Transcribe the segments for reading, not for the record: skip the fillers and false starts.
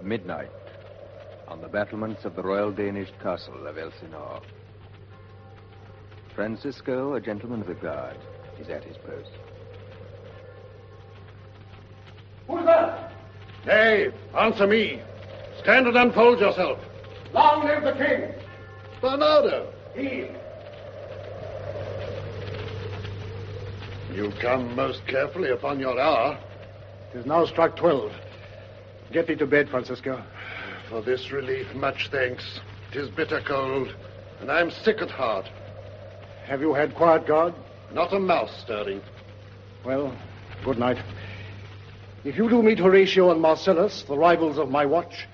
Midnight, on the battlements of the Royal Danish Castle of Elsinore. Francisco, a gentleman of the guard, is at his post. Who's that? Nay, answer me. Stand and unfold yourself. Long live the king. Bernardo. He. You come most carefully upon your hour. It is now struck 12. Get thee to bed, Francisco. For this relief, much thanks. 'Tis bitter cold, and I am sick at heart. Have you had quiet guard? Not a mouse stirring. Well, good night. If you do meet Horatio and Marcellus, the rivals of my watch,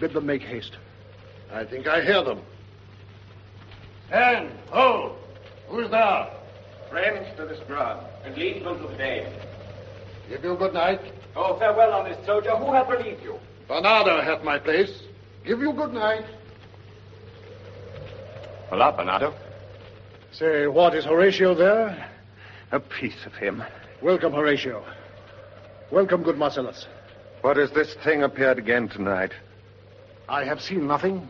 bid them make haste. I think I hear them. Stand, hold. Who's there? Friends to this ground, and liegemen to the Dane. Give you good night. Oh, farewell, honest soldier. Who hath relieved you? Bernardo hath my place. Give you good night. Hola, Bernardo. Say, what, is Horatio there? A piece of him. Welcome, Horatio. Welcome, good Marcellus. What has this thing appeared again tonight? I have seen nothing.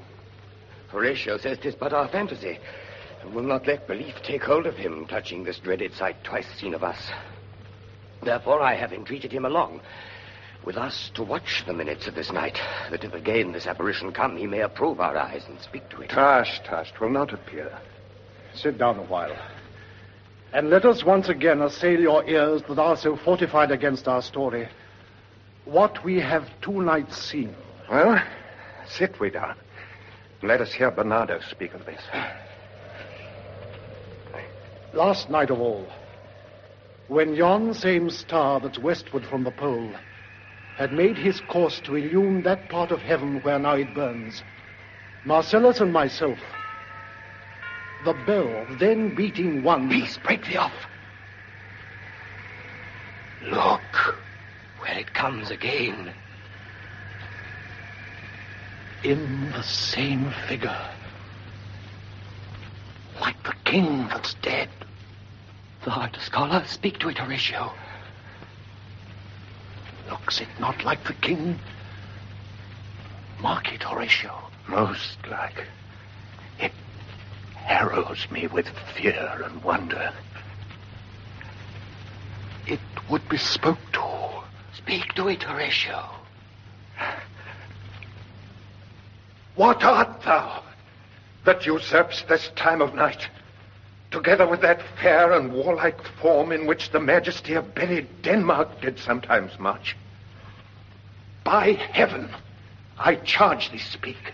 Horatio says 'tis but our fantasy, and will not let belief take hold of him, touching this dreaded sight twice seen of us. Therefore I have entreated him along with us to watch the minutes of this night, that if again this apparition come, he may approve our eyes and speak to it. Tush, 'twill not appear. Sit down a while. And let us once again assail your ears that are so fortified against our story. What we have 2 nights seen. Well, sit we down. Let us hear Bernardo speak of this. Last night of all, when yon same star that's westward from the pole had made his course to illume that part of heaven where now it burns, Marcellus and myself, the bell then beating one... Peace, break thee off. Look, where it comes again. In the same figure, like the king that's dead. Thou art a scholar. Speak to it, Horatio. Looks it not like the king? Mark it, Horatio. Most like. It harrows me with fear and wonder. It would be spoke to. Speak to it, Horatio. What art thou that usurps this time of night, together with that fair and warlike form in which the majesty of buried Denmark did sometimes march? By heaven, I charge thee speak.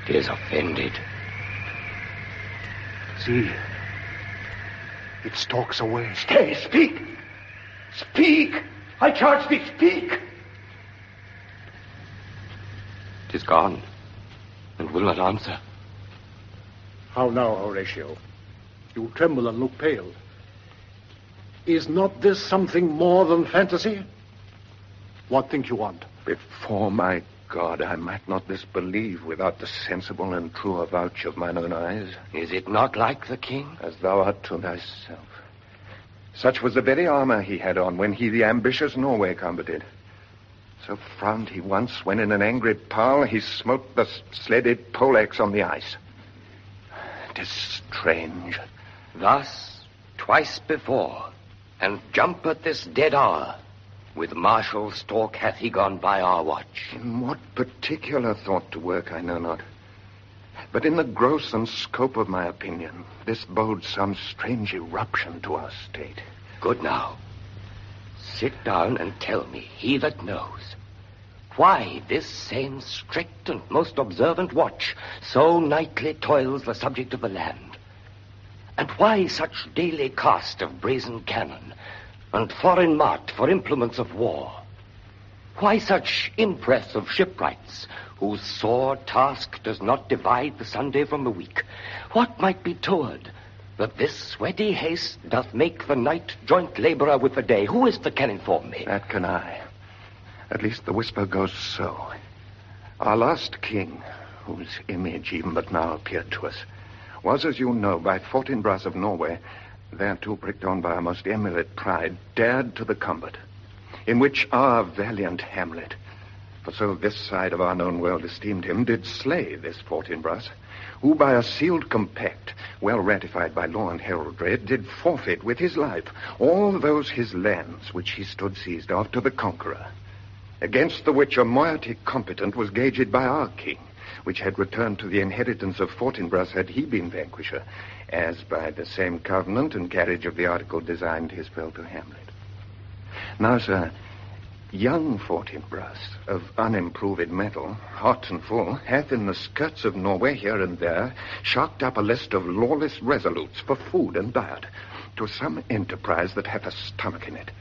'Tis offended. See, it stalks away. Stay, speak! Speak! I charge thee, speak! 'Tis gone, and will not answer. How now, Horatio? You tremble and look pale. Is not this something more than fantasy? What think you want? Before my God, I might not this believe without the sensible and true avouch of mine own eyes. Is it not like the king? As thou art to thyself. Such was the very armor he had on when he the ambitious Norway combated. So frowned he once when in an angry parle he smote the sledded poleaxe on the ice. 'Tis strange. Thus, twice before, and jump at this dead hour, with martial stalk hath he gone by our watch. In what particular thought to work, I know not. But in the gross and scope of my opinion, this bodes some strange eruption to our state. Good now. Sit down and tell me, he that knows, why this same strict and most observant watch so nightly toils the subject of the land, and why such daily cast of brazen cannon, and foreign mart for implements of war, why such impress of shipwrights, whose sore task does not divide the Sunday from the week? What might be toward that this sweaty haste doth make the night joint laborer with the day? Who is that can inform me? That can I. At least the whisper goes so. Our last king, whose image even but now appeared to us, was, as you know, by Fortinbras of Norway, thereto pricked on by a most emulate pride, dared to the combat, in which our valiant Hamlet, For so this side of our known world esteemed him, did slay this Fortinbras, who by a sealed compact, well ratified by law and heraldry, did forfeit with his life all those his lands which he stood seized of to the conqueror, against the which a moiety competent was gauged by our king, which had returned to the inheritance of Fortinbras had he been vanquisher, as by the same covenant and carriage of the article designed his fell to Hamlet. Now, sir, young Fortinbras, of unimproved metal, hot and full, hath in the skirts of Norway here and there sharked up a list of lawless resolutes for food and diet, to some enterprise that hath a stomach in it,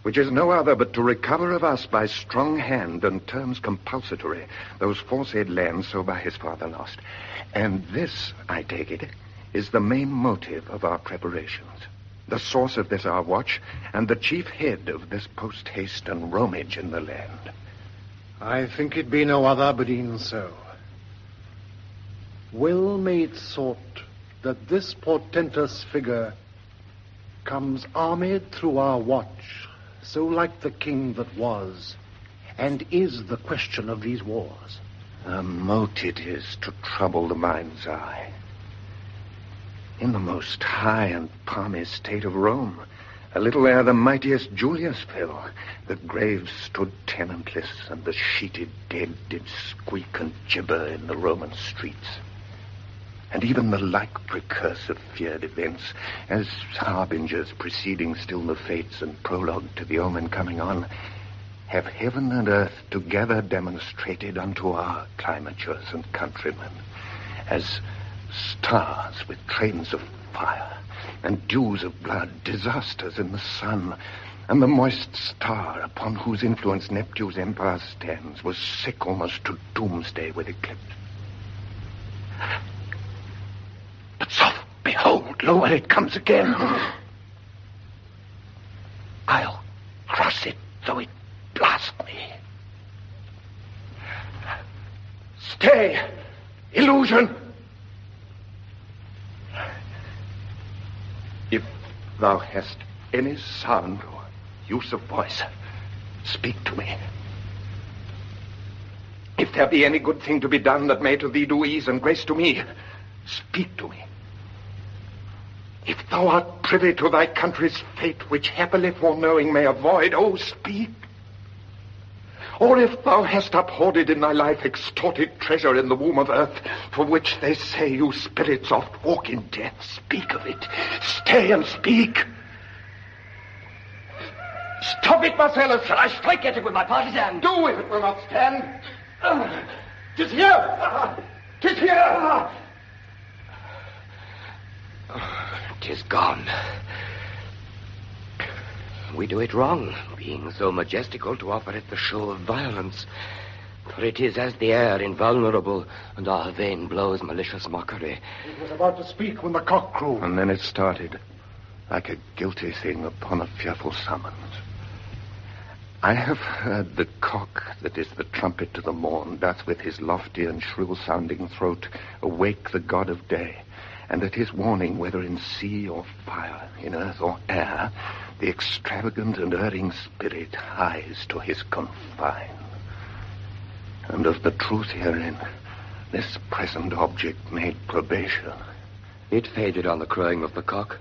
which is no other but to recover of us by strong hand and terms compulsatory those foresaid lands so by his father lost. And this, I take it, is the main motive of our preparations, the source of this our watch, and the chief head of this post-haste and roamage in the land. I think it be no other but e'en so. Well may it sort that this portentous figure comes armed through our watch, so like the king that was, and is the question of these wars. A mote it is to trouble the mind's eye. In the most high and palmy state of Rome, a little ere the mightiest Julius fell, the graves stood tenantless, and the sheeted dead did squeak and gibber in the Roman streets. And even the like precurse of feared events, as harbingers preceding still the fates and prologue to the omen coming on, have heaven and earth together demonstrated unto our climatures and countrymen, as stars with trains of fire, and dews of blood, disasters in the sun, and the moist star upon whose influence Neptune's empire stands was sick almost to doomsday with eclipse. But soft, behold, lo, where it comes again. I'll cross it, though it blast me. Stay, illusion! If thou hast any sound or use of voice, speak to me. If there be any good thing to be done that may to thee do ease and grace to me, speak to me. If thou art privy to thy country's fate, which happily foreknowing may avoid, oh, speak. Or if thou hast uphoarded in thy life extorted treasure in the womb of earth, for which they say you spirits oft walk in death, speak of it. Stay and speak. Stop it, Marcellus. Shall I strike at it with my partisan? Do if it will not stand. 'Tis here. 'Tis here. 'Tis gone. We do it wrong, being so majestical to offer it the show of violence. For it is as the air invulnerable, and our vein blows malicious mockery. It was about to speak when the cock crew. And then it started, like a guilty thing upon a fearful summons. I have heard the cock, that is the trumpet to the morn, doth with his lofty and shrill-sounding throat awake the god of day, and at his warning, whether in sea or fire, in earth or air, the extravagant and erring spirit hies to his confine. And of the truth herein, this present object made probation. It faded on the crowing of the cock.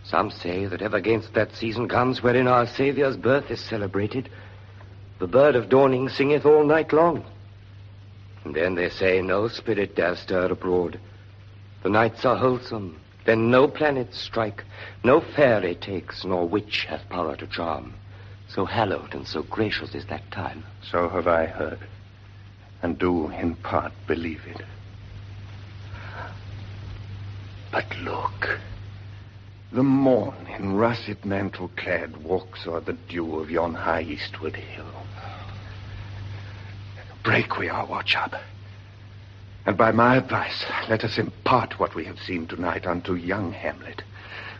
Some say that ever against that season comes wherein our Saviour's birth is celebrated, the bird of dawning singeth all night long. And then they say no spirit dare stir abroad. The nights are wholesome, then no planets strike, no fairy takes, nor witch hath power to charm. So hallowed and so gracious is that time. So have I heard, and do in part believe it. But look, the morn in russet mantle clad walks o'er the dew of yon high eastward hill. Break we our watch up, and by my advice let us impart what we have seen tonight unto young Hamlet.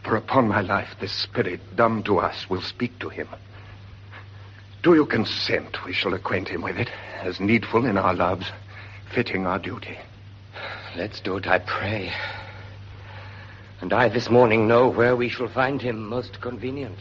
For upon my life this spirit, dumb to us, will speak to him. Do you consent we shall acquaint him with it, as needful in our loves, fitting our duty? Let's do it, I pray. And I this morning know where we shall find him most convenient.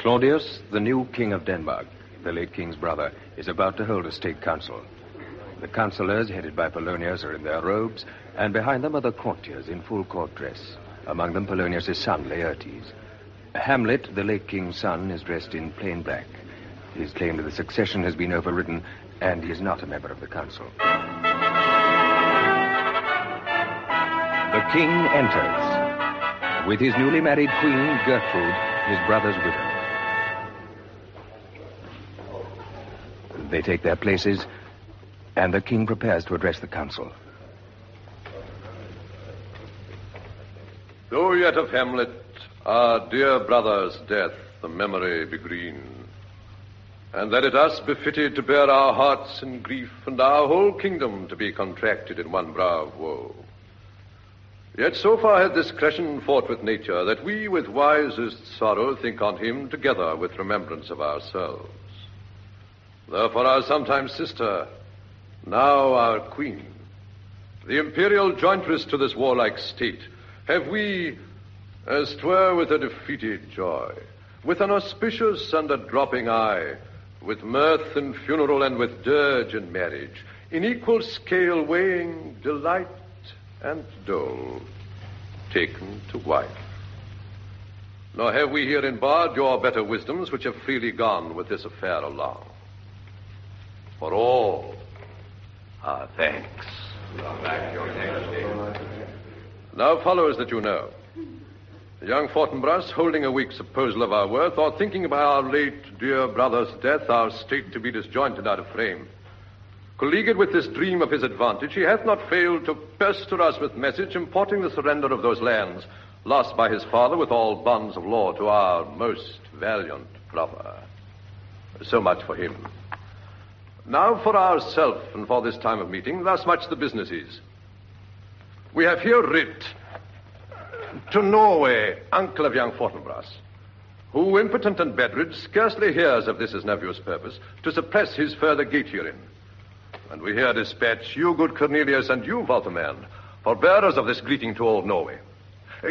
Claudius, the new king of Denmark, the late king's brother, is about to hold a state council. The councillors, headed by Polonius, are in their robes, and behind them are the courtiers in full court dress. Among them, Polonius' son, Laertes. Hamlet, the late king's son, is dressed in plain black. His claim to the succession has been overridden, and he is not a member of the council. The king enters, with his newly married queen, Gertrude, his brother's widow. They take their places, and the king prepares to address the council. Though yet of Hamlet, our dear brother's death, the memory be green, and that it us befitted to bear our hearts in grief, and our whole kingdom to be contracted in one brow of woe. Yet so far hath discretion fought with nature, that we with wisest sorrow think on him together with remembrance of ourselves. Therefore our sometime sister, now our queen, the imperial jointress to this warlike state, have we, as 'twere with a defeated joy, with an auspicious and a dropping eye, with mirth and funeral and with dirge and marriage, in equal scale weighing delight and dole, taken to wife. Nor have we here embarred your better wisdoms, which have freely gone with this affair along. For all our thanks. Now follows that you know. Young Fortinbras, holding a weak supposal of our worth, or thinking by our late dear brother's death, our state to be disjointed out of frame, colleagued with this dream of his advantage, he hath not failed to pester us with message importing the surrender of those lands lost by his father with all bonds of law to our most valiant brother. So much for him. Now for ourself, and for this time of meeting, thus much the business is. We have here writ to Norway, uncle of young Fortinbras, who, impotent and bedrid, scarcely hears of this his nephew's purpose, to suppress his further gate herein. And we here dispatch you, good Cornelius, and you, Walterman, for bearers of this greeting to old Norway,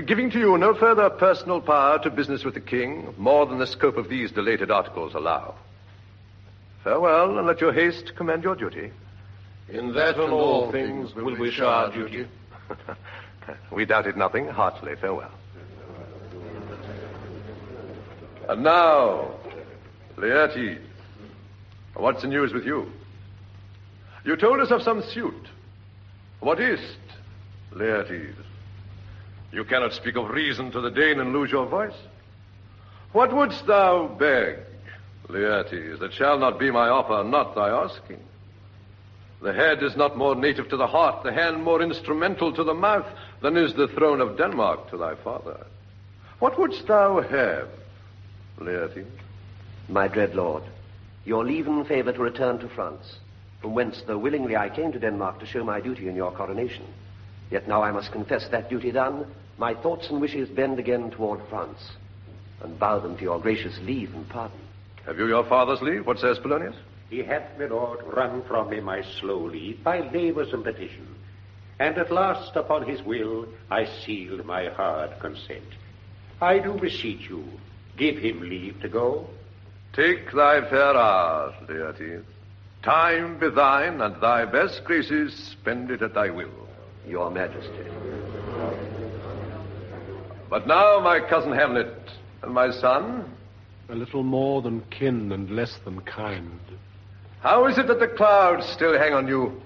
giving to you no further personal power to business with the king, more than the scope of these delated articles allow. Farewell, and let your haste commend your duty. In that and all things will we show our duty. We doubted nothing. Heartily farewell. And now, Laertes, what's the news with you? You told us of some suit. What is't, Laertes? You cannot speak of reason to the Dane and lose your voice. What wouldst thou beg, Laertes, that shall not be my offer, not thy asking? The head is not more native to the heart, the hand more instrumental to the mouth, than is the throne of Denmark to thy father. What wouldst thou have, Laertes? My dread lord, your leave and favour to return to France, from whence, though willingly I came to Denmark to show my duty in your coronation, yet now I must confess that duty done, my thoughts and wishes bend again toward France, and bow them to your gracious leave and pardon. Have you your father's leave? What says Polonius? He hath, my lord, wrung from me my slow leave by labours and petition, and at last upon his will I sealed my hard consent. I do beseech you, give him leave to go. Take thy fair hour, Laertes. Time be thine, and thy best graces spend it at thy will. Your Majesty. But now, my cousin Hamlet, and my son, A little more than kin and less than kind. how is it that the clouds still hang on you?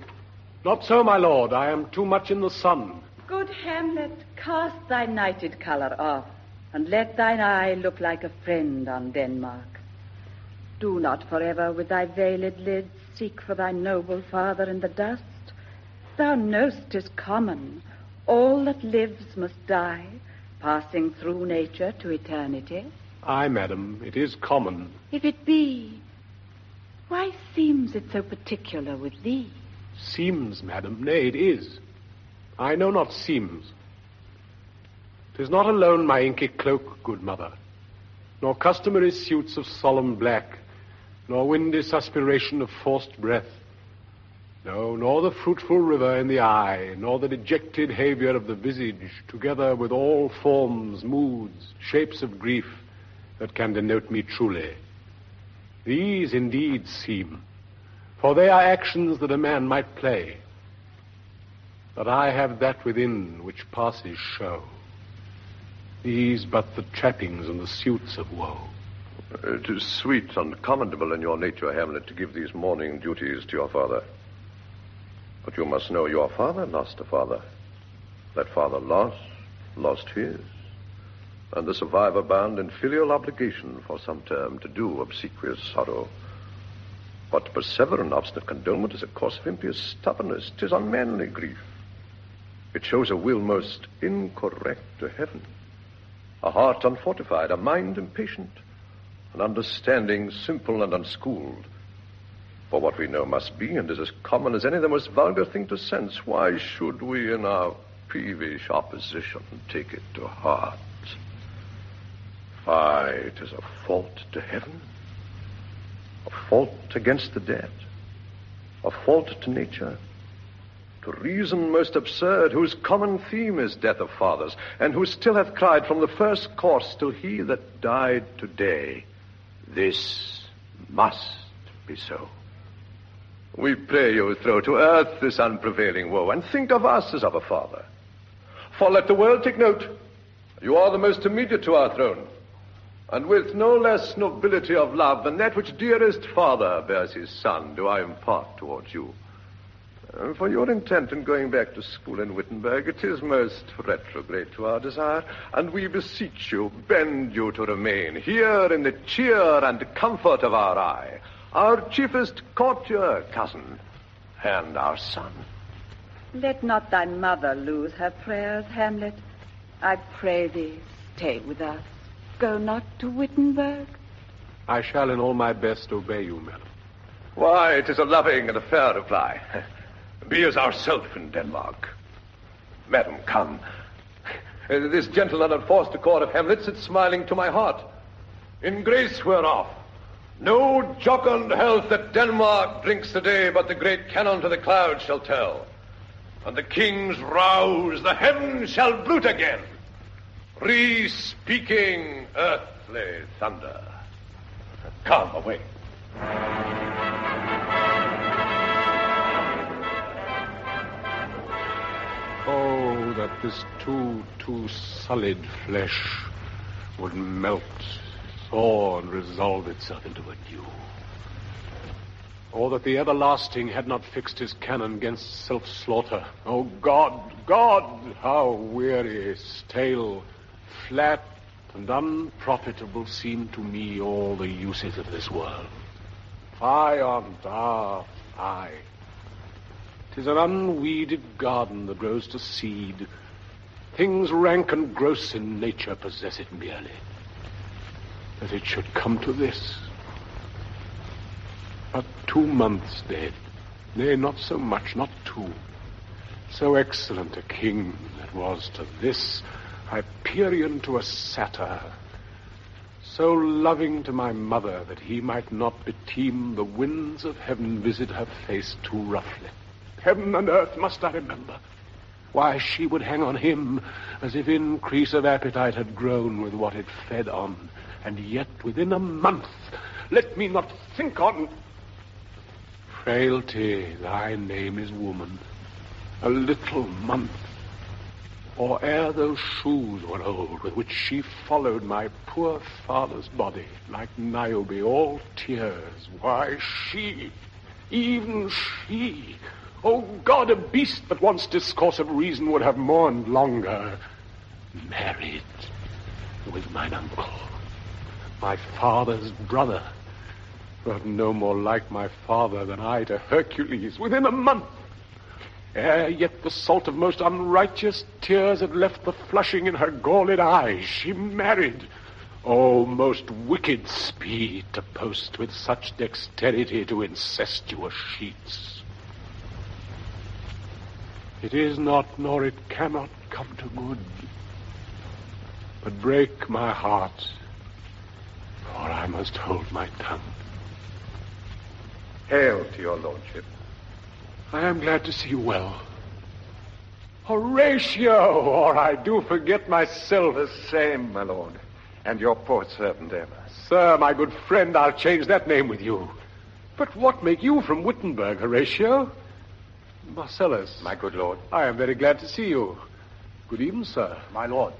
Not so, my lord. I am too much in the sun. Good Hamlet, cast thy nighted colour off, and let thine eye look like a friend on Denmark. Do not forever with thy veiled lids seek for thy noble father in the dust. Thou know'st 'tis common. All that lives must die, passing through nature to eternity. Aye, madam, it is common. If it be, why seems it so particular with thee? Seems, madam, nay, it is. I know not seems. 'Tis not alone my inky cloak, good mother, nor customary suits of solemn black, nor windy suspiration of forced breath. No, nor the fruitful river in the eye, nor the dejected haviour of the visage, together with all forms, moods, shapes of grief, that can denote me truly. These indeed seem, for they are actions that a man might play. But I have that within which passes show. These but the trappings and the suits of woe. It is sweet and commendable in your nature, Hamlet, to give these mourning duties to your father. But you must know your father lost a father. That father lost his. And the survivor bound in filial obligation for some term to do obsequious sorrow. But to persever in obstinate condonement is a course of impious stubbornness. 'Tis unmanly grief. It shows a will most incorrect to heaven, a heart unfortified, a mind impatient, an understanding simple and unschooled. For what we know must be and is as common as any the most vulgar thing to sense. Why should we in our peevish opposition take it to heart? Why, it is a fault to heaven, a fault against the dead, a fault to nature, to reason most absurd, whose common theme is death of fathers, and who still hath cried from the first course till he that died today, this must be so. We pray you throw to earth this unprevailing woe, and think of us as of a father. For let the world take note, you are the most immediate to our throne, and with no less nobility of love than that which dearest father bears his son, do I impart towards you. For your intent in going back to school in Wittenberg, it is most retrograde to our desire, and we beseech you, bend you to remain here in the cheer and comfort of our eye, our chiefest courtier cousin, and our son. Let not thy mother lose her prayers, Hamlet. I pray thee, stay with us. Go not to Wittenberg. I shall in all my best obey you, madam. Why, it is a loving and a fair reply. Be as ourself in Denmark. Madam, come. This gentle and unforced accord of Hamlet sits smiling to my heart. In grace we're off. No jocund health that Denmark drinks today, but the great cannon to the clouds shall tell. And the kings rouse, the heavens shall bruit again, re-speaking earthly thunder. Come away. Oh, that this too sullied flesh would melt, thaw, and resolve itself into a dew. Or that the everlasting had not fixed his cannon against self-slaughter. Oh, God, how weary, stale, flat, and unprofitable seem to me all the uses of this world. Fie on thou, fie. 'Tis an unweeded garden that grows to seed. Things rank and gross in nature possess it merely. That it should come to this. But 2 months dead. Nay, not so much, not 2. So excellent a king that was to this Hyperion to a satyr. So loving to my mother that he might not beteem the winds of heaven visit her face too roughly. Heaven and earth must I remember. Why, she would hang on him as if increase of appetite had grown with what it fed on. And yet within a month, let me not think on... Frailty, thy name is woman. A little month. Or ere those shoes were old with which she followed my poor father's body, like Niobe, all tears. Why, she, even she... Oh, God, a beast that once discourse of reason would have mourned longer. Married with mine uncle, my father's brother, but no more like my father than I to Hercules, within a month. Ere yet the salt of most unrighteous tears had left the flushing in her galled eyes, she married. Oh, most wicked speed to post with such dexterity to incestuous sheets. It is not, nor it cannot come to good, but break my heart, for I must hold my tongue. Hail to your lordship. I am glad to see you well. Horatio, or I do forget myself. The same, my lord. And your poor servant, Emma. Sir, my good friend, I'll change that name with you. But what make you from Wittenberg, Horatio? Marcellus. My good lord. I am very glad to see you. Good evening, sir. My lord.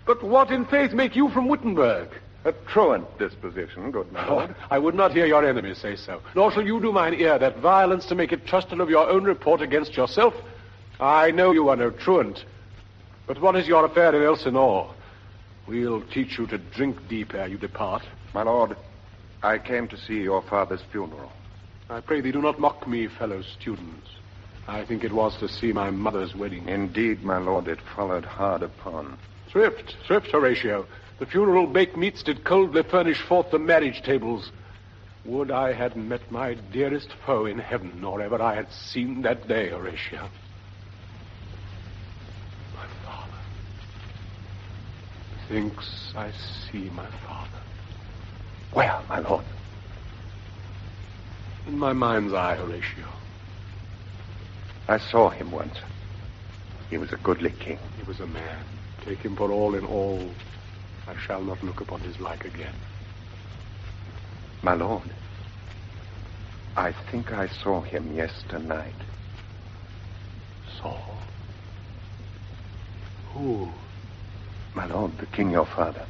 But what in faith make you from Wittenberg? A truant disposition, good my lord. I would not hear your enemies say so. Nor shall you do mine ear that violence to make it trusted of your own report against yourself. I know you are no truant. But what is your affair in Elsinore? We'll teach you to drink deep ere you depart. My lord, I came to see your father's funeral. I pray thee do not mock me, fellow students. I think it was to see my mother's wedding. Indeed, my lord, it followed hard upon. Swift, Horatio. The funeral baked meats did coldly furnish forth the marriage tables. Would I had met my dearest foe in heaven, or ever I had seen that day, Horatio. My father. Thinks I see my father. Where, my lord? In my mind's eye, Horatio. I saw him once. He was a goodly king. He was a man. Take him for all in all. I shall not look upon his like again. My lord, I think I saw him yesternight. Saw? Who? My lord, the king, your father.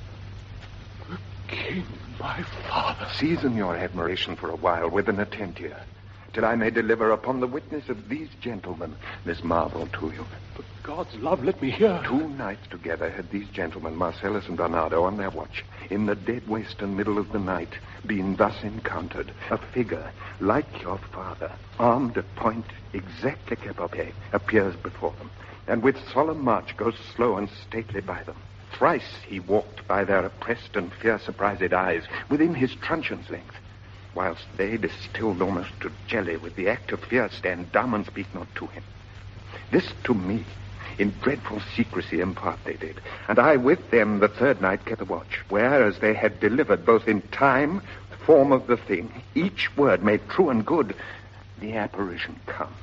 The king, my father? Season your admiration for a while with an attent ear, till I may deliver upon the witness of these gentlemen this marvel to you. For God's love, let me hear. 2 nights together had these gentlemen, Marcellus and Bernardo, on their watch, in the dead western middle of the night, been thus encountered. A figure, like your father, armed at point, exactly qu'épopée, appears before them, and with solemn march goes slow and stately by them. Thrice he walked by their oppressed and fear-surprised eyes, within his truncheon's length, whilst they, distilled almost to jelly with the act of fear, stand dumb and speak not to him. This to me, in dreadful secrecy impart they did, and I with them the 3rd night kept the watch, where, as they had delivered both in time, form of the thing, each word made true and good, the apparition comes.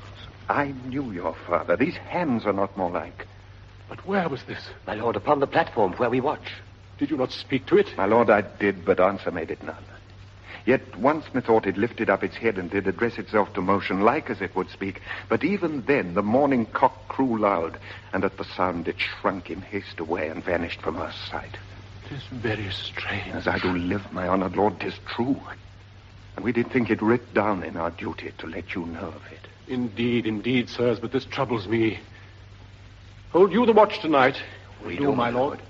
I knew your father. These hands are not more like. But where was this? My lord, upon the platform where we watch. Did you not speak to it? My lord, I did, but answer made it none. Yet once methought it lifted up its head and did address itself to motion, like as it would speak. But even then the morning cock crew loud, and at the sound it shrunk in haste away and vanished from our sight. 'Tis very strange. As I do live, my honored lord, 'tis true. And we did think it writ down in our duty to let you know of it. Indeed, sirs, but this troubles me. Hold you the watch tonight? We do, my lord.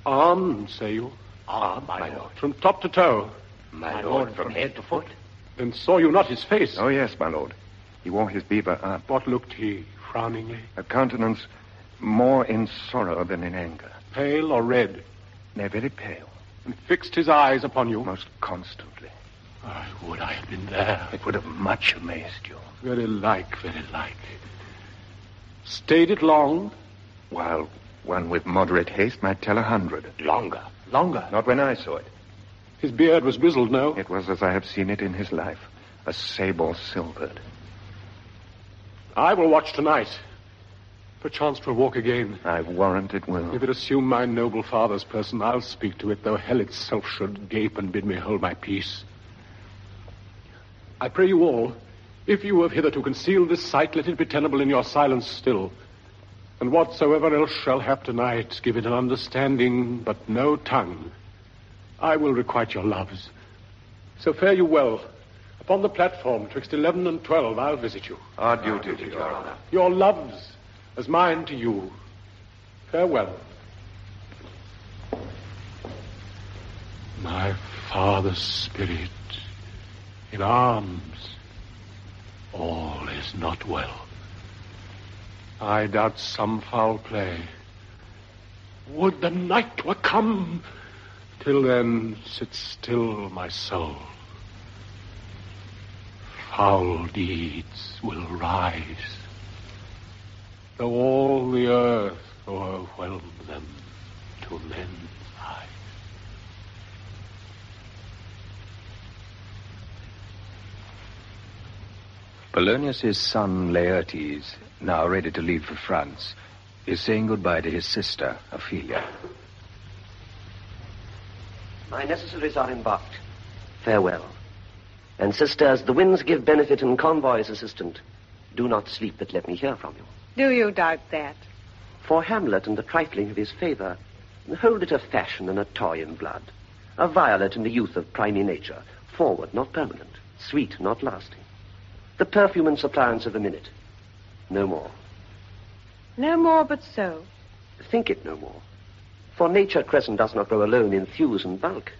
Armed, say you? Armed, my lord. From top to toe? My lord, from head to foot? Then saw you not his face? Oh, yes, my lord. He wore his beaver up. What looked he, frowningly? A countenance more in sorrow than in anger. Pale or red? Nay, very pale. And fixed his eyes upon you? Most constantly. I would I had been there. It would have much amazed you. Very like. Stayed it long? While one with moderate haste might tell 100. Longer. Not when I saw it. His beard was grizzled, no? It was as I have seen it in his life. A sable silvered. I will watch tonight. Perchance 'twill walk again. I warrant it will. If it assume my noble father's person, I'll speak to it, though hell itself should gape and bid me hold my peace. I pray you all, if you have hitherto concealed this sight, let it be tenable in your silence still. And whatsoever else shall hap tonight, give it an understanding, but no tongue. I will requite your loves. So fare you well. Upon the platform, twixt 11 and 12, I'll visit you. Our duty to your honor. Your loves, as mine to you. Farewell. My father's spirit, in arms, all is not well. I doubt some foul play. Would the night were come! Till then, sit still, my soul. Foul deeds will rise, though all the earth o'erwhelm them to men's eyes. Polonius's son Laertes, now ready to leave for France, is saying goodbye to his sister, Ophelia. My necessaries are embarked. Farewell. And sisters, the winds give benefit and convoys assistant. Do not sleep, but let me hear from you. Do you doubt that? For Hamlet and the trifling of his favor, hold it a fashion and a toy in blood, a violet in the youth of primy nature, forward, not permanent, sweet, not lasting, the perfume and suppliance of a minute, no more. No more but so. Think it no more. For nature crescent does not grow alone in thews and bulk,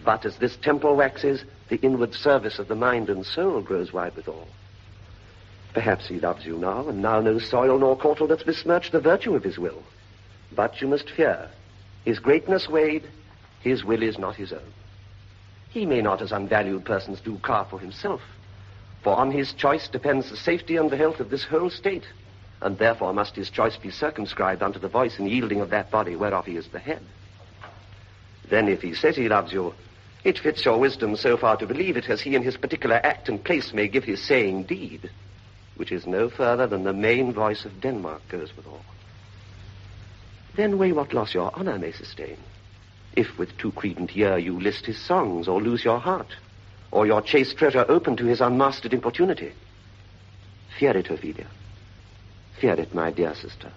but as this temple waxes, the inward service of the mind and soul grows wide withal. Perhaps he loves you now, and now no soil nor cortal doth besmirch the virtue of his will. But you must fear, his greatness weighed, his will is not his own. He may not, as unvalued persons do, carve for himself, for on his choice depends the safety and the health of this whole state, and therefore must his choice be circumscribed unto the voice and yielding of that body whereof he is the head. Then if he says he loves you, it fits your wisdom so far to believe it as he in his particular act and place may give his saying deed, which is no further than the main voice of Denmark goes withal. Then weigh what loss your honor may sustain, if with too credent ear you list his songs or lose your heart, or your chaste treasure open to his unmastered importunity. Fear it, Ophelia. Fear it, my dear sister,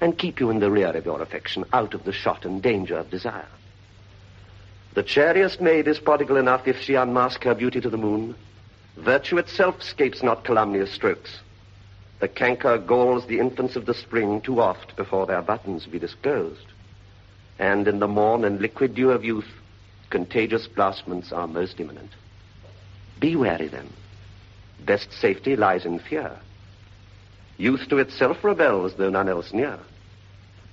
and keep you in the rear of your affection, out of the shot and danger of desire. The chariest maid is prodigal enough if she unmask her beauty to the moon. Virtue itself scapes not calumnious strokes. The canker galls the infants of the spring too oft before their buttons be disclosed. And in the morn and liquid dew of youth, contagious blastments are most imminent. Be wary then. Best safety lies in fear. Youth to itself rebels, though none else near.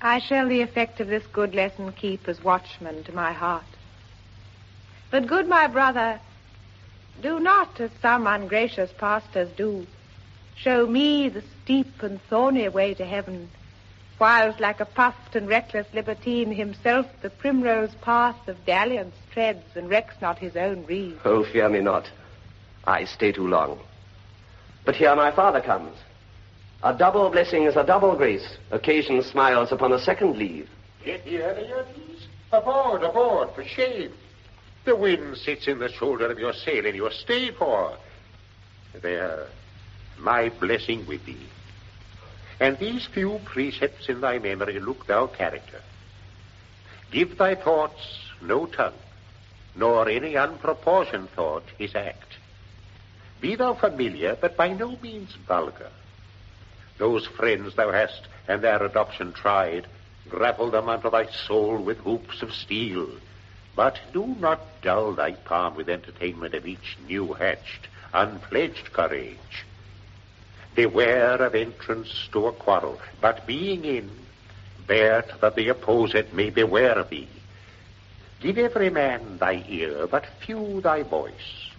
I shall the effect of this good lesson keep as watchman to my heart. But, good my brother, do not, as some ungracious pastors do, show me the steep and thorny way to heaven, whiles like a puffed and reckless libertine himself the primrose path of dalliance treads and recks not his own reed. Oh, fear me not. I stay too long. But here my father comes. A double blessing is a double grace. Occasion smiles upon a second leave. Get here, Leontes. Aboard, aboard, for shame. The wind sits in the shoulder of your sail, and you're stayed for. There, my blessing with thee. And these few precepts in thy memory look thou character. Give thy thoughts no tongue, nor any unproportioned thought his act. Be thou familiar, but by no means vulgar. Those friends thou hast and their adoption tried, grapple them unto thy soul with hoops of steel. But do not dull thy palm with entertainment of each new-hatched, unpledged courage. Beware of entrance to a quarrel, but being in, bear that the opposite may beware of thee. Give every man thy ear, but few thy voice.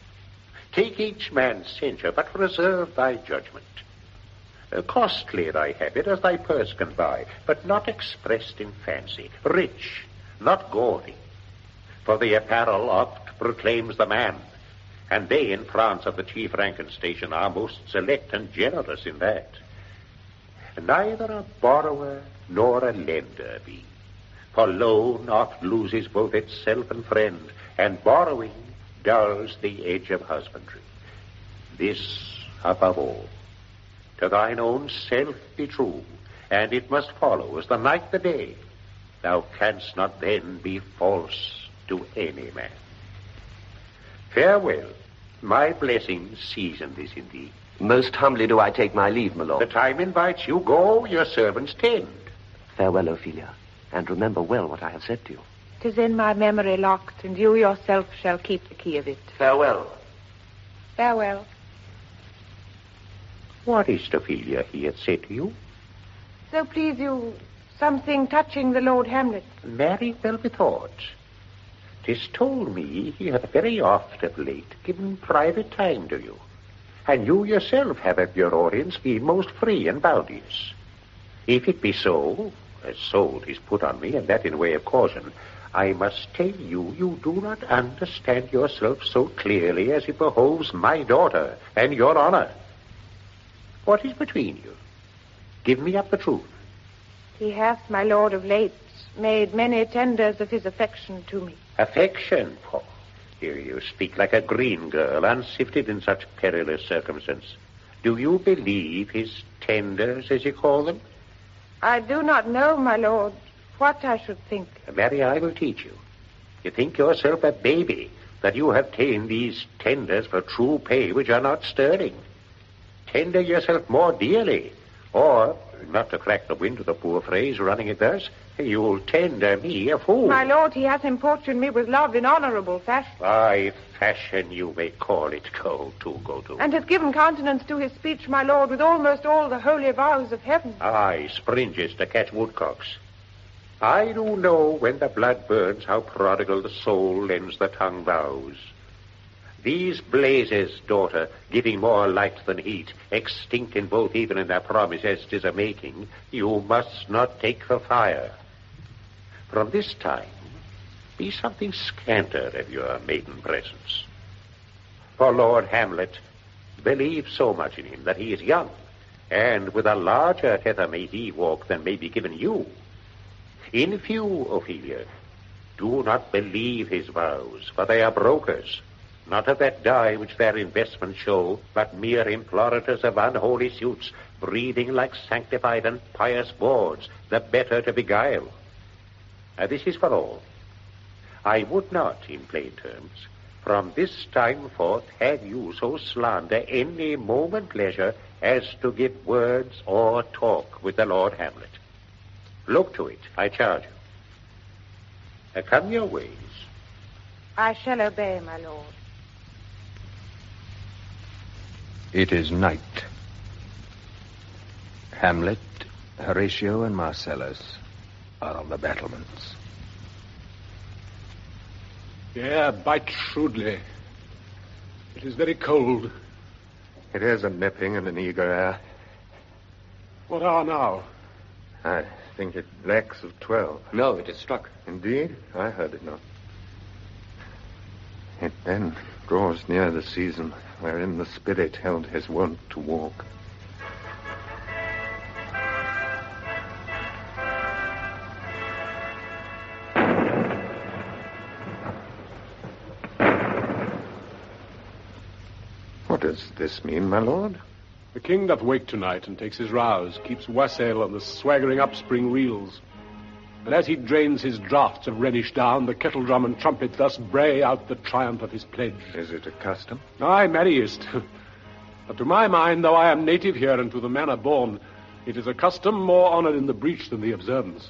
Take each man's censure, but reserve thy judgment. Costly thy habit as thy purse can buy, but not expressed in fancy. Rich, not gaudy. For the apparel oft proclaims the man, and they in France of the chief rank and station are most select and generous in that. Neither a borrower nor a lender be, for loan oft loses both itself and friend, and borrowing dulls the edge of husbandry. This above all. To thine own self be true, and it must follow as the night the day. Thou canst not then be false to any man. Farewell. My blessing season this in thee. Most humbly do I take my leave, my lord. The time invites you. Go, your servants tend. Farewell, Ophelia, and remember well what I have said to you. 'Tis in my memory locked, and you yourself shall keep the key of it. Farewell. Farewell. What is it, Ophelia, he hath said to you? So please you, something touching the Lord Hamlet. Very well bethought. 'Tis told me he hath very oft of late given private time to you, and you yourself have at your audience been most free and bounteous. If it be so, as sold is put on me, and that in way of caution, I must tell you, you do not understand yourself so clearly as it behoves my daughter and your honor. What is between you? Give me up the truth. He hath, my lord, of late made many tenders of his affection to me. Affection, Paul. Here you speak like a green girl, unsifted in such perilous circumstance. Do you believe his tenders, as you call them? I do not know, my lord, what I should think. Mary, I will teach you. You think yourself a baby, that you have ta'en these tenders for true pay which are not sterling. Tender yourself more dearly, or, not to crack the wind of the poor phrase running it thus, you'll tender me a fool. My lord, he has importuned me with love in honorable fashion. By fashion you may call it. Go to. And has given countenance to his speech, my lord, with almost all the holy vows of heaven. Aye, springes to catch woodcocks. I do know when the blood burns how prodigal the soul lends the tongue vows. These blazes, daughter, giving more light than heat, extinct in both even in their promise as 'tis a making, you must not take for fire. From this time, be something scanter of your maiden presence. For Lord Hamlet, believe so much in him that he is young, and with a larger tether may he walk than may be given you. In few, Ophelia, do not believe his vows, for they are brokers, not of that dye which their investments show, but mere implorators of unholy suits, breathing like sanctified and pious bawds, the better to beguile. This is for all. I would not, in plain terms, from this time forth have you so slander any moment leisure as to give words or talk with the Lord Hamlet. Look to it, I charge you. Come your ways. I shall obey, my lord. It is night. Hamlet, Horatio, and Marcellus are on the battlements. Yeah, bite shrewdly. It is very cold. It is a nipping and an eager air. What hour now? I think it lacks of 12. No, it is struck. Indeed? I heard it not. It then draws near the season wherein the spirit held his wont to walk. What does this mean, my lord? The king doth wake tonight and takes his rouse, keeps wassail on the swaggering upspring reels. And as he drains his draughts of Rhenish down, the kettle drum and trumpet thus bray out the triumph of his pledge. Is it a custom? Aye, merriest. But to my mind, though I am native here and to the manner born, it is a custom more honored in the breach than the observance.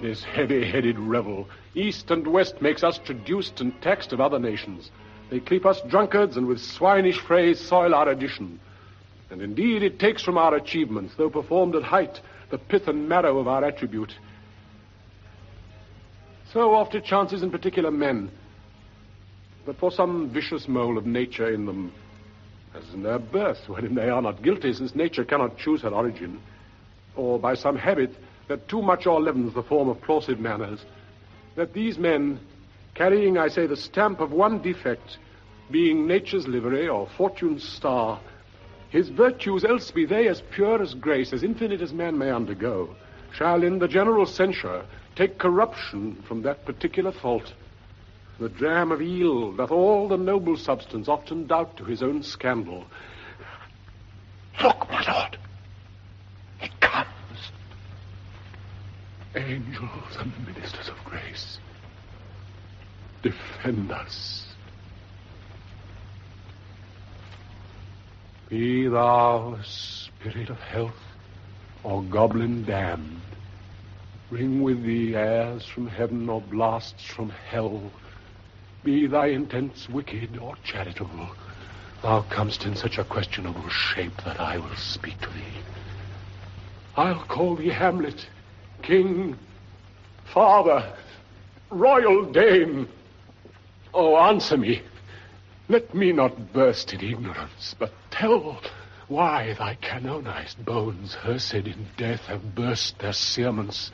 This heavy-headed revel, east and west, makes us traduced and taxed of other nations. They keep us drunkards, and with swinish phrase soil our addition. And indeed it takes from our achievements, though performed at height, the pith and marrow of our attribute. So oft it chances in particular men, that for some vicious mole of nature in them, as in their birth, wherein they are not guilty, since nature cannot choose her origin, or by some habit that too much o'erleavens the form of plausive manners, that these men, carrying, I say, the stamp of one defect, being nature's livery or fortune's star, his virtues, else be they as pure as grace, as infinite as man may undergo, shall in the general censure take corruption from that particular fault. The dram of eel doth all the noble substance often doubt to his own scandal. Look, my lord. It comes. Angels and ministers of grace, defend us. Be thou spirit of health or goblin damned, bring with thee airs from heaven or blasts from hell. Be thy intents wicked or charitable, thou comest in such a questionable shape that I will speak to thee. I'll call thee Hamlet, king, father, royal dame. Oh, answer me. Let me not burst in ignorance, but tell why thy canonized bones, hearsed in death, have burst their cerements.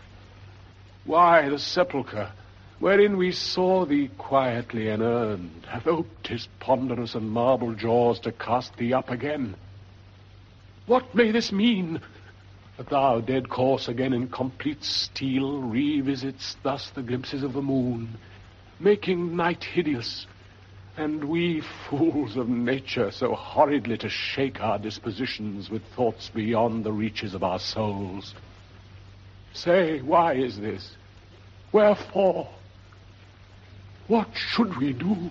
Why the sepulchre, wherein we saw thee quietly inurned, hath oped his ponderous and marble jaws to cast thee up again. What may this mean? That thou, dead corse, again in complete steel, revisit'st thus the glimpses of the moon, making night hideous, and we fools of nature so horridly to shake our dispositions with thoughts beyond the reaches of our souls. Say, why is this? Wherefore? What should we do?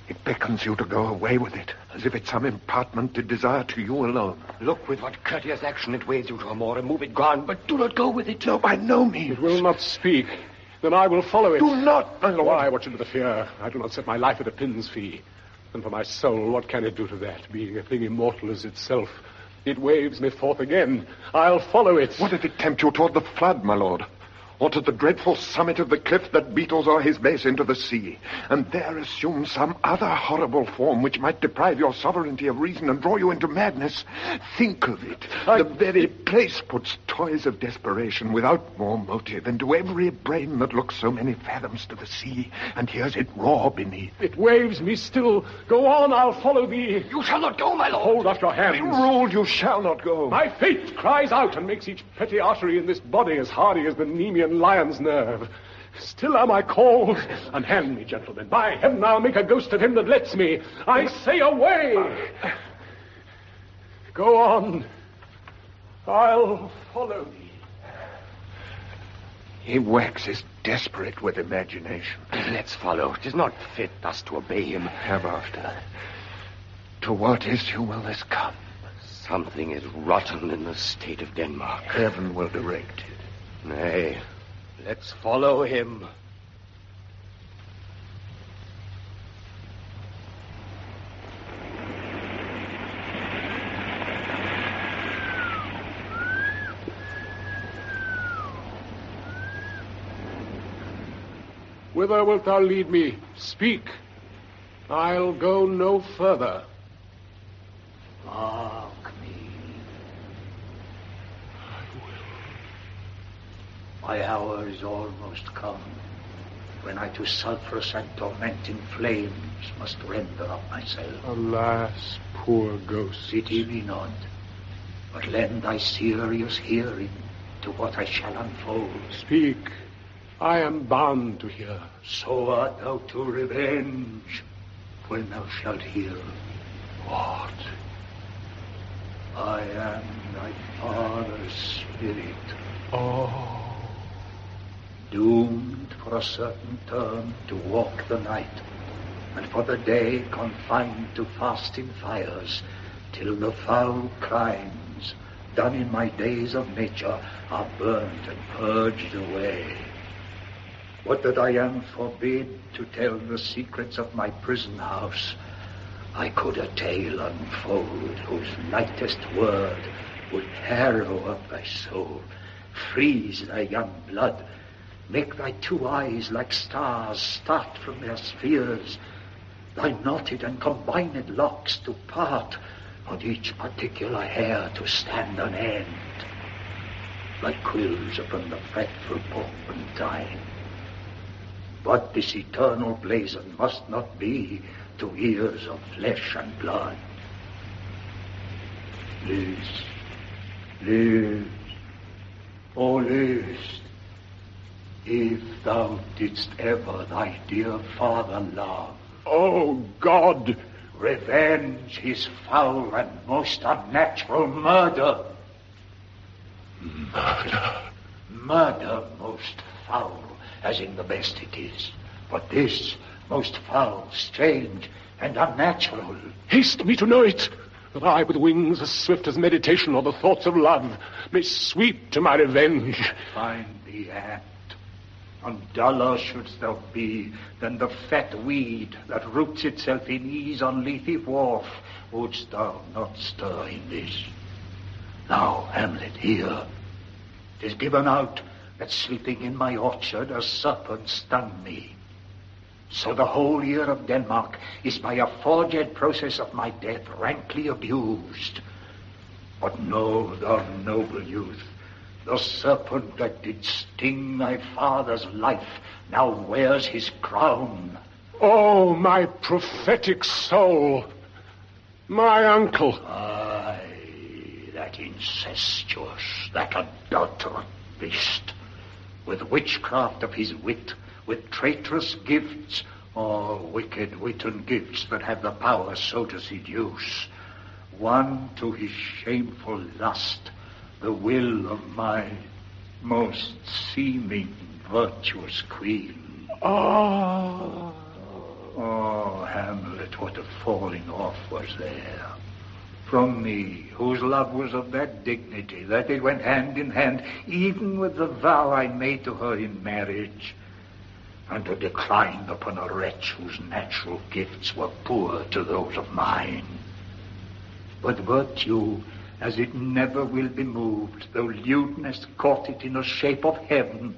It beckons you to go away with it, as if it's some impartment it desire to you alone. Look with what courteous action it waves you to Amore. Move it gone, but do not go with it. No, by no means. It will not speak. Then I will follow it. Do not, my lord. Why? What should be the fear? I do not set my life at a pin's fee. And for my soul, what can it do to that, being a thing immortal as itself? It waves me forth again. I'll follow it. What if it tempt you toward the flood, my lord? Or to the dreadful summit of the cliff that beetles o'er his base into the sea, and there assume some other horrible form which might deprive your sovereignty of reason and draw you into madness? Think of it. The very place puts toys of desperation without more motive into every brain that looks so many fathoms to the sea and hears it roar beneath. It waves me still. Go on, I'll follow thee. You shall not go, my lord. Hold up your hands. Be ruled, you shall not go. My fate cries out and makes each petty artery in this body as hardy as the Nemean lion's nerve. Still am I called. Unhand me, gentlemen. By heaven, I'll make a ghost of him that lets me. I say away. Go on. I'll follow thee. He waxes desperate with imagination. Let's follow. 'Tis not fit thus to obey him. Have after. To what issue will this come? Something is rotten in the state of Denmark. Heaven will direct it. Nay, let's follow him. Whither wilt thou lead me? Speak. I'll go no further. Mark me. My hour is almost come, when I to sulphurous and tormenting flames must render up myself. Alas, poor ghost. Pity me not, but lend thy serious hearing to what I shall unfold. Speak. I am bound to hear. So art thou to revenge, when thou shalt hear. What? I am thy father's spirit. Oh. Doomed for a certain term to walk the night, and for the day confined to fasting fires, till the foul crimes done in my days of nature are burnt and purged away. What that I am forbid to tell the secrets of my prison house, I could a tale unfold whose lightest word would harrow up thy soul, freeze thy young blood, make thy two eyes like stars start from their spheres, thy knotted and combined locks to part, and each particular hair to stand on end, like quills upon the fretful porpentine. But this eternal blazon must not be to ears of flesh and blood. List, list, oh list, if thou didst ever thy dear father love. Oh, God! Revenge his foul and most unnatural murder. Murder? Murder most foul, as in the best it is. But this most foul, strange, and unnatural. Haste me to know it, that I with wings as swift as meditation or the thoughts of love may sweep to my revenge. Find the act, and duller shouldst thou be than the fat weed that roots itself in ease on Lethe wharf, wouldst thou not stir in this. Now, Hamlet, hear. 'Tis given out that sleeping in my orchard a serpent stung me. So the whole year of Denmark is by a forged process of my death rankly abused. But know, thou noble youth, the serpent that did sting thy father's life now wears his crown. Oh, my prophetic soul! My uncle! Aye, that incestuous, that adulterate beast, with witchcraft of his wit, with traitorous gifts, or wicked witten gifts that have the power so to seduce, won to his shameful lust the will of my most seeming virtuous queen. Oh, Hamlet, what a falling off was there from me, whose love was of that dignity that it went hand in hand even with the vow I made to her in marriage, and to decline upon a wretch whose natural gifts were poor to those of mine. But virtue, as it never will be moved, though lewdness caught it in a shape of heaven,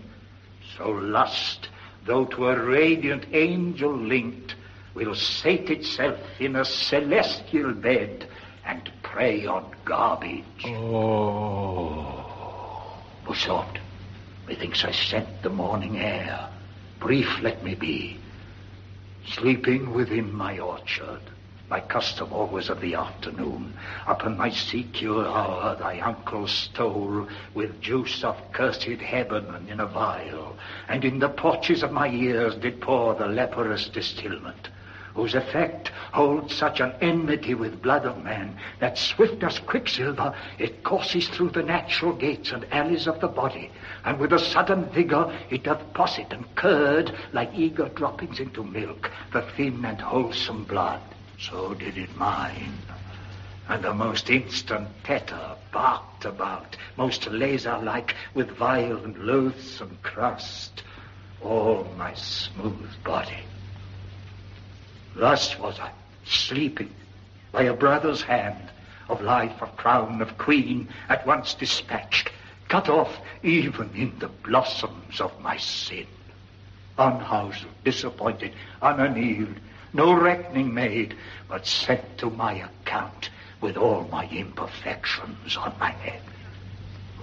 so lust, though to a radiant angel linked, will sate itself in a celestial bed and prey on garbage. Bussot, methinks I scent the morning air. Brief let me be, sleeping within my orchard, my custom always of the afternoon. Upon my secure hour thy uncle stole with juice of cursed Lebanon in a vial, and in the porches of my ears did pour the leprous distilment, whose effect holds such an enmity with blood of man, that swift as quicksilver it courses through the natural gates and alleys of the body, and with a sudden vigor it doth posset and curd, like eager droppings into milk, the thin and wholesome blood. So did it mine, and the most instant tetter barked about, most laser-like, with vile and loathsome crust, all my smooth body. Thus was I, sleeping, by a brother's hand, of life, of crown, of queen, at once dispatched, cut off even in the blossoms of my sin. Unhoused, disappointed, unannealed, no reckoning made, but set to my account with all my imperfections on my head.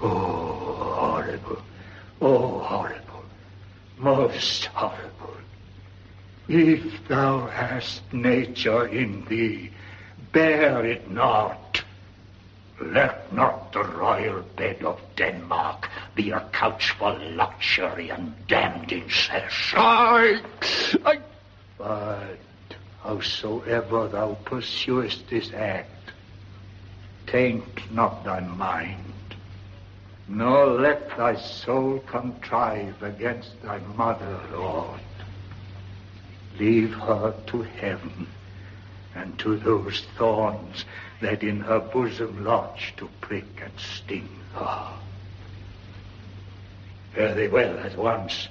Oh, horrible, most horrible. If thou hast nature in thee, bear it not. Let not the royal bed of Denmark be a couch for luxury and damned incest. But howsoever thou pursuest this act, taint not thy mind, nor let thy soul contrive against thy mother, Lord. Leave her to heaven, and to those thorns that in her bosom lodge to prick and sting her. Fare thee well at once.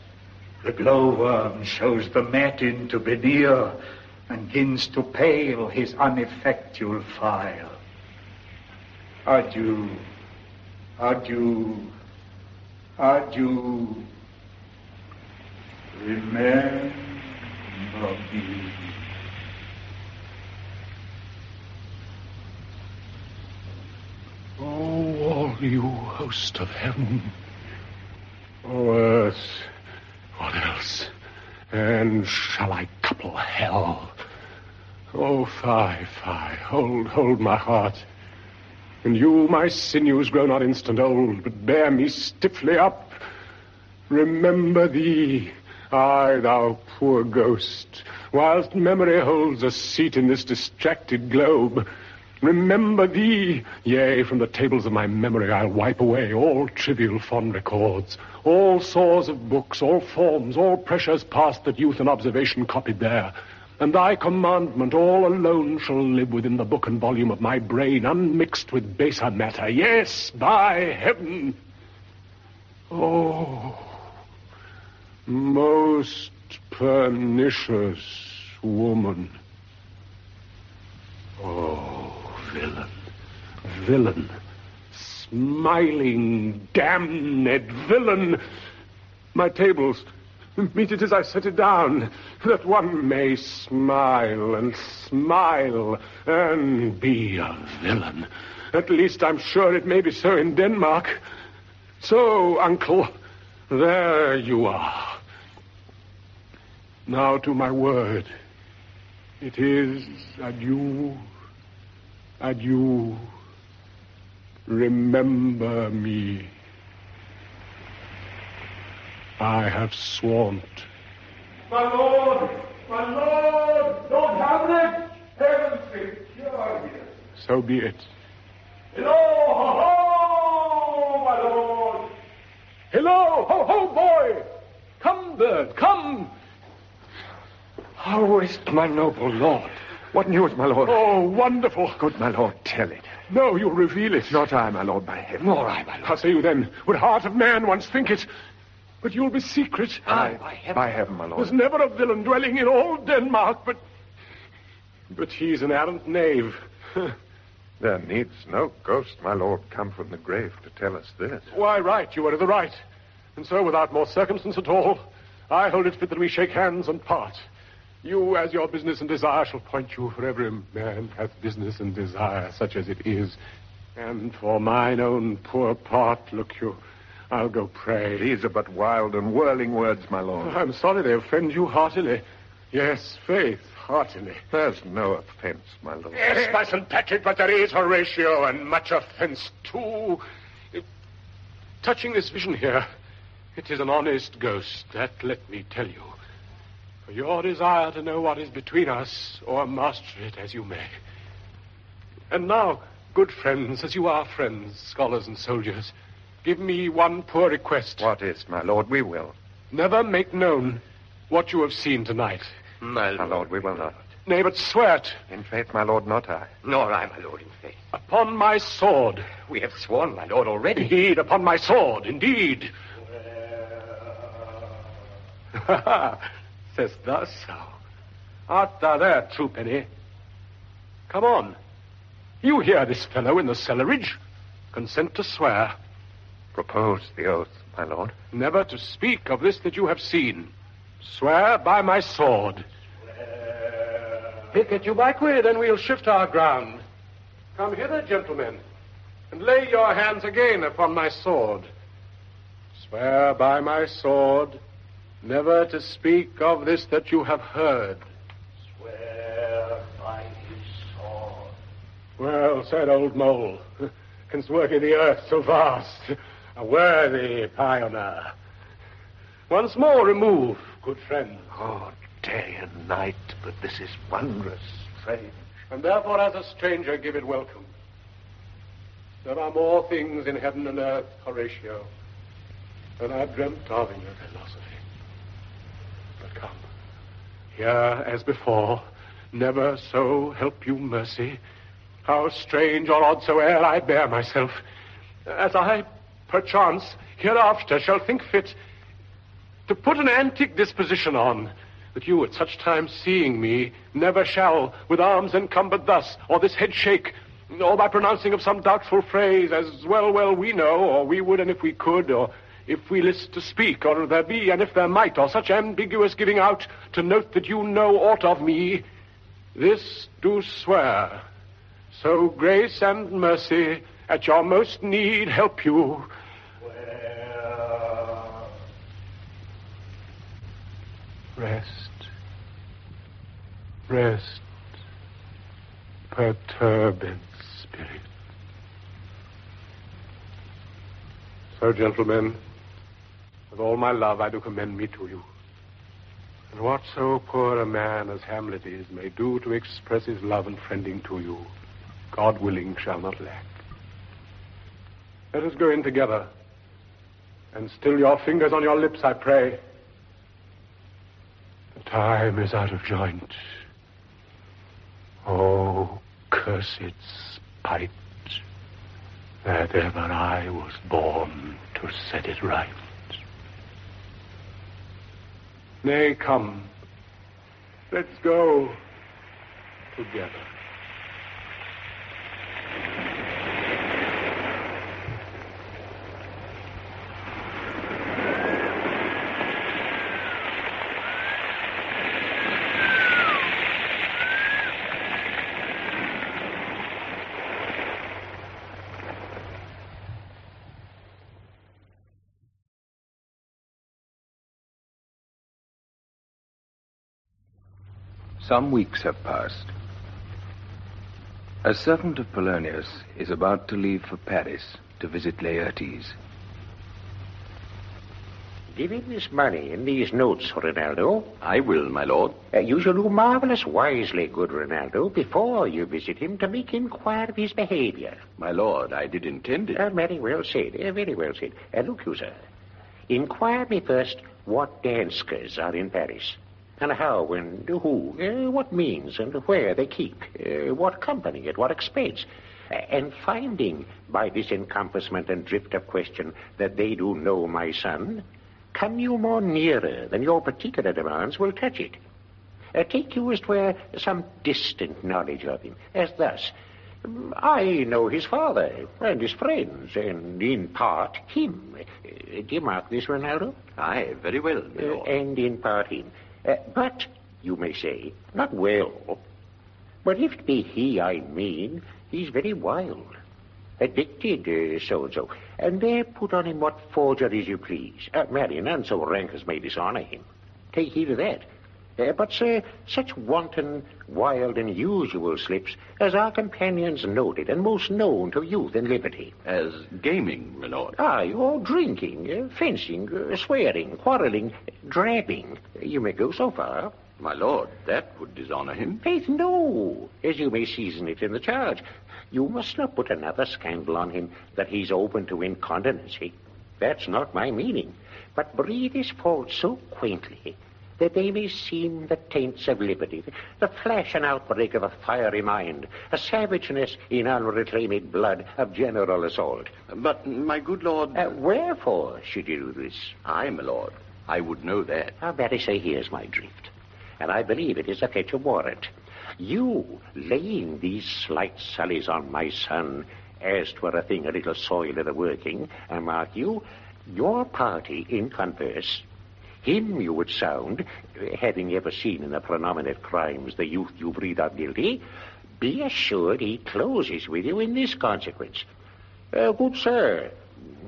The glowworm shows the matin to be near, and gins to pale his ineffectual fire. Adieu, adieu, adieu. Remember me. Oh, all you host of heaven, oh, earth, what else? And shall I couple hell? Oh, fie, hold my heart. And you, my sinews, grow not instant old, but bear me stiffly up. Remember thee, aye, thou poor ghost, whilst memory holds a seat in this distracted globe. Remember thee, yea, from the tables of my memory I'll wipe away all trivial fond records, all sores of books, all forms, all pressures past that youth and observation copied there. And thy commandment all alone shall live within the book and volume of my brain, unmixed with baser matter. Yes, by heaven! Oh, most pernicious woman. Oh, villain, smiling, damned villain. My tables, meet it as I set it down, that one may smile and be a villain. At least I'm sure it may be so in Denmark. So, uncle, there you are. Now to my word. It is adieu. Adieu. Remember me. I have sworn My Lord! Lord Hamlet! Heaven's sake, you are here. So be it. Hello, ho, ho, my lord! Hello, ho, ho, boy! Come, bird, come! How is my noble lord? What news, my lord? Oh, wonderful. Good, my lord, tell it. No, you'll reveal it. Not I, my lord, by heaven. Nor I, my lord. How say you then? Would heart of man once think it? But you'll be secret. Aye, by heaven, my lord. There's never a villain dwelling in all Denmark, but he's an arrant knave. There needs no ghost, my lord, come from the grave to tell us this. Why, right, you are in the right. And so, without more circumstance at all, I hold it fit that we shake hands and part. You, as your business and desire, shall point you, for every man hath business and desire, such as it is. And for mine own poor part, look you, I'll go pray. These are but wild and whirling words, my lord. I'm sorry they offend you heartily. Yes, faith, heartily. There's no offense, my lord. Yes, my St. Patrick, but there is, Horatio, and much offense, too. Touching this vision here, it is an honest ghost, that let me tell you. For your desire to know what is between us, or master it as you may. And now, good friends, as you are friends, scholars and soldiers, give me one poor request. What is, my lord? We will. Never make known what you have seen tonight. My lord, we will not. Nay, but swear it. In faith, my lord, not I. Nor I, my lord, in faith. Upon my sword. We have sworn, my lord, already. Indeed, upon my sword, indeed. Say'st thou so? Art thou there, true penny? Come on. You hear this fellow in the cellarage. Consent to swear. Propose the oath, my lord. Never to speak of this that you have seen. Swear by my sword. Pick it you by quid, and we'll shift our ground. Come hither, gentlemen, and lay your hands again upon my sword. Swear by my sword, never to speak of this that you have heard. Swear by his sword. Well said, old mole. Canst work in the earth so vast. A worthy pioneer. Once more remove, good friend. Oh, day and night, but this is wondrous, strange. And therefore, as a stranger, give it welcome. There are more things in heaven and earth, Horatio, than I dreamt of in your philosophy. But come, here as before, never so help you mercy, how strange or odd soe'er I bear myself, as I, perchance, hereafter shall think fit to put an antic disposition on, that you at such time seeing me never shall, with arms encumbered thus, or this head shake, or by pronouncing of some doubtful phrase, as well we know, or we would, and if we could, or if we list to speak, or there be, and if there might, or such ambiguous giving out, to note that you know aught of me, this do swear. So grace and mercy at your most need help you. Rest, perturbed spirit. So, gentlemen, with all my love I do commend me to you. And what so poor a man as Hamlet is may do to express his love and friending to you, God willing shall not lack. Let us go in together, and still your fingers on your lips, I pray. The time is out of joint. Oh, cursed spite, that ever I was born to set it right. Nay, come, let's go together. Some weeks have passed. A servant of Polonius is about to leave for Paris to visit Laertes. Give him this money and these notes, Ronaldo. I will, my lord. You shall do marvelous wisely, good Ronaldo, before you visit him to make inquire of his behavior. My lord, I did intend it. Very well said, very well said. Look you, sir. Inquire me first what danskers are in Paris, and how and who, what means and where they keep, what company, at what expense. And finding by this encompassment and drift of question that they do know my son, come you more nearer than your particular demands will touch it. Take you as 'twere some distant knowledge of him, as thus. I know his father and his friends, and in part him. Do you mark this, Ronaldo? Aye, very well, my lord. And in part him. But, you may say, not well. But if it be he I mean, he's very wild. Addicted, so-and-so. And there put on him what forgeries you please. Marry, none so rank as may dishonor him. Take heed of that. But, sir, such wanton, wild, and usual slips as our companions noted and most known to youth and liberty. As gaming, my lord. Aye, or drinking, fencing, swearing, quarreling, drabbing. You may go so far. My lord, that would dishonor him. Faith, no, as you may season it in the charge. You must not put another scandal on him that he's open to incontinency. That's not my meaning. But breathe his faults so quaintly that they may seem the taints of liberty, the flash and outbreak of a fiery mind, a savageness in unreclaimed blood of general assault. But, my good lord... wherefore should you do this? Aye, my lord. I would know that. Very say, here's my drift, and I believe it is a fetch of warrant. You laying these slight sullies on my son, as 'twere a thing a little soil of the working, and mark you, your party in converse, him you would sound, having ever seen in the prenominate crimes the youth you breathe out guilty, be assured he closes with you in this consequence. Good sir,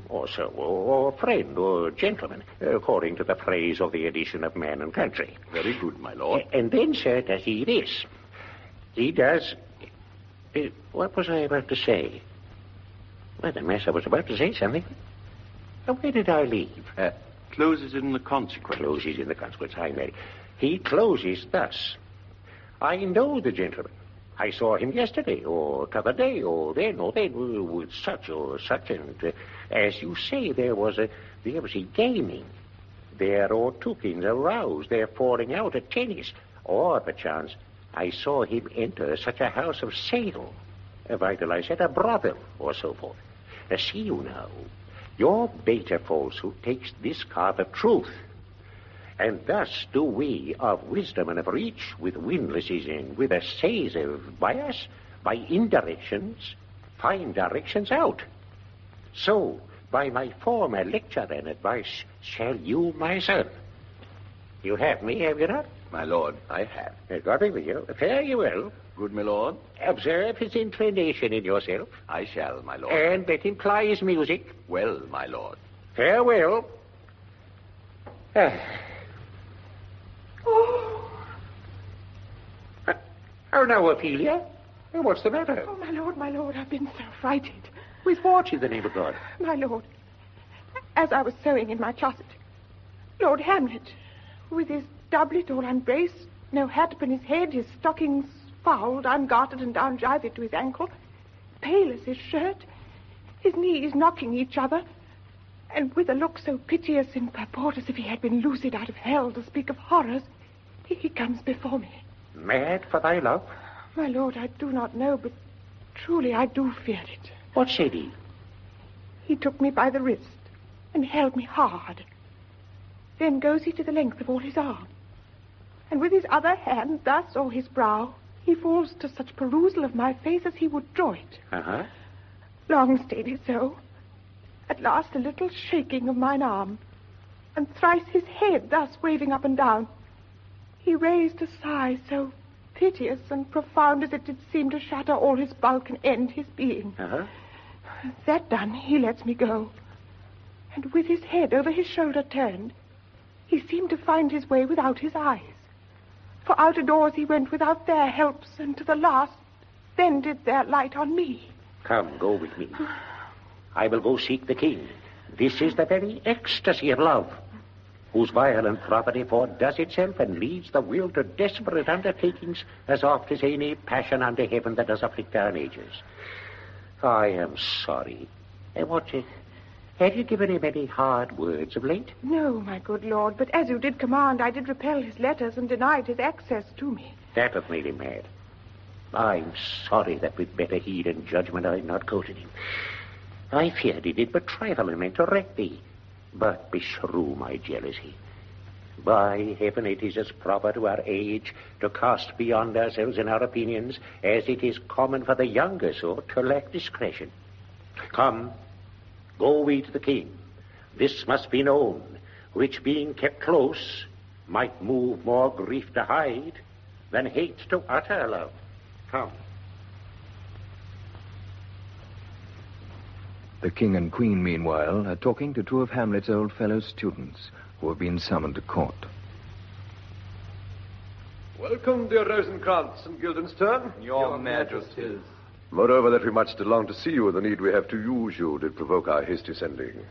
or so, or friend, or gentleman, according to the phrase of the edition of Man and Country. Very good, my lord. And then, sir, does he this. He does... what was I about to say? Well, the mess, I was about to say something. Where did I leave? Closes in the consequence. Closes in the consequence, I know. He closes thus. I know the gentleman. I saw him yesterday, or t'other day, or then, with such or such, and as you say, there was gaming. There or tookings aroused, there falling out at tennis, or perchance I saw him enter such a house of sale, vital I said, a brothel, or so forth. See you now, your beta falsehood takes this card of truth. And thus do we of wisdom and of reach, with windlasses and with essays of bias, by indirections, find directions out. So, by my former lecture and advice, shall you, my son. You have me, have you not? My lord, I have. God be with you. Fare you well. Good, my lord. Observe his inclination in yourself. I shall, my lord. And let him ply his music. Well, my lord. Farewell. Oh, now, Ophelia. What's the matter? Oh, my lord, I've been so frightened. With what, in the name of God? My lord, as I was sewing in my closet, Lord Hamlet, with his doublet all unbraced, no hat upon his head, his stockings fouled, ungartered and down-jived to his ankle, pale as his shirt, his knees knocking each other, and with a look so piteous and purport as if he had been loosed out of hell to speak of horrors, he comes before me. Mad for thy love? My lord, I do not know, but truly I do fear it. What said he? He took me by the wrist and held me hard. Then goes he to the length of all his arm, and with his other hand thus o'er his brow, he falls to such perusal of my face as he would draw it. Uh-huh. Long stayed he so. At last a little shaking of mine arm, and thrice his head thus waving up and down. He raised a sigh so piteous and profound as it did seem to shatter all his bulk and end his being. Uh-huh. That done, he lets me go. And with his head over his shoulder turned, he seemed to find his way without his eyes. For out of doors he went without their helps, and to the last, then did their light on me. Come, go with me. I will go seek the king. This is the very ecstasy of love. whose violent property fordoes itself and leads the will to desperate undertakings as oft as any passion under heaven that does afflict our natures. I am sorry. Have you given him any hard words of late? No, my good lord, but as you did command, I did repel his letters and denied his access to me. That hath made him mad. I'm sorry that with better heed and judgment I had not courted him. I feared he did but trifle and meant to wreck thee. But beshrew my jealousy. By heaven, it is as proper to our age to cast beyond ourselves in our opinions as it is common for the younger sort to lack discretion. Come, go we to the king. This must be known, which being kept close might move more grief to hide than hate to utter love. Come. The king and queen, meanwhile, are talking to two of Hamlet's old fellow students who have been summoned to court. Welcome, dear Rosencrantz and Guildenstern. Your Majesties. Moreover, that we much did long to see you, and the need we have to use you did provoke our hasty sending.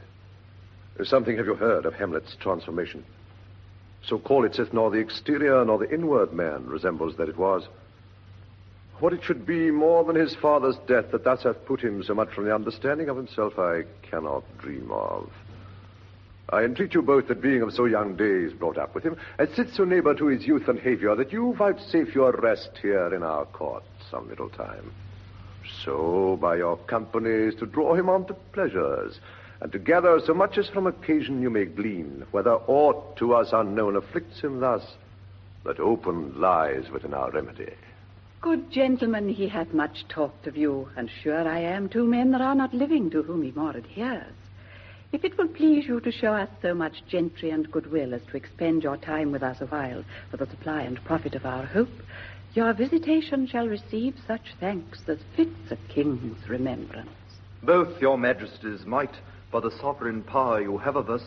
Something have you heard of Hamlet's transformation? So call it saith nor the exterior nor the inward man resembles that it was. What it should be more than his father's death that thus hath put him so much from the understanding of himself, I cannot dream of. I entreat you both that being of so young days brought up with him, and sit so neighbor to his youth and havior, that you vouchsafe your rest here in our court some little time. So by your companies to draw him on to pleasures, and to gather so much as from occasion you may glean, whether aught to us unknown afflicts him thus, that open lies within our remedy. Good gentleman, he hath much talked of you, and sure I am two men that are not living to whom he more adheres. If it will please you to show us so much gentry and goodwill as to expend your time with us a while for the supply and profit of our hope, your visitation shall receive such thanks as fits a king's remembrance. Both your majesties might, for the sovereign power you have of us,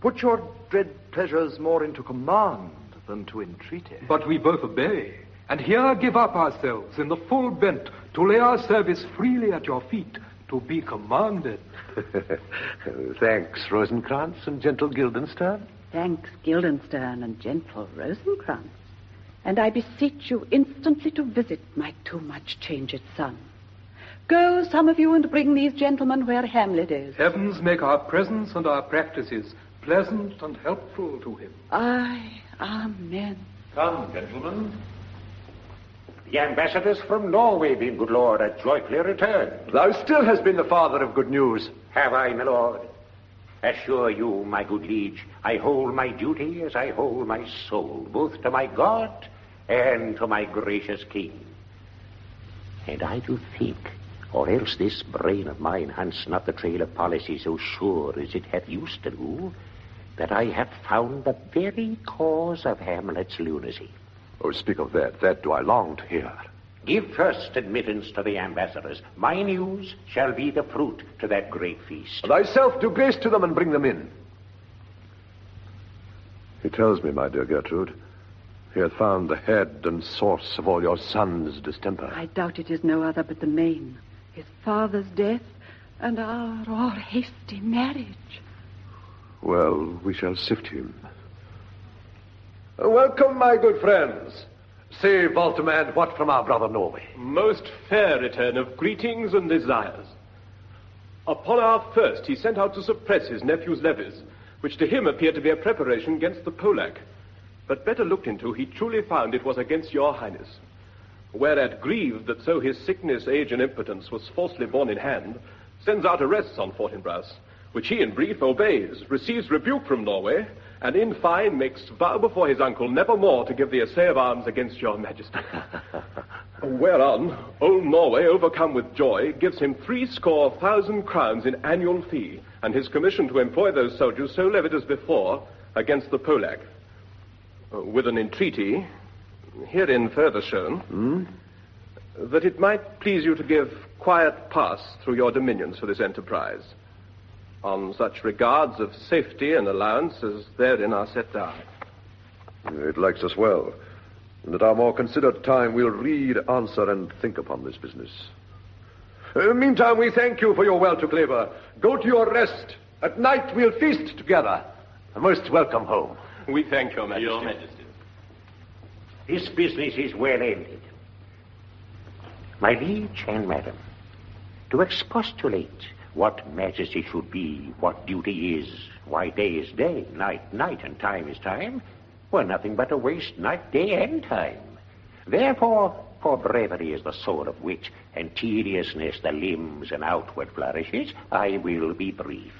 put your dread pleasures more into command than to entreaty. But we both obey, and here give up ourselves in the full bent to lay our service freely at your feet, to be commanded. Thanks, Rosencrantz and gentle Guildenstern. Thanks, Guildenstern and gentle Rosencrantz. And I beseech you instantly to visit my too much changed son. Go, some of you, and bring these gentlemen where Hamlet is. Heavens make our presence and our practices pleasant and helpful to him. Aye, amen. Come, gentlemen. The ambassadors from Norway, being good lord, are joyfully returned. Thou still hast been the father of good news. Have I, my lord? Assure you, my good liege, I hold my duty as I hold my soul, both to my God and to my gracious king. And I do think, or else this brain of mine hunts not the trail of policy so sure as it hath used to do, that I have found the very cause of Hamlet's lunacy. Oh, speak of that. That do I long to hear. Give first admittance to the ambassadors. My news shall be the fruit to that great feast. Thyself do grace to them and bring them in. He tells me, my dear Gertrude, he hath found the head and source of all your son's distemper. I doubt it is no other but the main, his father's death and our hasty marriage. Well, we shall sift him. Welcome, my good friends. Say, Volterman, what from our brother Norway? Most fair return of greetings and desires. Upon our first, he sent out to suppress his nephew's levies, which to him appeared to be a preparation against the Polack. But better looked into, he truly found it was against your highness. Whereat, grieved that so his sickness, age, and impotence was falsely borne in hand, sends out arrests on Fortinbras, which he in brief obeys, receives rebuke from Norway, and in fine makes vow before his uncle never more to give the assay of arms against your majesty. Whereon old Norway, overcome with joy, gives him 70,000 crowns in annual fee, and his commission to employ those soldiers so levied as before against the Polack, with an entreaty, herein further shown, that it might please you to give quiet pass through your dominions for this enterprise, on such regards of safety and allowance as therein are set down. It likes us well. And at our more considered time we'll read, answer, and think upon this business. Meantime, we thank you for your well-took labor. Go to your rest. At night we'll feast together. Most welcome home. We thank your Majesty. Your Majesty. This business is well ended. My liege and madam, to expostulate what majesty should be, what duty is, why day is day, night, night, and time is time, were nothing but a waste night, day, and time. Therefore, for bravery is the soul of wit, and tediousness the limbs and outward flourishes, I will be brief.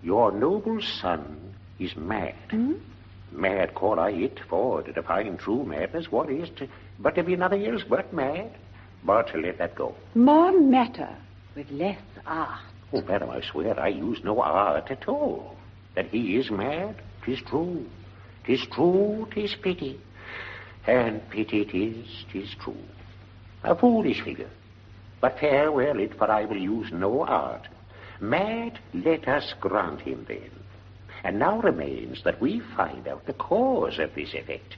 Your noble son is mad. Mad call I it, for to define true madness, what is but to be nothing else but mad? But let that go. More matter with less art. Oh, madam, I swear I use no art at all. That he is mad, 'tis true. 'Tis true, 'tis pity. And pity 'tis true. A foolish figure. But farewell it, for I will use no art. Mad, let us grant him then. And now remains that we find out the cause of this effect.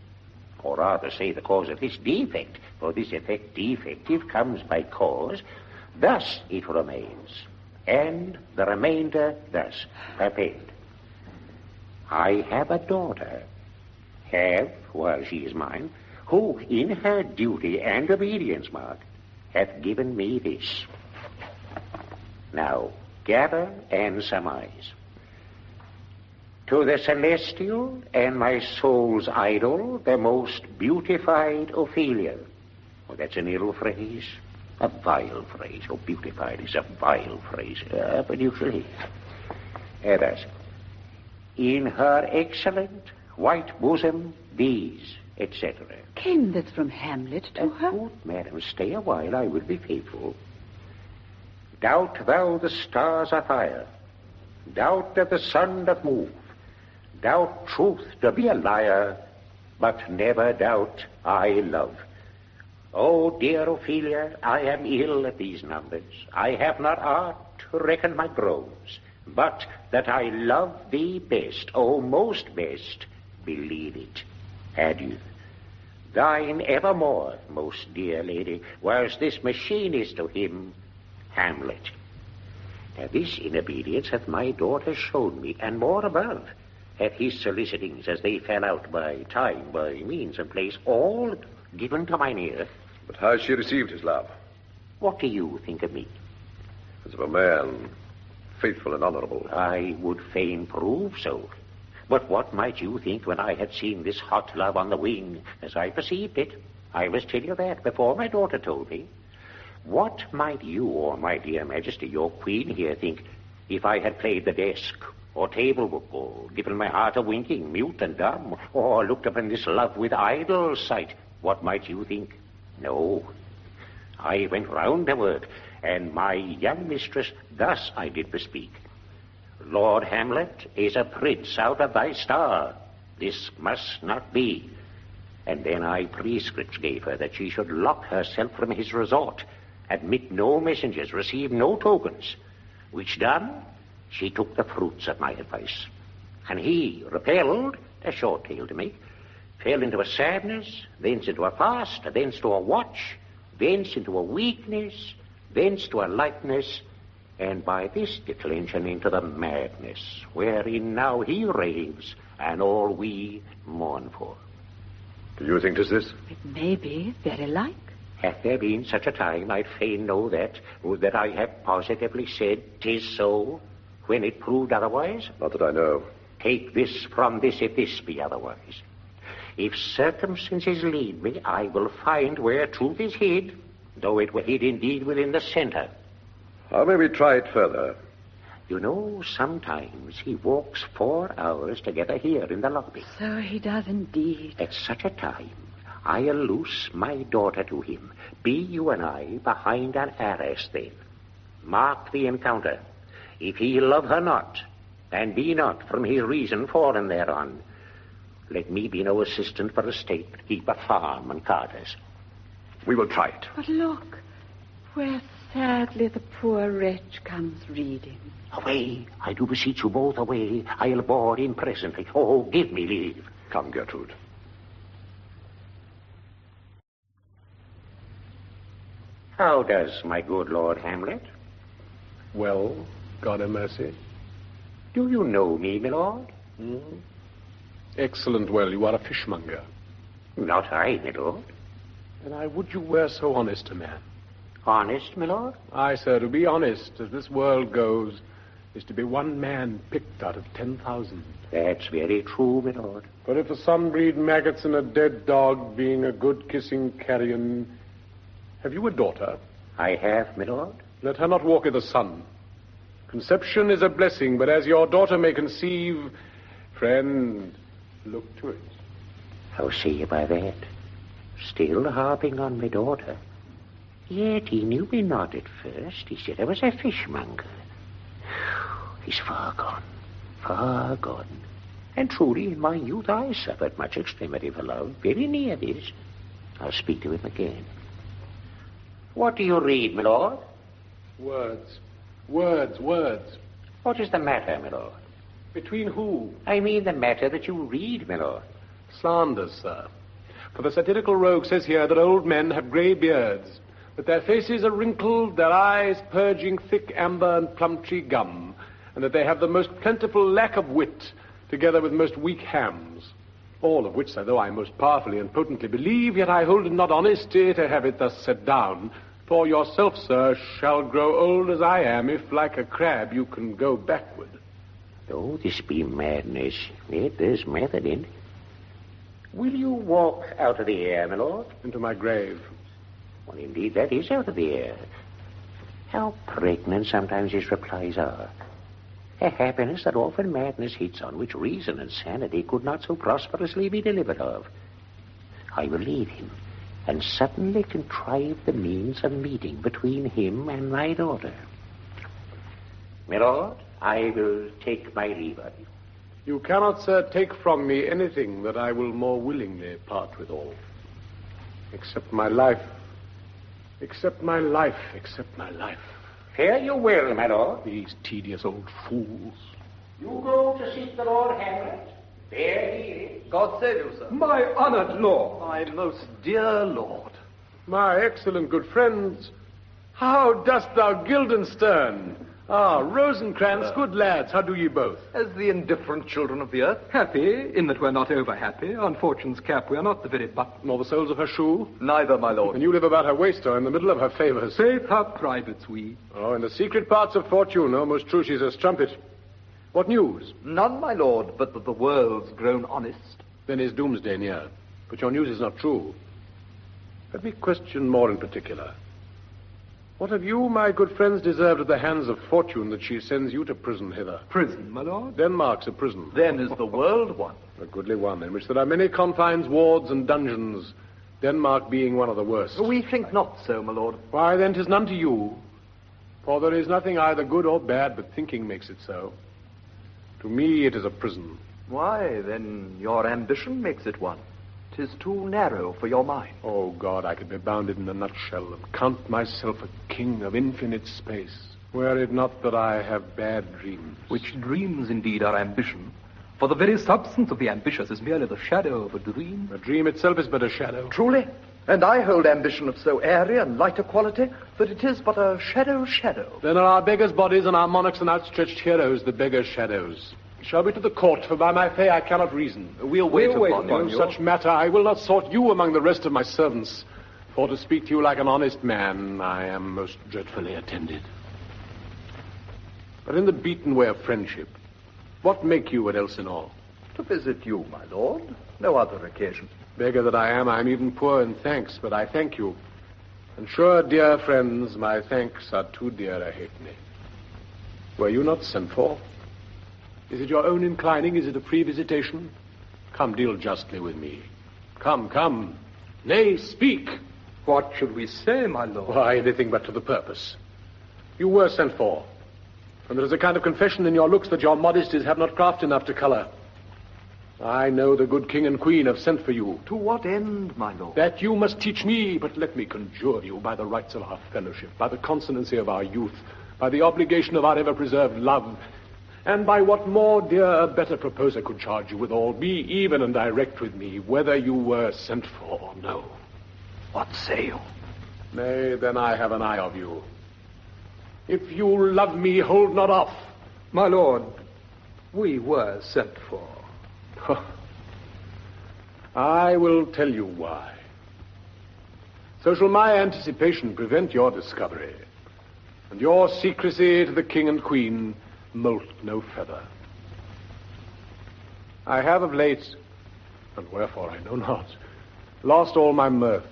Or rather say the cause of this defect, for this effect defective comes by cause. Thus it remains, and the remainder thus. Append. I have a daughter, while she is mine, who in her duty and obedience, mark, hath given me this. Now, gather and surmise. To the celestial and my soul's idol, the most beautified Ophelia. Oh, that's an ill phrase. A vile phrase. Oh, beautified is a vile phrase. But you shall hear. Thus, in her excellent white bosom, these, etc. Came this from Hamlet to her? Good madam, stay a while, I will be faithful. Doubt thou the stars are fire. Doubt that the sun doth move. Doubt truth to be a liar, but never doubt I love. Oh, dear Ophelia, I am ill at these numbers. I have not art to reckon my groans, but that I love thee best, oh, most best, believe it. Adieu. Thine evermore, most dear lady, whilst this machine is to him, Hamlet. Now this in obedience hath my daughter shown me, and more above, hath his solicitings as they fell out by time, by means and place, all given to mine ear. But how has she received his love? What do you think of me? As of a man, faithful and honorable. I would fain prove so. But what might you think when I had seen this hot love on the wing, as I perceived it? I must tell you that before my daughter told me. What might you, or my dear Majesty, your queen here, think if I had played the desk, or table book, or given my heart a winking, mute and dumb, or looked upon this love with idle sight? What might you think? No. I went round the word, and my young mistress thus I did bespeak. Lord Hamlet is a prince out of thy star. This must not be. And then I prescripts gave her that she should lock herself from his resort, admit no messengers, receive no tokens. Which done, she took the fruits of my advice. And he, repelled, a short tale to make, fell into a sadness, thence into a fast, thence to a watch, thence into a weakness, thence to a lightness, and by this declension into the madness, wherein now he raves, and all we mourn for. Do you think 'tis this? It may be very like. Hath there been such a time, I'd fain know that I have positively said 'tis so, when it proved otherwise? Not that I know. Take this from this, if this be otherwise. If circumstances lead me, I will find where truth is hid, though it were hid indeed within the center. How may we try it further? You know, sometimes he walks 4 hours together here in the lobby. So he does indeed. At such a time, I'll loose my daughter to him. Be you and I behind an arras then. Mark the encounter. If he love her not, and be not from his reason fallen thereon, let me be no assistant for a state, but keep a farm and carters. We will try it. But look, where sadly the poor wretch comes reading. Away, I do beseech you both, away. I'll board in presently. Oh, give me leave. Come, Gertrude. How does my good Lord Hamlet? Well, God a mercy. Do you know me, my lord? Excellent well, you are a fishmonger. Not I, my lord. And would you were so honest a man? Honest, my lord? Aye, sir, to be honest, as this world goes, is to be one man picked out of 10,000. That's very true, my lord. But if the sun breed maggots in a dead dog, being a good kissing carrion, have you a daughter? I have, my lord. Let her not walk i' the sun. Conception is a blessing, but as your daughter may conceive, friend, look to it. How say you by that? Still harping on my daughter. Yet he knew me not at first. He said I was a fishmonger. He's far gone, far gone. And truly, in my youth, I suffered much extremity for love, very near this. I'll speak to him again. What do you read, my lord? Words. Words. What is the matter, my lord? Between who? I mean the matter that you read, my lord. Slanders, sir. For the satirical rogue says here that old men have grey beards, that their faces are wrinkled, their eyes purging thick amber and plum-tree gum, and that they have the most plentiful lack of wit, together with most weak hams. All of which, sir, though I most powerfully and potently believe, yet I hold it not honesty to have it thus set down. For yourself, sir, shall grow old as I am, if, like a crab, you can go backward. Though this be madness, yet there's method in it. Will you walk out of the air, my lord? Into my grave. Well, indeed, that is out of the air. How pregnant sometimes his replies are. A happiness that often madness hits on, which reason and sanity could not so prosperously be delivered of. I will leave him, and suddenly contrive the means of meeting between him and my daughter. My lord, I will take my leave of you. You cannot, sir, take from me anything that I will more willingly part withal. Except my life. Except my life. Fare you well, my lord. These tedious old fools. You go to seek the Lord Hamlet. There he is. God save you, sir. My honored lord. My most dear lord. My excellent good friends, how dost thou, Guildenstern? Ah, Rosencrantz, good lads, how do ye both? As the indifferent children of the earth. Happy, in that we're not over-happy. On Fortune's cap, we are not the very button. Nor the soles of her shoe? Neither, my lord. And you live about her waist, or in the middle of her favours? Safe her privates we. Oh, in the secret parts of Fortune, oh, most true she's a strumpet. What news? None, my lord, but that the world's grown honest. Then is doomsday near. But your news is not true. Let me question more in particular. What have you, my good friends, deserved at the hands of Fortune that she sends you to prison hither? Prison, my lord? Denmark's a prison. Then is the world one. A goodly one, in which there are many confines, wards, and dungeons, Denmark being one of the worst. We think not so, my lord. Why, then, 'tis none to you. For there is nothing either good or bad, but thinking makes it so. To me, it is a prison. Why, then, your ambition makes it one. 'Tis too narrow for your mind. Oh, God, I could be bounded in a nutshell and count myself a king of infinite space, were it not that I have bad dreams. Which dreams, indeed, are ambition. For the very substance of the ambitious is merely the shadow of a dream. A dream itself is but a shadow. Truly. And I hold ambition of so airy and light a quality that it is but a shadow. Then are our beggars' bodies and our monarchs and outstretched heroes the beggars' shadows. Shall we to the court, for by my fay I cannot reason. We'll wait upon you. Such matter, I will not sort you among the rest of my servants. For to speak to you like an honest man, I am most dreadfully attended. But in the beaten way of friendship, what make you at Elsinore? To visit you, my lord. No other occasion. Beggar that I am even poor in thanks, but I thank you. And sure, dear friends, my thanks are too dear a halfpenny. Were you not sent for? Is it your own inclining? Is it a pre-visitation? Come, deal justly with me. Come. Nay, speak. What should we say, my lord? Why, anything but to the purpose. You were sent for. And there is a kind of confession in your looks that your modesties have not craft enough to colour. I know the good king and queen have sent for you. To what end, my lord? That you must teach me, but let me conjure you by the rights of our fellowship, by the consonancy of our youth, by the obligation of our ever-preserved love, and by what more dear, better proposer could charge you withal, be even and direct with me, whether you were sent for or no. What say you? Nay, then I have an eye of you. If you love me, hold not off. My lord, We were sent for. I will tell you why. So shall my anticipation prevent your discovery, and your secrecy to the king and queen moult no feather. I have of late, and wherefore I know not, lost all my mirth,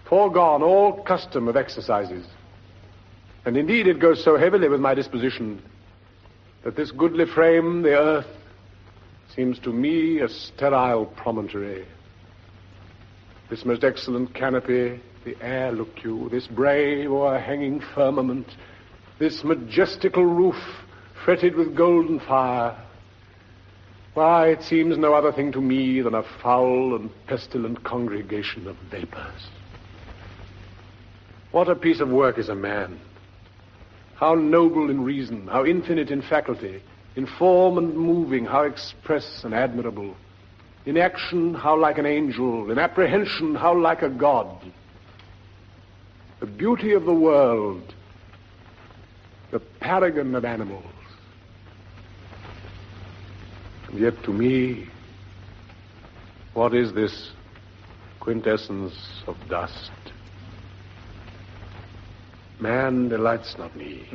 foregone all custom of exercises, and indeed it goes so heavily with my disposition that this goodly frame, the earth, seems to me a sterile promontory. This most excellent canopy, the air, look you, this brave o'erhanging firmament, this majestical roof fretted with golden fire, why, it seems no other thing to me than a foul and pestilent congregation of vapors. What a piece of work is a man! How noble in reason, how infinite in faculty, in form and moving, how express and admirable. In action, how like an angel. In apprehension, how like a god. The beauty of the world, the paragon of animals. And yet to me, what is this quintessence of dust? Man delights not me.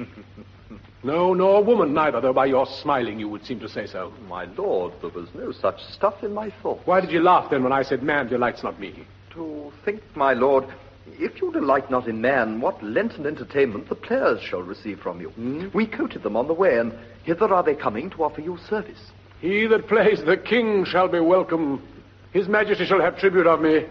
No, nor woman neither, though by your smiling you would seem to say so. My lord, there was no such stuff in my thoughts. Why did you laugh then when I said man delights not me? To think, my lord, if you delight not in man, what Lenten entertainment the players shall receive from you. We courted them on the way, and hither are they coming to offer you service. He that plays the king shall be welcome. His majesty shall have tribute of me.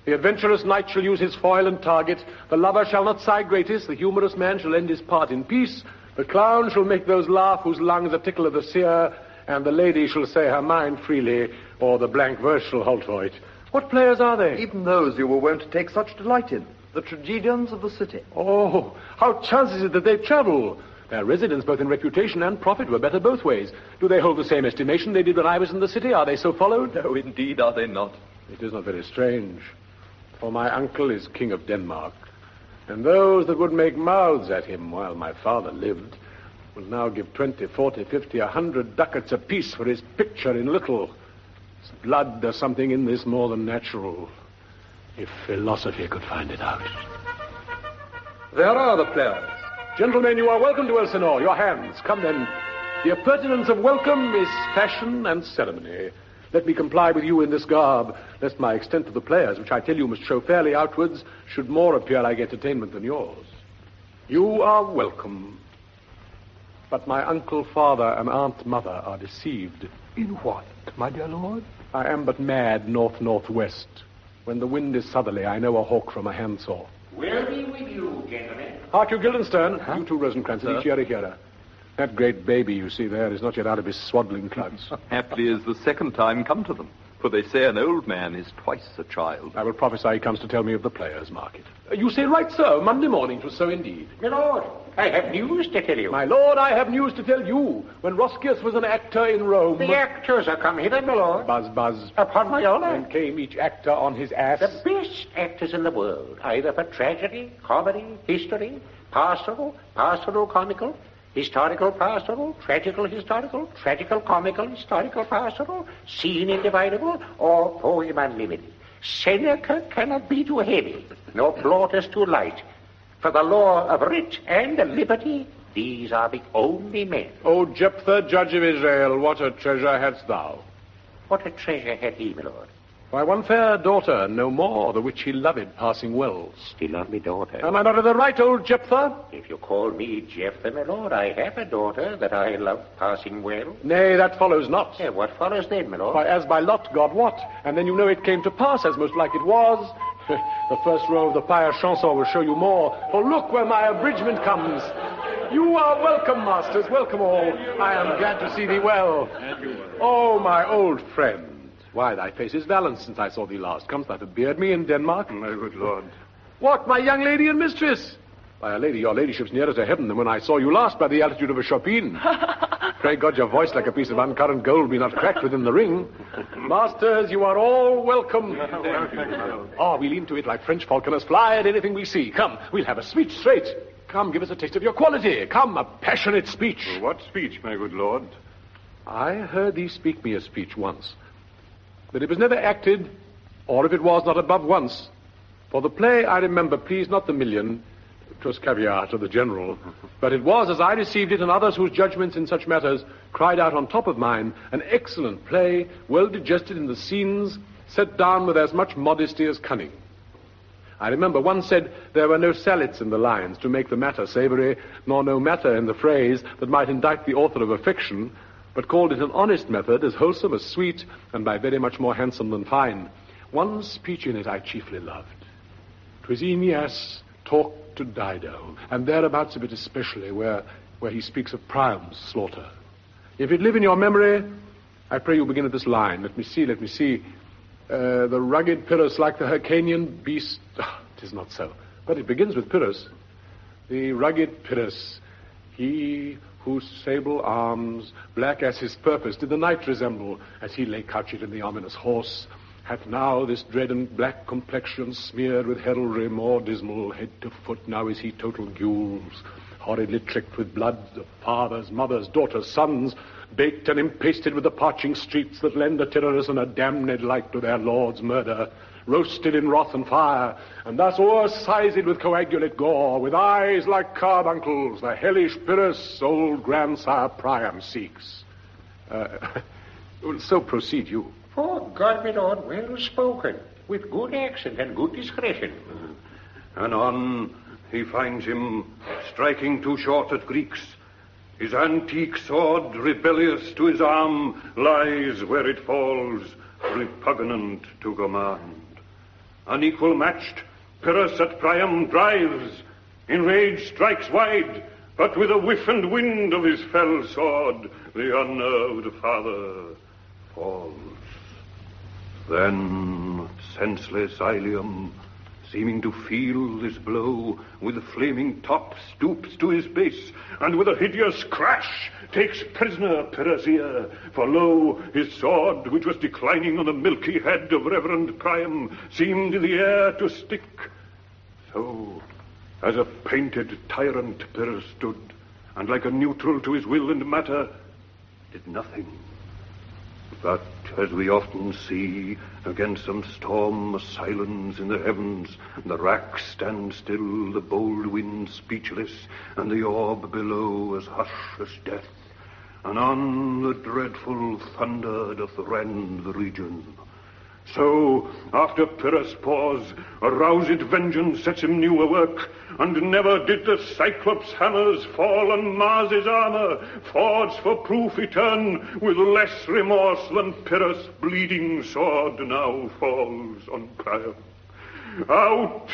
The adventurous knight shall use his foil and target. The lover shall not sigh gratis. The humorous man shall end his part in peace. The clown shall make those laugh whose lungs are tickle of the seer. And the lady shall say her mind freely, or the blank verse shall halt for it. What players are they? Even those you were wont to take such delight in. The tragedians of the city. Oh, how chances it that they travel? Their residence, both in reputation and profit, were better both ways. Do they hold the same estimation they did when I was in the city? Are they so followed? No, indeed, are they not? It is not very strange. For my uncle is King of Denmark, and those that would make mouths at him while my father lived will now give 20, 40, 50, 100 ducats apiece for his picture in little. His blood does something in this more than natural, if philosophy could find it out. There are the players. Gentlemen, you are welcome to Elsinore. Your hands. Come then. The appurtenance of welcome is fashion and ceremony. Let me comply with you in this garb, lest my extent to the players, which I tell you must show fairly outwards, should more appear like entertainment than yours. You are welcome. But my uncle, father, and aunt, mother are deceived. In what, my dear lord? I am but mad north-northwest. When the wind is southerly, I know a hawk from a handsaw. Will be with you, gentlemen. Hark you, Guildenstern. Huh? You too, Rosencrantz, and each hearer hearer. That great baby you see there is not yet out of his swaddling clouds. Haply is the second time come to them, for they say an old man is twice a child. I will prophesy he comes to tell me of the players' market. You say right so. Monday morning 'twas so indeed. My lord, I have news to tell you. My lord, I have news to tell you. When Roscius was an actor in Rome... The actors are come hither, my lord. Buzz, buzz. Upon my honor. Then came each actor on his ass. The best actors in the world, either for tragedy, comedy, history, pastoral, comical, historical pastoral, tragical comical, historical pastoral, scene individable, or poem unlimited. Seneca cannot be too heavy, nor Plautus too light. For the law of writ and liberty, these are the only men. O Jephthah, judge of Israel, what a treasure hadst thou? What a treasure had he, my lord? Why, one fair daughter, no more, the which he loved passing well. Still on me daughter. Am I not in the right, old Jephthah? If you call me Jephthah, my lord, I have a daughter that I love passing well. Nay, that follows not. What follows then, my lord? Why, as by lot, God wot. And then you know it came to pass, as most like it was. The first row of the pious chanson will show you more. For look where my abridgment comes. You are welcome, masters, welcome all. I am glad to see thee well. Oh, my old friend. Why, thy face is valiant since I saw thee last. Comest thou to beard me in Denmark? My good lord. What, my young lady and mistress? By a lady, your ladyship's nearer to heaven than when I saw you last by the altitude of a chopin. Pray God your voice like a piece of uncurrent gold be not cracked within the ring. Masters, you are all welcome. Oh, we lean to it like French falconers fly at anything we see. Come, we'll have a speech straight. Come, give us a taste of your quality. Come, a passionate speech. What speech, my good lord? I heard thee speak me a speech once, but it was never acted, or if it was, not above once. For the play, I remember, pleased not the million, 'twas caviar to the general, but it was, as I received it, and others whose judgments in such matters cried out on top of mine, an excellent play, well digested in the scenes, set down with as much modesty as cunning. I remember one said there were no saliets in the lines to make the matter savory, nor no matter in the phrase that might indict the author of affection, but called it an honest method, as wholesome as sweet, and by very much more handsome than fine. One speech in it I chiefly loved. 'Twas Aeneas talked to Dido, and thereabouts a bit especially, where he speaks of Priam's slaughter. If it live in your memory, I pray you begin at this line. Let me see. The rugged Pyrrhus, like the Hyrcanian beast... Tis not so. But it begins with Pyrrhus. The rugged Pyrrhus, he whose sable arms, black as his purpose, did the night resemble, as he lay couched in the ominous horse, hath now this dread and black complexion smeared with heraldry more dismal, head to foot. Now is he total gules, horridly tricked with blood of fathers, mothers, daughters, sons, baked and impasted with the parching streets that lend a terrorous and a damned like to their lord's murder, roasted in wrath and fire, and thus o'ersized with coagulate gore, with eyes like carbuncles, the hellish Pyrrhus old grandsire Priam seeks. So proceed you. For God, my lord, well spoken, with good accent and good discretion. Anon he finds him striking too short at Greeks. His antique sword, rebellious to his arm, lies where it falls, repugnant to command. Unequal matched, Pyrrhus at Priam drives, in rage strikes wide, but with a whiff and wind of his fell sword, the unnerved father falls. Then senseless Ilium, seeming to feel this blow, with flaming top stoops to his base, and with a hideous crash takes prisoner Pyrrhus' ear. For lo, his sword, which was declining on the milky head of Reverend Priam, seemed in the air to stick. So, as a painted tyrant Pyrrhus stood, and like a neutral to his will and matter, did nothing. But, as we often see, against some storm, a silence in the heavens, the rack stands still, the bold wind speechless, and the orb below as hush as death. Anon the dreadful thunder doth rend the region. So, after Pyrrhus' pause, a roused vengeance sets him new awork, and never did the Cyclops' hammers fall on Mars' armor, forged for proof etern, with less remorse than Pyrrhus' bleeding sword now falls on Priam. Out,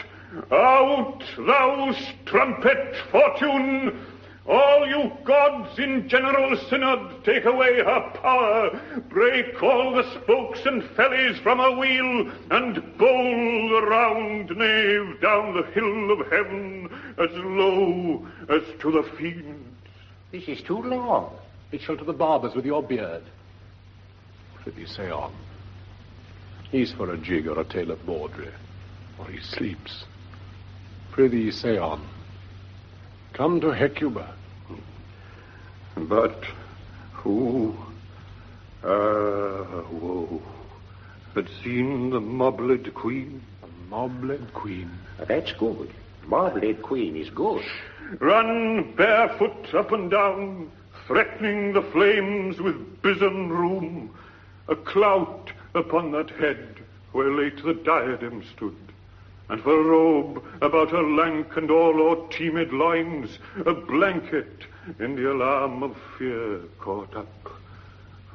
out, thou strumpet Fortune! All you gods in general synod, take away her power, break all the spokes and fellies from her wheel, and bowl the round nave down the hill of heaven as low as to the fiends. This is too long. It shall to the barbers with your beard. Prithee, say on. He's for a jig or a tale of bawdry, or he sleeps. Prithee, say on. Come to Hecuba. But who, woe, had seen the mobled queen? The mobled queen. That's good. Mobled queen is good. Run barefoot up and down, threatening the flames with bison rheum, a clout upon that head where late the diadem stood, and for a robe about her lank and all o'er-teemed loins, a blanket in the alarm of fear caught up.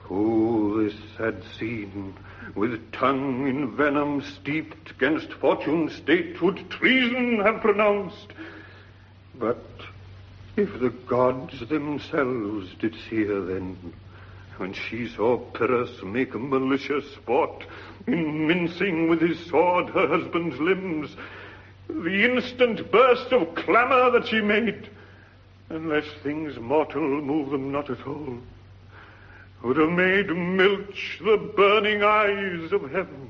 Who this sad scene, with tongue in venom steeped, 'gainst fortune's state would treason have pronounced? But if the gods themselves did see her then, when she saw Pyrrhus make malicious sport in mincing with his sword her husband's limbs, the instant burst of clamor that she made, unless things mortal move them not at all, would have made milch the burning eyes of heaven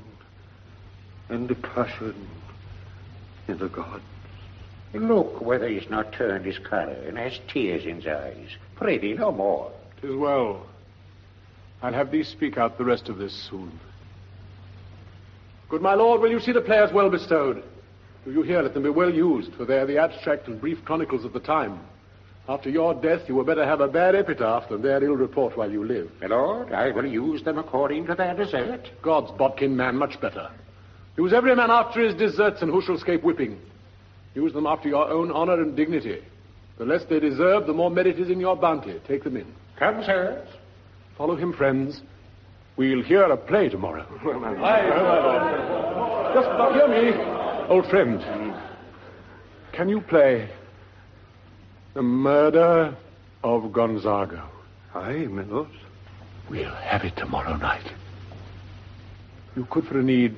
and the passion in the gods. Look whether he's not turned his color and has tears in his eyes. Prithee, no more. 'Tis well. I'll have thee speak out the rest of this soon. Good my lord, will you see the players well bestowed? Do you hear? Let them be well used, for they are the abstract and brief chronicles of the time. After your death, you were better have a bad epitaph than their ill report while you live. My lord, I will use them according to their desert. God's bodkin man, much better. Use every man after his deserts, and who shall escape whipping? Use them after your own honor and dignity. The less they deserve, the more merit is in your bounty. Take them in. Come, sirs. Follow him, friends. We'll hear a play tomorrow. Just now, hear me, old friend. Can you play The Murder of Gonzago? Aye, my lord. We'll have it tomorrow night. You could, for a need,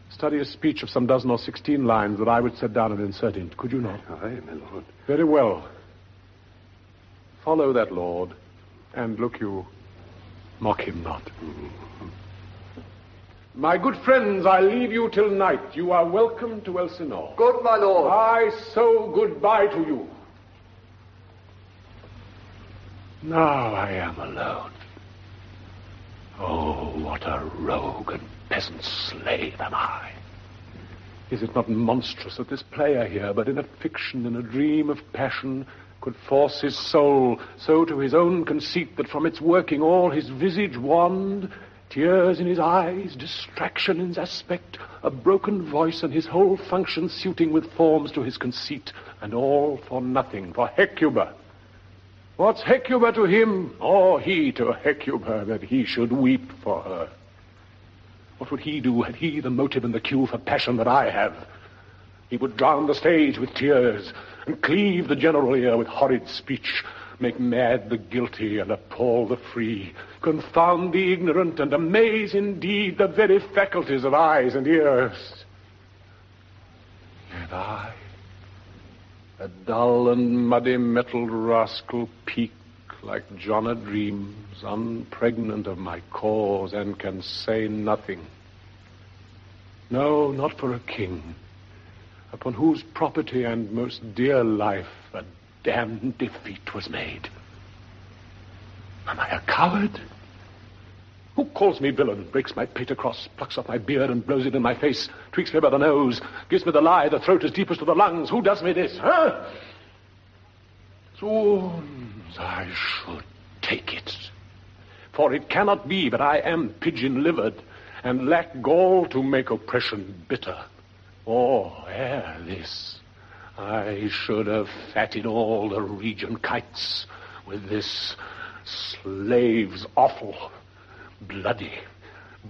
study a speech of some 12 or 16 lines that I would set down and insert in. Could you not? Aye, my lord. Very well. Follow that lord, and look you, mock him not. My good friends, I leave you till night. You are welcome to Elsinore. Good, my lord. I so goodbye to you. Now I am alone. Oh, what a rogue and peasant slave am I. Is it not monstrous that this player here, but in a fiction, in a dream of passion, could force his soul so to his own conceit that from its working all his visage wanned, tears in his eyes, distraction in his aspect, a broken voice, and his whole function suiting with forms to his conceit, and all for nothing, for Hecuba. What's Hecuba to him, or he to Hecuba, that he should weep for her? What would he do had he the motive and the cue for passion that I have? He would drown the stage with tears, and cleave the general ear with horrid speech, make mad the guilty and appall the free, confound the ignorant and amaze indeed the very faculties of eyes and ears. Yet I, a dull and muddy metalled rascal, peak like John a dreams, unpregnant of my cause, and can say nothing. No, not for a king, upon whose property and most dear life a damned defeat was made. Am I a coward? Who calls me villain, breaks my pate across, plucks off my beard and blows it in my face, tweaks me by the nose, gives me the lie, the throat as deep as to the lungs? Who does me this, huh? Zoons, I should take it. For it cannot be but I am pigeon-livered, and lack gall to make oppression bitter. Or, ere this, I should have fatted all the region kites with this slave's offal, bloody,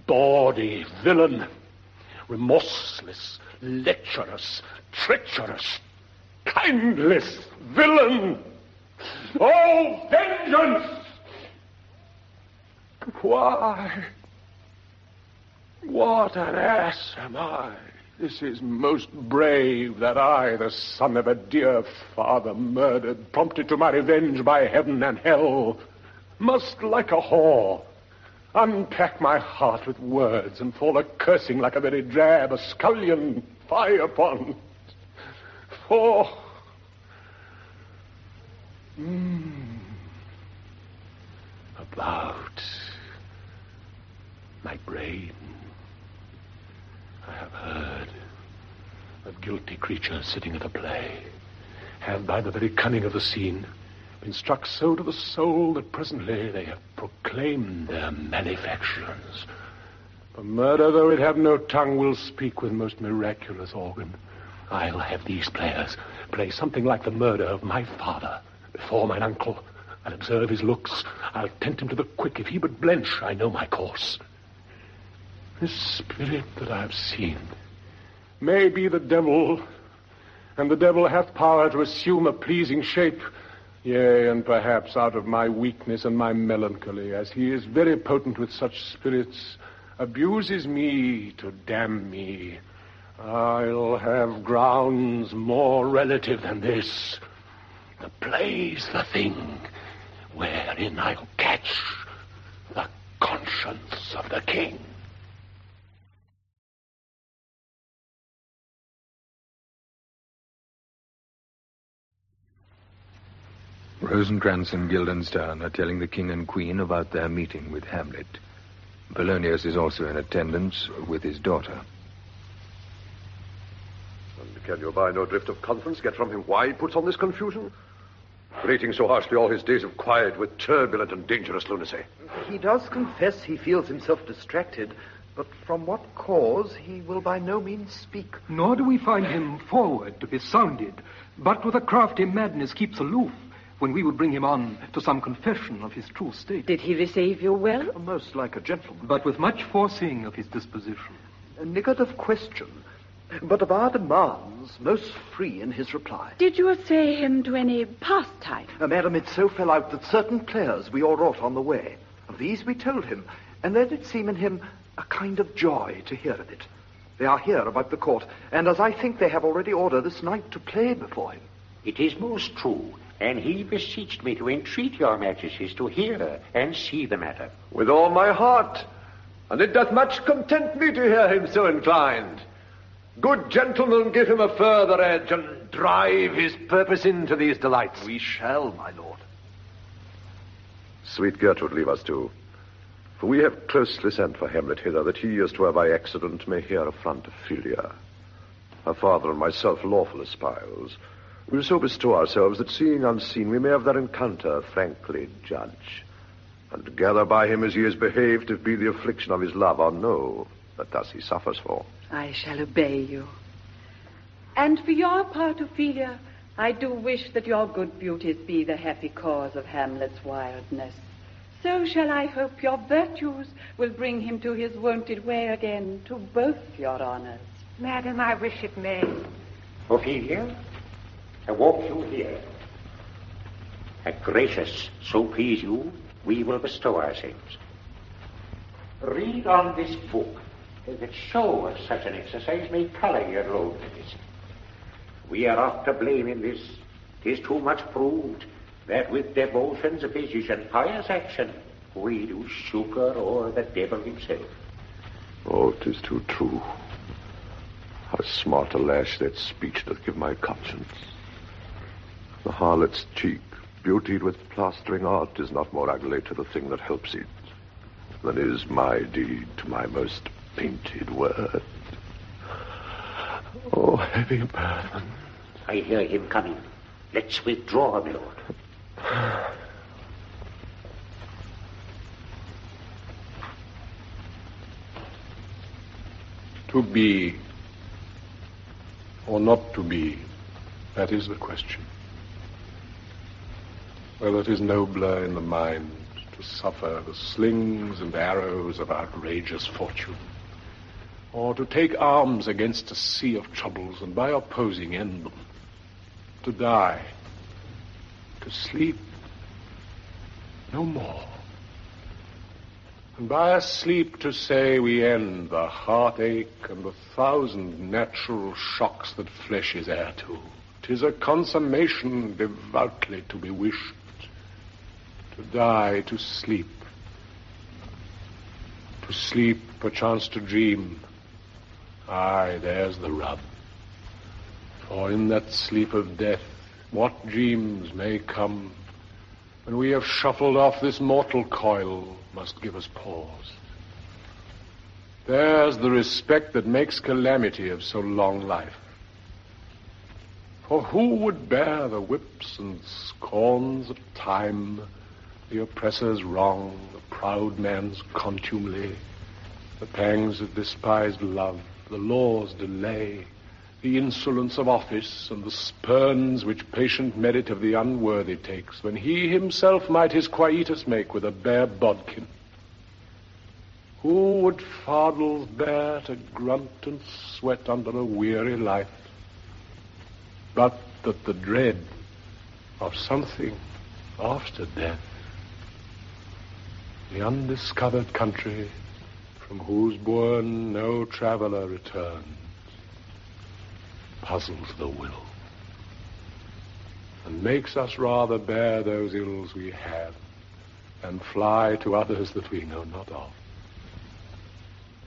bawdy villain, remorseless, lecherous, treacherous, kindless villain. Oh, vengeance! Why? What an ass am I! This is most brave that I, the son of a dear father murdered, prompted to my revenge by heaven and hell, must, like a whore, unpack my heart with words and fall a-cursing like a very drab, a scullion, fie upon it. For... about my brain, I have heard of guilty creatures sitting at a play, have by the very cunning of the scene been struck so to the soul that presently they have proclaimed their malefactions. For murder, though it have no tongue, will speak with most miraculous organ. I'll have these players play something like the murder of my father before mine uncle. I'll observe his looks. I'll tempt him to the quick. If he but blench, I know my course. This spirit that I have seen may be the devil, and the devil hath power to assume a pleasing shape. Yea, and perhaps out of my weakness and my melancholy, as he is very potent with such spirits, abuses me to damn me. I'll have grounds more relative than this. The play's the thing wherein I'll catch the conscience of the king. Rosencrantz and Guildenstern are telling the king and queen about their meeting with Hamlet. Polonius is also in attendance with his daughter. And can you, by no drift of conference, get from him why he puts on this confusion? Rating so harshly all his days of quiet with turbulent and dangerous lunacy. He does confess he feels himself distracted, but from what cause he will by no means speak. Nor do we find him forward to be sounded, but with a crafty madness keeps aloof when we would bring him on to some confession of his true state. Did he receive you well? Most like a gentleman. But with much foreseeing of his disposition. Niggard of question, but of our demands most free in his reply. Did you essay him to any pastime? Madam, it so fell out that certain players we o'erwrought on the way. Of these we told him, and there did seem in him a kind of joy to hear of it. They are here about the court, and as I think they have already ordered this night to play before him. It is most true, and he beseeched me to entreat your majesties to hear and see the matter. With all my heart, and it doth much content me to hear him so inclined. Good gentlemen, give him a further edge, and drive his purpose into these delights. We shall, my lord. Sweet Gertrude, leave us too. For we have closely sent for Hamlet hither, that he, as 'twere by accident, may hear affront of Philia. Her father and myself lawful espials. We will so bestow ourselves that, seeing unseen, we may of their encounter frankly judge, and gather by him as he has behaved, if be the affliction of his love or no, that thus he suffers for. I shall obey you. And for your part, Ophelia, I do wish that your good beauties be the happy cause of Hamlet's wildness. So shall I hope your virtues will bring him to his wonted way again, to both your honors. Madam, I wish it may. Ophelia, I walk you here. Gracious, so please you, we will bestow ourselves. Read on this book, that show of such an exercise may color your loneliness. We are oft to blame in this. 'Tis too much proved that with devotion's visage and pious action we do succor o'er the devil himself. Oh, 'tis too true. How smart a lash that speech doth give my conscience. The harlot's cheek, beautied with plastering art, is not more ugly to the thing that helps it than is my deed to my most painted word. Oh, heavy burden. I hear him coming. Let's withdraw, my lord. To be or not to be, that is the question. Whether it is nobler in the mind to suffer the slings and arrows of outrageous fortune, or to take arms against a sea of troubles and by opposing end them, to die, to sleep no more, and by a sleep to say we end the heartache and the thousand natural shocks that flesh is heir to. 'Tis a consummation devoutly to be wished, to die, to sleep perchance to dream. Aye, there's the rub. For in that sleep of death, what dreams may come when we have shuffled off this mortal coil must give us pause. There's the respect that makes calamity of so long life. For who would bear the whips and scorns of time, the oppressor's wrong, the proud man's contumely, the pangs of despised love, the law's delay, the insolence of office, and the spurns which patient merit of the unworthy takes, when he himself might his quietus make with a bare bodkin? Who would fardels bear to grunt and sweat under a weary life, but that the dread of something after death, the undiscovered country from whose bourne no traveller returns, puzzles the will, and makes us rather bear those ills we have, and fly to others that we know not of.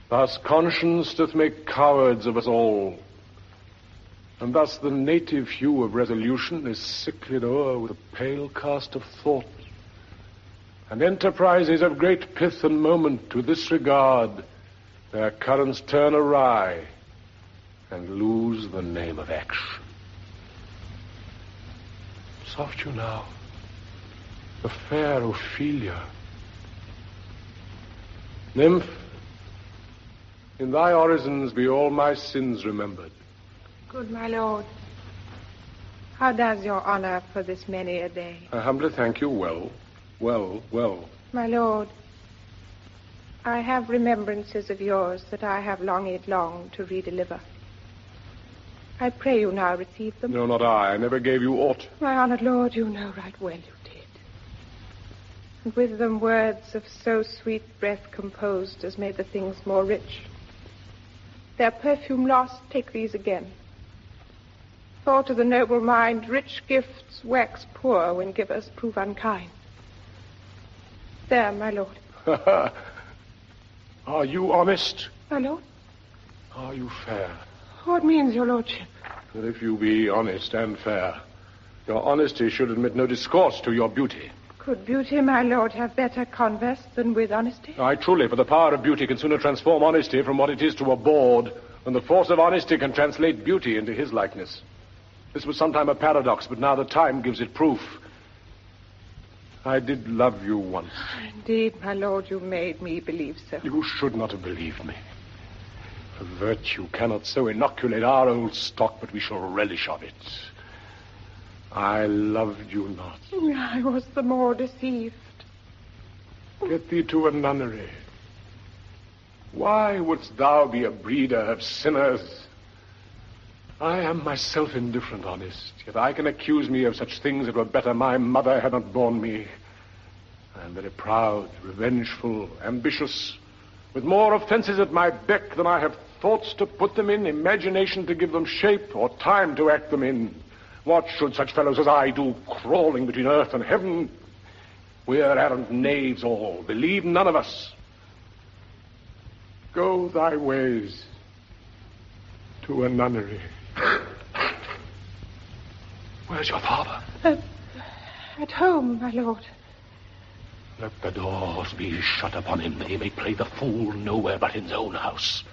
Thus conscience doth make cowards of us all, And thus the native hue of resolution is sicklied o'er with a pale cast of thought. And enterprises of great pith and moment to this regard, their currents turn awry and lose the name of action. Soft you now, the fair Ophelia. Nymph, in thy orisons be all my sins remembered. Good my lord, how does your honor for this many a day? I humbly thank you well. My lord, I have remembrances of yours that I have longed long to redeliver. I pray you now receive them. No, not I. I never gave you aught. My honored lord, you know right well you did. And with them words of so sweet breath composed as made the things more rich. Their perfume lost, take these again. For to the noble mind rich gifts wax poor when givers prove unkind. There, my lord. Are you honest? My lord? Are you fair? What means your lordship? That if you be honest and fair, your honesty should admit no discourse to your beauty. Could beauty, my lord, have better converse than with honesty? Aye, truly, for the power of beauty can sooner transform honesty from what it is to a bawd than the force of honesty can translate beauty into his likeness. This was sometime a paradox, but now the time gives it proof. I did love you once. Indeed, my lord, you made me believe so. You should not have believed me. For virtue cannot so inoculate our old stock, but we shall relish of it. I loved you not. I was the more deceived. Get thee to a nunnery. Why wouldst thou be a breeder of sinners? I am myself indifferent, honest, yet I can accuse me of such things it were better my mother had not borne me. I am very proud, revengeful, ambitious, with more offenses at my beck than I have thoughts to put them in, imagination to give them shape, or time to act them in. What should such fellows as I do, crawling between earth and heaven? We're arrant knaves all, believe none of us. Go thy ways to a nunnery. Where's your father? At home, my lord. Let the doors be shut upon him, that he may play the fool nowhere but in his own house.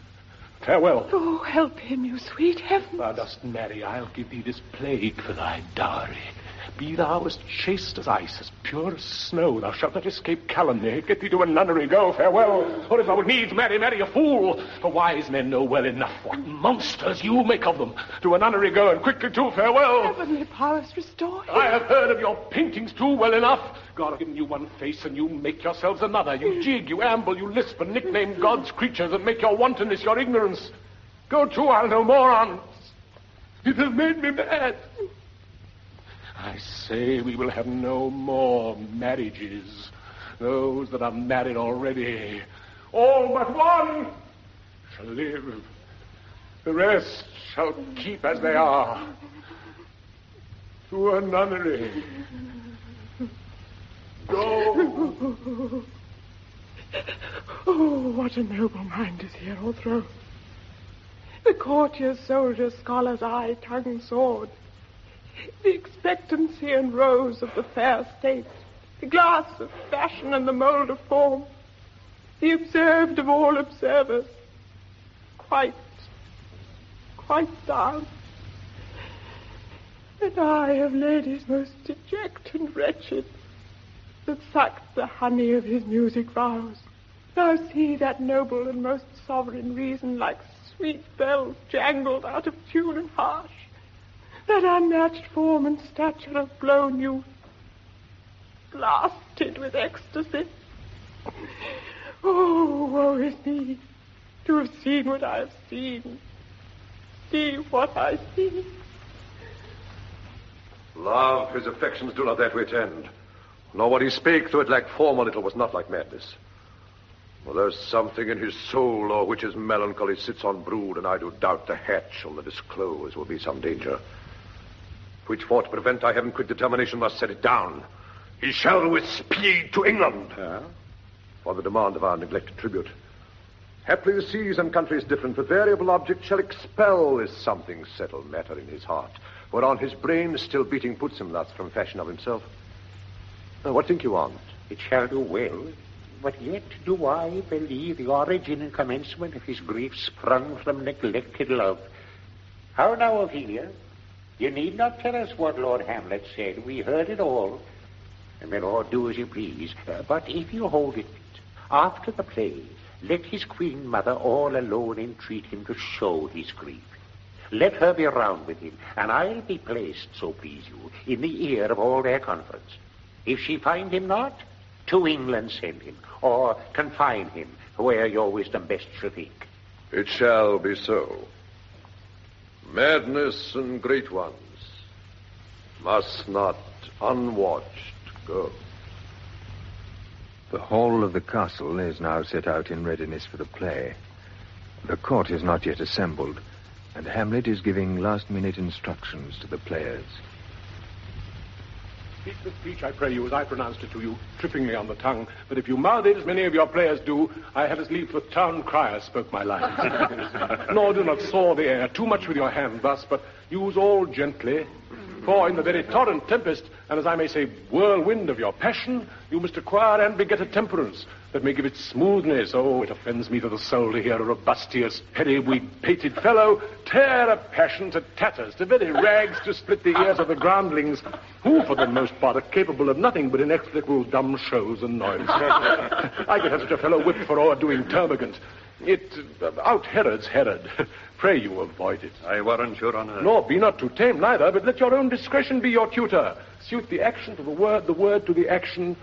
Farewell. Oh, help him, you sweet heaven. Thou dost marry, I'll give thee this plague for thy dowry. Be thou as chaste as ice, as pure as snow. Thou shalt not escape calumny. Get thee to a nunnery, go, farewell. Or if thou would needs marry a fool. For wise men know well enough what monsters you make of them. To a nunnery go, and quickly too, farewell. Heavenly powers restore him. I have heard of your paintings too well enough. God has given you one face, and you make yourselves another. You jig, you amble, you lisp, and nickname God's creatures, and make your wantonness your ignorance. Go to, I'll no more on. It has made me mad. I say we will have no more marriages. Those that are married already, all but one, shall live. The rest shall keep as they are. To a nunnery. Go. Oh, what a noble mind is here o'erthrown. The courtiers, soldiers, scholars, eye, tongue, sword. The expectancy and rose of the fair state, the glass of fashion and the mould of form, the observed of all observers, quite down. And I of ladies most deject and wretched, that sucked the honey of his music vows. Now see that noble and most sovereign reason like sweet bells jangled out of tune and harsh. That unmatched form and stature of blown youth, blasted with ecstasy. Oh, woe is me, to have seen what I have seen. See what I see. Love, his affections do not that way tend. Nor what he spake, though it lacked form a little, was not like madness. For there's something in his soul, o'er which his melancholy sits on brood, and I do doubt the hatch on the disclose will be some danger. Which for to prevent, I have in quick determination must set it down. He shall with speed to England. For the demand of our neglected tribute. Haply the seas and countries different, but variable objects shall expel this something settled matter in his heart, whereon his brain still beating puts him thus from fashion of himself. Now, what think you on't? It shall do well, but yet do I believe the origin and commencement of his grief sprung from neglected love. How now, Ophelia? You need not tell us what Lord Hamlet said. We heard it all. And my lord, do as you please. But if you hold it, after the play, let his queen mother all alone entreat him to show his grief. Let her be round with him, and I'll be placed, so please you, in the ear of all their conference. If she find him not, to England send him, or confine him, where your wisdom best shall think. It shall be so. Madness and great ones must not unwatched go. The hall of the castle is now set out in readiness for the play. The court is not yet assembled, and Hamlet is giving last-minute instructions to the players. Speak the speech, I pray you, as I pronounced it to you, tripping me on the tongue. But if you mouth it, as many of your players do, I have as lief the town crier spoke my lines. Nor do not saw the air too much with your hand thus, but use all gently. For in the very torrent tempest, and as I may say, whirlwind of your passion, you must acquire and beget a temperance that may give it smoothness. Oh, it offends me to the soul to hear a robustious, periwig-pated fellow tear a passion to tatters, to very rags to split the ears of the groundlings, who, for the most part, are capable of nothing but inexplicable dumb shows and noise. I could have such a fellow whipped for o'erdoing termagant. It out-Herods Herod. Pray you avoid it. I warrant your honor. Nor be not too tame neither, but let your own discretion be your tutor. Suit the action to the word to the action,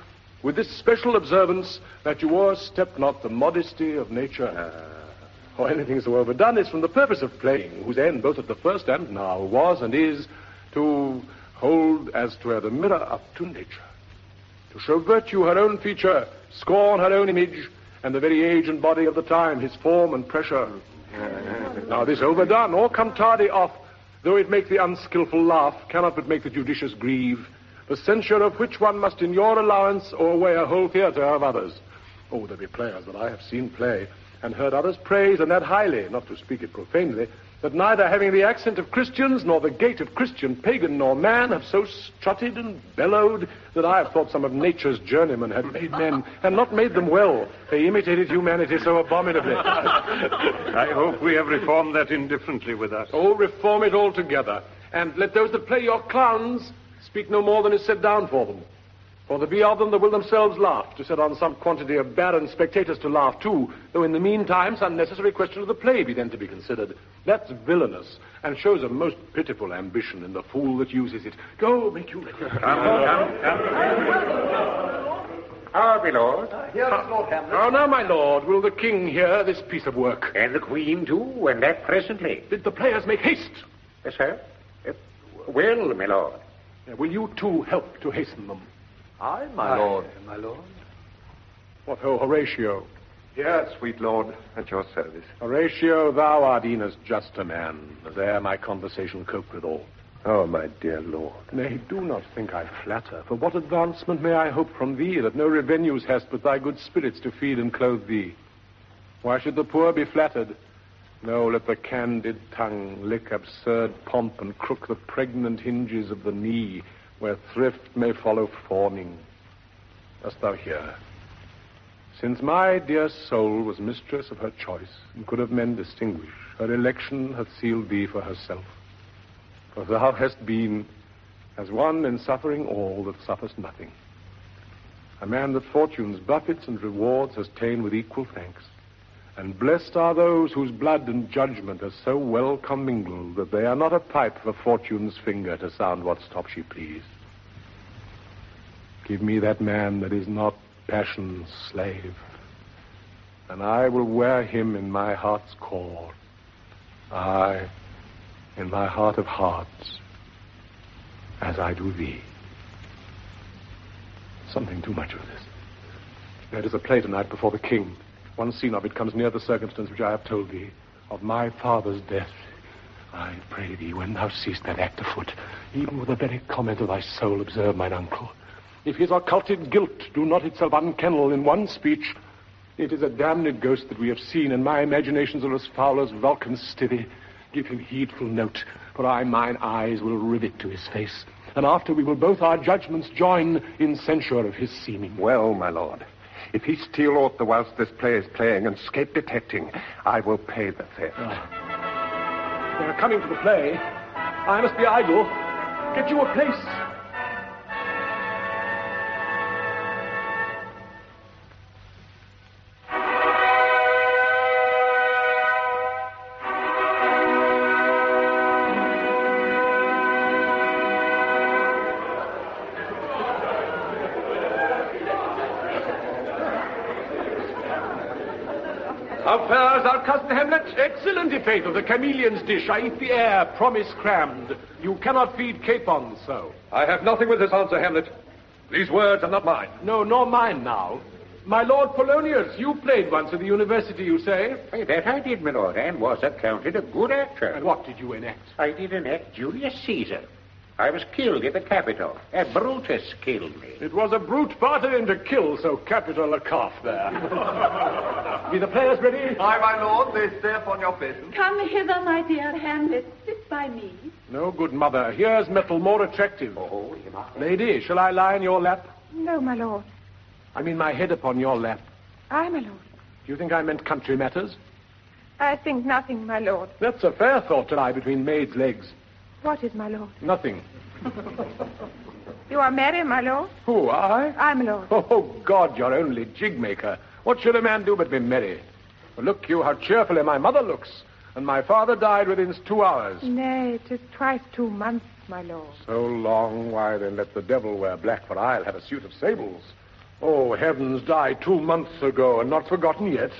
with this special observance that you o'erstep not the modesty of nature. Or anything so overdone is from the purpose of playing, whose end, both at the first and now, was and is to hold as 'twere the mirror up to nature, to show virtue her own feature, scorn her own image, and the very age and body of the time, his form and pressure. Now this overdone, or come tardy off, though it make the unskilful laugh, cannot but make the judicious grieve, the censure of which one must in your allowance o'erweigh a whole theatre of others. Oh, there be players that I have seen play, and heard others praise, and that highly, not to speak it profanely, that neither having the accent of Christians, nor the gait of Christian pagan nor man, have so strutted and bellowed, that I have thought some of nature's journeymen had made men, and not made them well. They imitated humanity so abominably. I hope we have reformed that indifferently with us. Oh, reform it altogether, and let those that play your clowns speak no more than is set down for them. For there be of them that will themselves laugh, to set on some quantity of barren spectators to laugh too, though in the meantime some necessary question of the play be then to be considered. That's villainous, and shows a most pitiful ambition in the fool that uses it. Go, make you ready. Ah, my lord. Here is Lord Hamlet. Oh, now, my lord, will the king hear this piece of work? And the queen, too, and that presently. Bid the players make haste. Yes, sir. Well, my lord. Will you, too, help to hasten them? Aye, my lord. My lord. What, ho, Horatio? Yes, sweet lord, at your service. Horatio, thou art e'en as just a man, as e'er my conversation coped withal. Oh, my dear lord. Nay, do not think I flatter, for what advancement may I hope from thee, that no revenues hast but thy good spirits to feed and clothe thee? Why should the poor be flattered? No, let the candid tongue lick absurd pomp and crook the pregnant hinges of the knee, where thrift may follow fawning. Dost thou hear? Since my dear soul was mistress of her choice, and could of men distinguish, her election hath sealed thee for herself. For thou hast been as one in suffering all that suffers nothing. A man that fortune's buffets and rewards has ta'en with equal thanks. And blessed are those whose blood and judgment are so well commingled that they are not a pipe for fortune's finger to sound what stop she please. Give me that man that is not passion's slave, and I will wear him in my heart's core, aye, in my heart of hearts, as I do thee. Something too much of this. There is a play tonight before the king. One scene of it comes near the circumstance which I have told thee, of my father's death. I pray thee, when thou seest that act afoot, even with the very comment of thy soul, observe mine uncle. If his occulted guilt do not itself unkennel in one speech, It is a damned ghost that we have seen, and my imaginations are as foul as Vulcan's stithy. Give him heedful note, for mine eyes will rivet to his face, and after we will both our judgments join in censure of his seeming. Well, my lord, if he steal aught the whilst this play is playing and scape detecting, I will pay the theft. They are coming to the play. I must be idle. Get you a place. How fares our cousin Hamlet? Excellent, i'faith, of the chameleon's dish. I eat the air, promise crammed. You cannot feed capons so. I have nothing with this answer, Hamlet. These words are not mine. No, nor mine now. My lord Polonius, you played once at the university, you say? That I did, my lord, and was accounted a good actor. And what did you enact? I did enact Julius Caesar. I was killed at the Capitol. Brutus killed me. It was a brute bartering to kill so capital a calf there. Be the players ready? Aye, my lord, they stay upon your faces. Come hither, my dear Hamlet. Sit by me. No, good mother. Here's metal more attractive. Oh, Lady, shall I lie in your lap? No, my lord. I mean my head upon your lap. Aye, my lord. Do you think I meant country matters? I think nothing, my lord. That's a fair thought to lie between maids' legs. What is my lord? Nothing. You are merry, my lord? Who, I? I, my lord. Oh, God, you're only jig-maker. What should a man do but be merry? Well, look you how cheerfully my mother looks, and my father died within 2 hours. Nay, 'tis twice 2 months, my lord. So long, why then let the devil wear black, for I'll have a suit of sables. Oh, heavens, died 2 months ago, and not forgotten yet.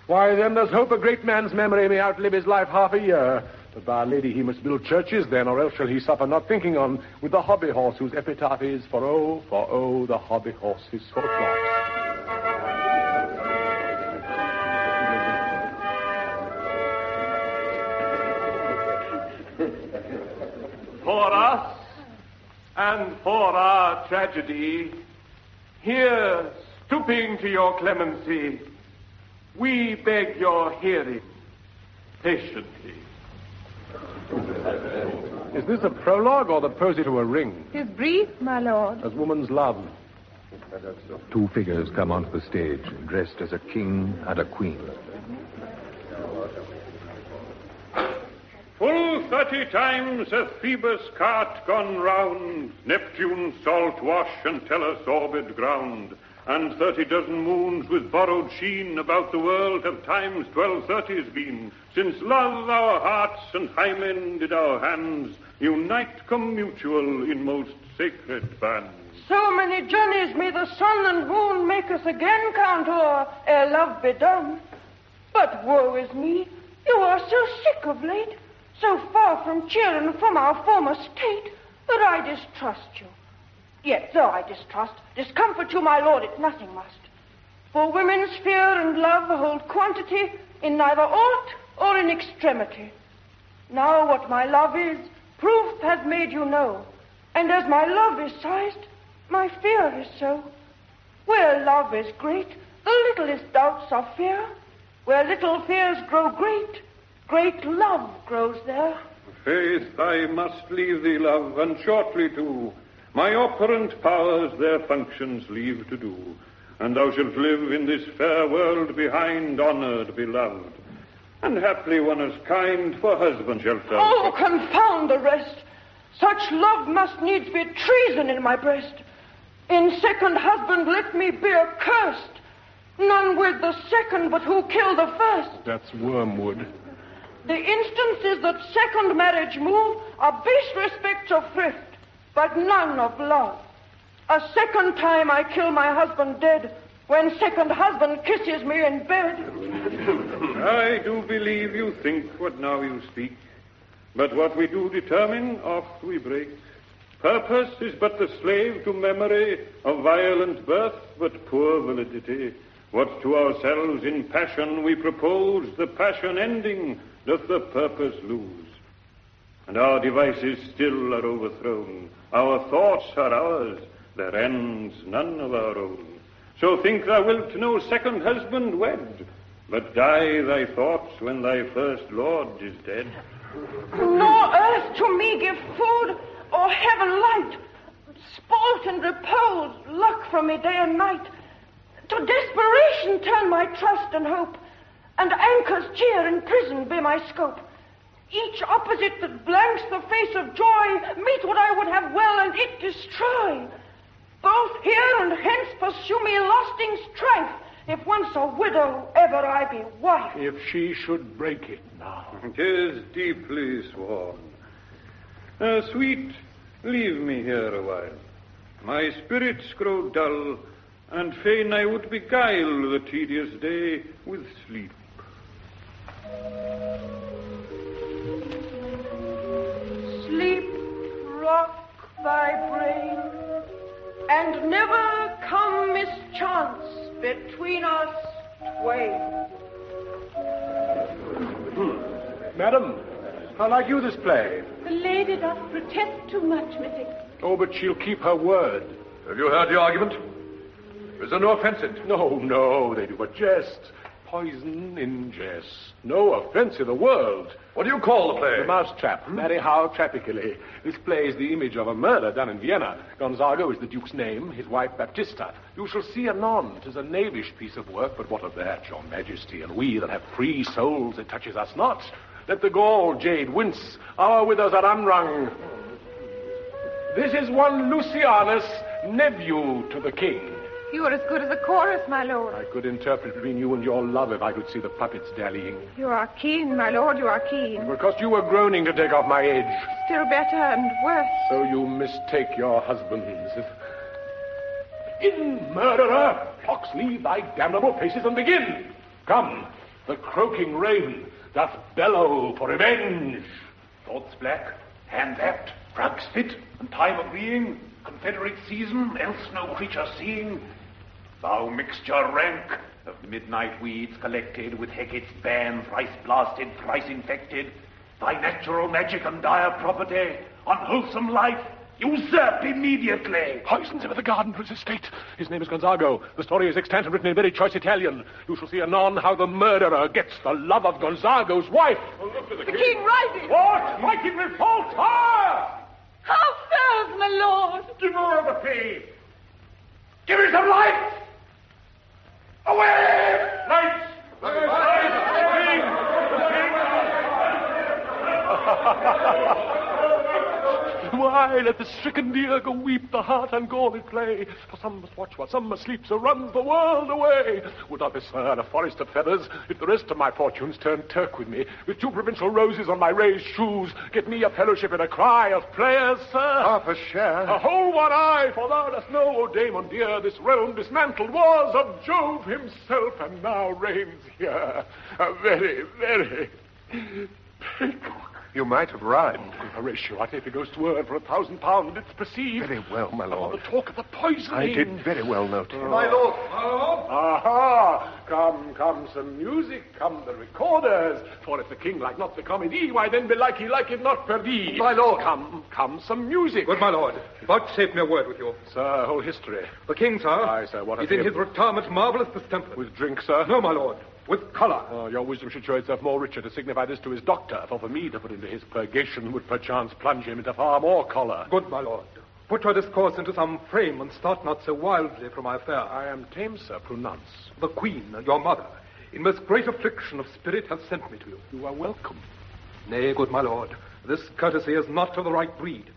Why, then there's hope a great man's memory may outlive his life half a year. But by Our Lady he must build churches then, or else shall he suffer not thinking on with the hobby horse, whose epitaph is, for oh, the hobby horse is so flot. For us, and for our tragedy, here, stooping to your clemency, we beg your hearing patiently. Is this a prologue or the posy to a ring? 'Tis brief, my lord. As woman's love. 2 figures come onto the stage, dressed as a king and a queen. Full 30 times hath Phoebus' cart gone round, Neptune's salt wash and Tellus' orbed ground, and 30 dozen moons with borrowed sheen about the world have times 1230s been, since love our hearts and Hymen did our hands unite commutual in most sacred bands. So many journeys may the sun and moon make us again count o'er, ere love be done. But woe is me, you are so sick of late, so far from cheer and from our former state, that I distrust you. Yet, though I distrust, discomfort you, my lord, it nothing must. For women's fear and love hold quantity in neither aught or in extremity. Now what my love is, proof hath made you know, and as my love is sized, my fear is so. Where love is great, the littlest doubts are fear. Where little fears grow great, great love grows there. Faith, I must leave thee, love, and shortly too. My operant powers their functions leave to do, and thou shalt live in this fair world behind, honoured, beloved. And haply one as kind for husband shalt thou. Oh, confound the rest! Such love must needs be treason in my breast. In second husband let me be accursed. None with the second, but who killed the first. That's wormwood. The instances that second marriage move are base respects of thrift, but none of love. A second time I kill my husband dead, when second husband kisses me in bed. I do believe you think what now you speak, but what we do determine, oft we break. Purpose is but the slave to memory of violent birth, but poor validity. What to ourselves in passion we propose, the passion ending, doth the purpose lose. And our devices still are overthrown. Our thoughts are ours, their ends none of our own. So think thou wilt no second husband wed, but die thy thoughts when thy first lord is dead. Nor earth to me give food, or heaven light, sport and repose, luck from me day and night. To desperation turn my trust and hope, and anchor's cheer in prison be my scope. Each opposite that blanks the face of joy, meet what I would have well, and it destroy. Both here and hence pursue me lasting strife, if once a widow, ever I be wife. If she should break it now. 'Tis deeply sworn. Sweet, leave me here awhile. My spirits grow dull, and fain I would beguile the tedious day with sleep. Sleep, rock thy brain, and never come mischance between us twain. Madam, how like you this play? The lady doth protest too much, methinks. Oh, but she'll keep her word. Have you heard the argument? Is there no offence in it? No, they do but jest. Poison in jest. No offence in the world. What do you call the play? The Mousetrap. Marry how trapically. This play is the image of a murder done in Vienna. Gonzago is the Duke's name, his wife Baptista. You shall see anon. 'Tis a knavish piece of work, but what of that, your majesty, and we that have free souls, it touches us not. Let the gall jade wince. Our withers are unwrung. This is one Lucianus, nephew to the king. You are as good as a chorus, my lord. I could interpret between you and your love if I could see the puppets dallying. You are keen, my lord, you are keen. Because you were groaning to take off my edge. Still better and worse. So you mistake your husbands. In, murderer! Fox, leave thy damnable places and begin. Come, the croaking raven doth bellow for revenge. Thoughts black, hand left, drugs fit, and time agreeing, confederate season, else no creature seeing. Thou mixture rank of midnight weeds collected with Hecate's ban, thrice blasted, thrice infected, thy natural magic and dire property, unwholesome life, usurp immediately. Poisons him in the garden for his estate. His name is Gonzago. The story is extant and written in very choice Italian. You shall see anon how the murderer gets the love of Gonzago's wife. The king rises. What? My king will falter! How fares, my lord? Give her the fee. Give me some light. Away! Lights! Why, let the stricken deer go weep, the heart ungalled play. For some must watch while some must sleep, so runs the world away. Would I discern a forest of feathers, if the rest of my fortunes turn Turk with me, with 2 provincial roses on my raised shoes, get me a fellowship in a cry of players, sir? Half a share. A whole one eye, for thou dost know, O Damon dear, this realm dismantled was of Jove himself, and now reigns here. A very, very peacock. You might have rhymed. Horatio, I take the ghost's word for £1,000. It's perceived. Very well, my lord. The talk of the poisoning. I did very well note. My lord. Aha! Come, some music. Come, the recorders. For if the king like not the comedy, why then belike he like it not perdy. My lord. Come, some music. Good, my lord. Vouchsafe me a word with you. Sir, whole history. The king, sir. Aye, sir, what is in his retirement marvellous distemper. With drink, sir? No, my lord. With colour. Oh, your wisdom should show itself more richer to signify this to his doctor, for me to put into his purgation would perchance plunge him into far more choler. Good, my lord. Put your discourse into some frame, and start not so wildly from my affair. I am tame, sir, pronounce. The queen, your mother, in most great affliction of spirit, has sent me to you. You are welcome. Nay, good my lord, this courtesy is not of the right breed.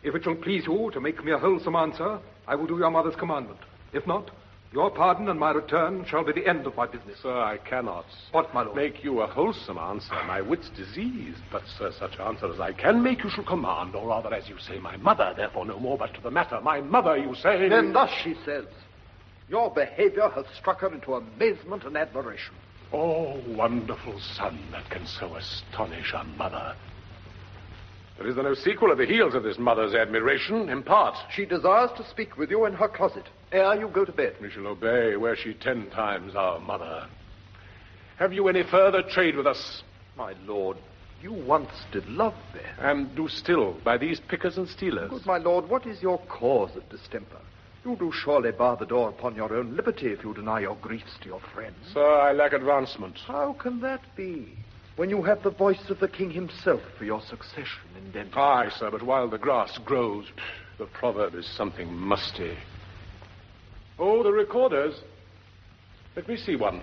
If it shall please you to make me a wholesome answer, I will do your mother's commandment. If not, your pardon and my return shall be the end of my business. Sir, I cannot. What, my lord? Make you a wholesome answer. My wit's diseased. But, sir, such answer as I can make you shall command, or rather, as you say, my mother, therefore no more but to the matter. My mother, you say... Then thus she says, your behavior has struck her into amazement and admiration. Oh, wonderful son that can so astonish a mother. There is no sequel at the heels of this mother's admiration. Impart. She desires to speak with you in her closet, ere you go to bed. We shall obey, were she 10 times our mother. Have you any further trade with us? My lord, you once did love me. And do still, by these pickers and stealers. Good my lord, what is your cause of distemper? You do surely bar the door upon your own liberty if you deny your griefs to your friends. Sir, I lack advancement. How can that be, when you have the voice of the king himself for your succession in Denmark? Aye, sir, but while the grass grows, the proverb is something musty. Oh, the recorders. Let me see one.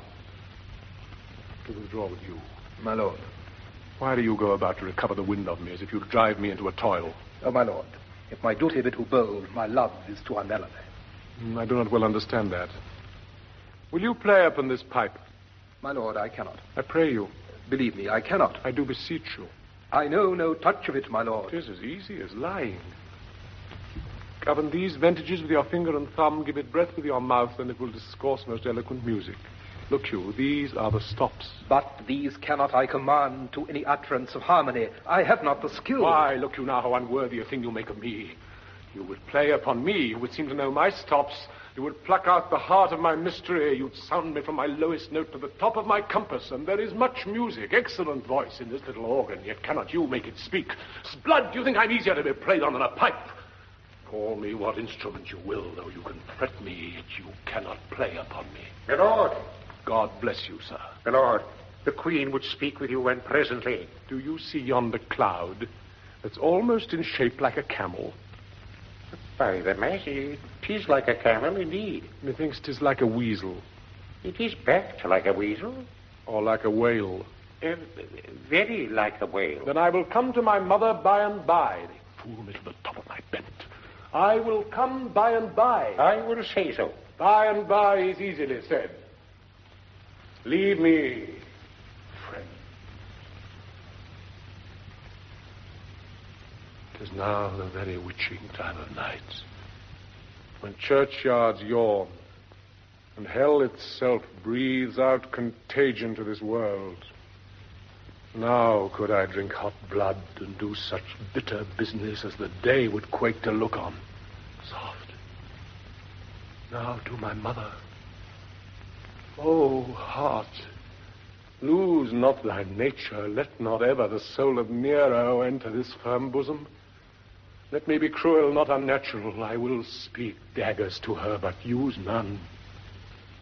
To withdraw with you. My lord. Why do you go about to recover the wind of me as if you'd drive me into a toil? Oh, my lord, if my duty be too bold, my love is too unmannerly. I do not well understand that. Will you play upon this pipe? My lord, I cannot. I pray you. Believe me, I cannot. I do beseech you. I know no touch of it, my lord. It is as easy as lying. Govern these ventages with your finger and thumb, give it breath with your mouth, and it will discourse most eloquent music. Look you, these are the stops. But these cannot I command to any utterance of harmony. I have not the skill. Why, look you now how unworthy a thing you make of me. You would play upon me, who would seem to know my stops. You would pluck out the heart of my mystery. You'd sound me from my lowest note to the top of my compass. And there is much music, excellent voice in this little organ, yet cannot you make it speak. Blood, do you think I'm easier to be played on than a pipe? Call me what instrument you will, though you can fret me, yet you cannot play upon me. My lord. God bless you, sir. My lord, the Queen would speak with you when presently. Do you see yonder cloud that's almost in shape like a camel? By the massy, 'tis like a camel indeed. Methinks 'tis like a weasel. It is backed like a weasel. Or like a whale. Very like a whale. Then I will come to my mother by and by. They fool me to the top of my bent. I will come by and by. I will say so. By and by is easily said. Leave me, friend. 'Tis now the very witching time of night, when churchyards yawn, and hell itself breathes out contagion to this world. Now could I drink hot blood and do such bitter business as the day would quake to look on. Soft. Now to my mother. O heart, lose not thy nature. Let not ever the soul of Nero enter this firm bosom. Let me be cruel, not unnatural. I will speak daggers to her, but use none.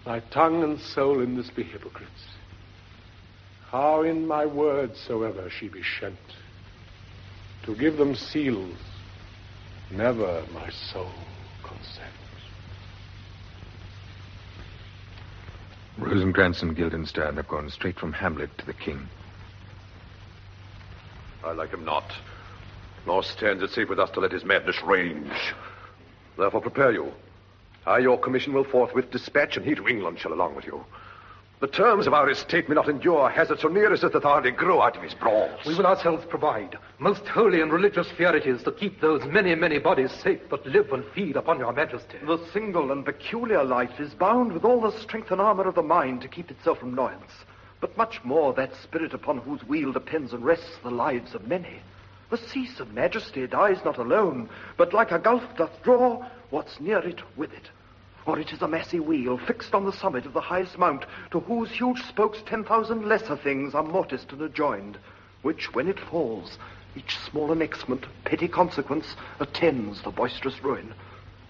My tongue and soul in this be hypocrites. How in my words soever she be shent, to give them seals, never my soul consent. Rosencrantz and Guildenstern have gone straight from Hamlet to the king. I like him not, nor stands it safe with us to let his madness range. Therefore prepare you. I your commission will forthwith dispatch, and he to England shall along with you. The terms of our estate may not endure hazard so near as that hardly grow out of his brawls. We will ourselves provide. Most holy and religious fear it is to keep those many, many bodies safe that live and feed upon your majesty. The single and peculiar life is bound with all the strength and armor of the mind to keep itself from annoyance, but much more that spirit upon whose weal depends and rests the lives of many. The cease of majesty dies not alone, but like a gulf doth draw what's near it with it. Or it is a massy wheel fixed on the summit of the highest mount, to whose huge spokes 10,000 lesser things are mortised and adjoined, which, when it falls, each small annexment, petty consequence, attends the boisterous ruin.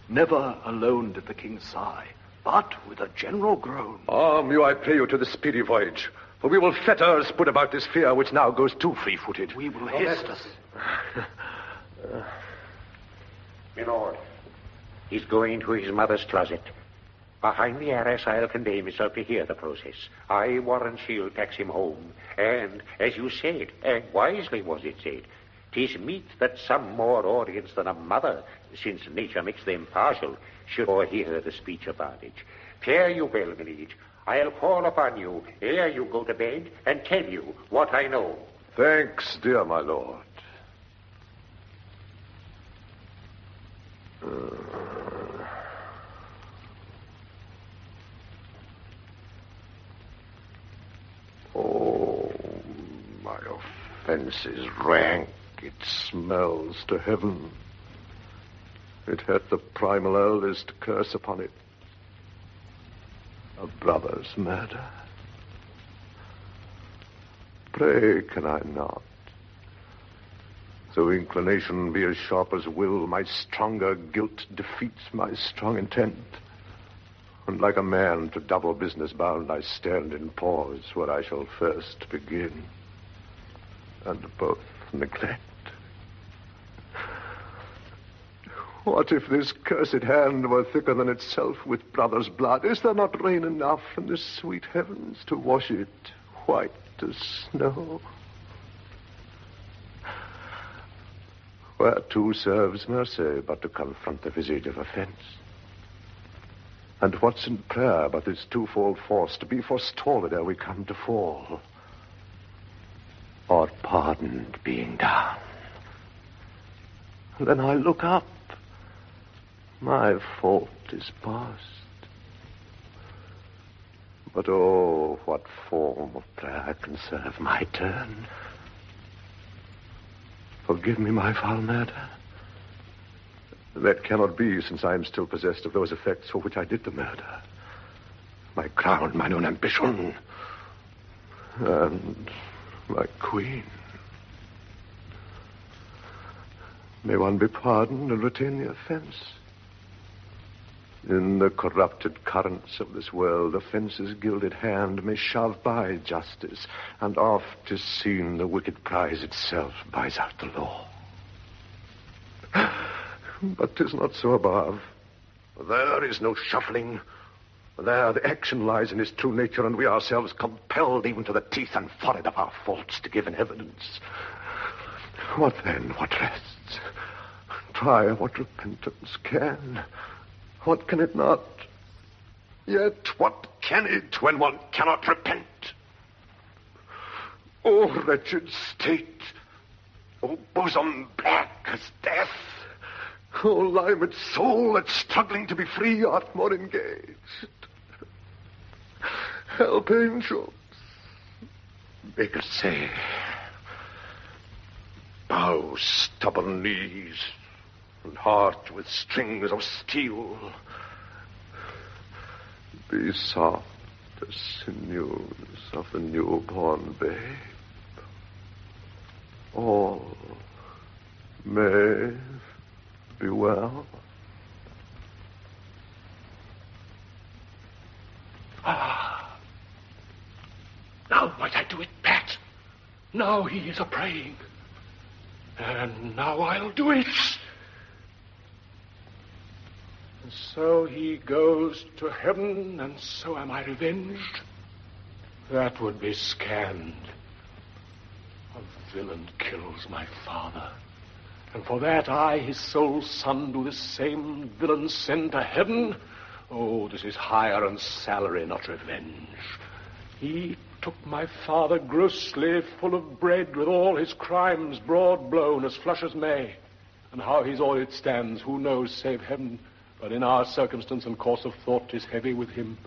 Never alone did the king sigh, but with a general groan. Arm you, I pray you, to the speedy voyage, for we will fetters put about this fear which now goes too free-footed. We will haste us. My lord, he's going to his mother's closet. Behind the arras, I'll convey myself to hear the process. I warrant she'll tax him home. And, as you said, and wisely was it said, 'tis meet that some more audience than a mother, since nature makes them partial, should o'erhear the speech advantage. Fare you well, my liege. I'll call upon you ere you go to bed and tell you what I know. Thanks, dear my lord. Oh, my offense is rank. It smells to heaven. It hath the primal eldest curse upon it. A brother's murder. Pray, can I not? Though inclination be as sharp as will, my stronger guilt defeats my strong intent. And like a man to double business bound, I stand in pause where I shall first begin, and both neglect. What if this cursed hand were thicker than itself with brother's blood? Is there not rain enough in the sweet heavens to wash it white as snow? Whereto serves mercy but to confront the visage of offense? And what's in prayer but this twofold force, to be forestalled ere we come to fall, or pardoned being down? Then I look up. My fault is past. But oh, what form of prayer can serve my turn? Forgive me my foul murder. That cannot be, since I am still possessed of those effects for which I did the murder. My crown, mine own ambition, and my queen. May one be pardoned and retain the offense? In the corrupted currents of this world, offence's gilded hand may shove by justice, and oft is seen the wicked prize itself buys out the law. But 'tis not so above. There is no shuffling. There the action lies in his true nature, and we ourselves compelled even to the teeth and forehead of our faults to give an evidence. What then? What rests? Try what repentance can. What can it not? Yet what can it when one cannot repent? O wretched state! O bosom black as death! O limed soul that, struggling to be free, art more engaged! Help, angels! Make us say, bow stubborn knees, and heart with strings of steel. Be soft as sinews of the newborn babe. All may be well. Ah, now might I do it, Pat. Now he is a-praying. And now I'll do it. And so he goes to heaven, and so am I revenged. That would be scanned. A villain kills my father, and for that I, his sole son, do this same villain send to heaven. Oh, this is hire and salary, not revenge. He took my father grossly, full of bread, with all his crimes broad blown as flush as May. And how his audit stands, who knows save heaven? But in our circumstance and course of thought 'tis heavy with him.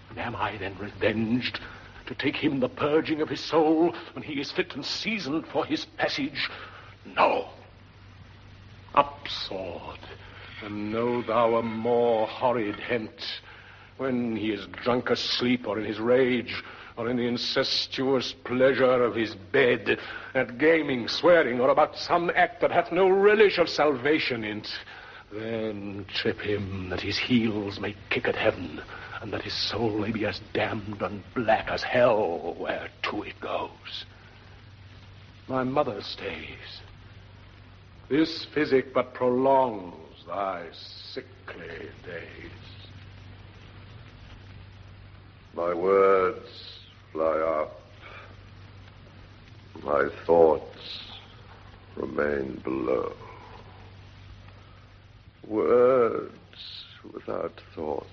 And am I then revenged, to take him the purging of his soul, when he is fit and seasoned for his passage? No. Up, sword, and know thou a more horrid hint, when he is drunk asleep, or in his rage, or in the incestuous pleasure of his bed, at gaming, swearing, or about some act that hath no relish of salvation in't. Then trip him, that his heels may kick at heaven, and that his soul may be as damned and black as hell, whereto it goes. My mother stays. This physic but prolongs thy sickly days. My words fly up. My thoughts remain below. Words without thought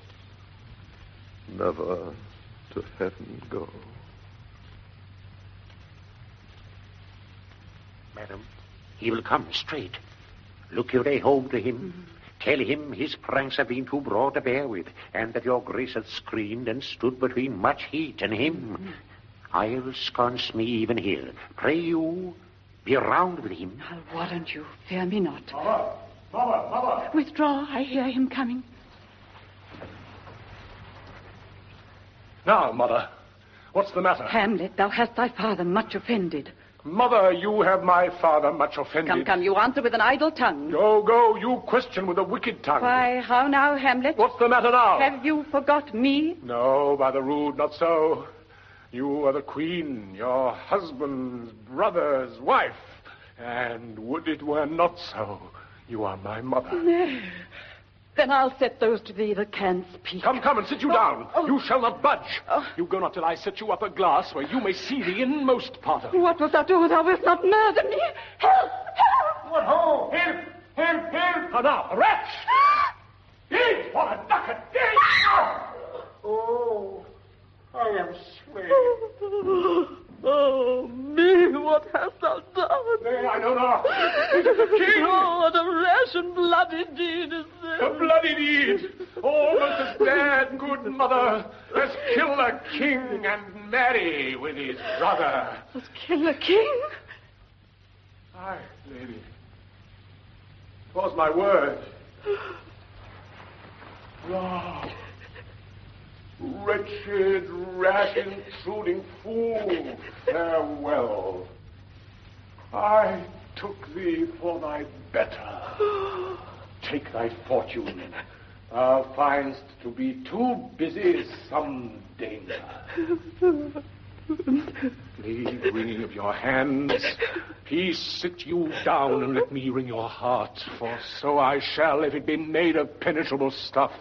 never to heaven go. Madam, he will come straight. Look you lay hold to him. Tell him his pranks have been too broad to bear with, and that your grace hath screened and stood between much heat and him. I'll sconce me even here. Pray you, be round with him. I'll warrant you, fear me not. Mother! Withdraw, I hear him coming. Now, Mother, what's the matter? Hamlet, thou hast thy father much offended. Mother, you have my father much offended. Come, you answer with an idle tongue. Go, you question with a wicked tongue. Why, how now, Hamlet? What's the matter now? Have you forgot me? No, by the rood, not so. You are the queen, your husband's brother's wife. And would it were not so, you are my mother. Nay. Then I'll set those to thee that can speak. Come, and sit you down. You shall not budge. You go not till I set you up a glass where you may see the inmost part of it. What wilt thou do? Thou wilt not murder me. Help! What ho! Help! How now, a wretch! Eat! What a duck a day! Oh, I am slain. Oh, me, what hast thou done? Nay, I know not. It is the king. Oh, what a rash and bloody deed is this. A bloody deed. Almost as bad, good mother, as kill a king and marry with his brother. As kill a king? Aye, lady. 'Twas my word. Ah. Wretched, rash, intruding fool, farewell. I took thee for thy better. Take thy fortune. Thou find'st to be too busy some danger. Leave wringing of your hands. Peace, sit you down and let me wring your heart, for so I shall, if it be made of penetrable stuff.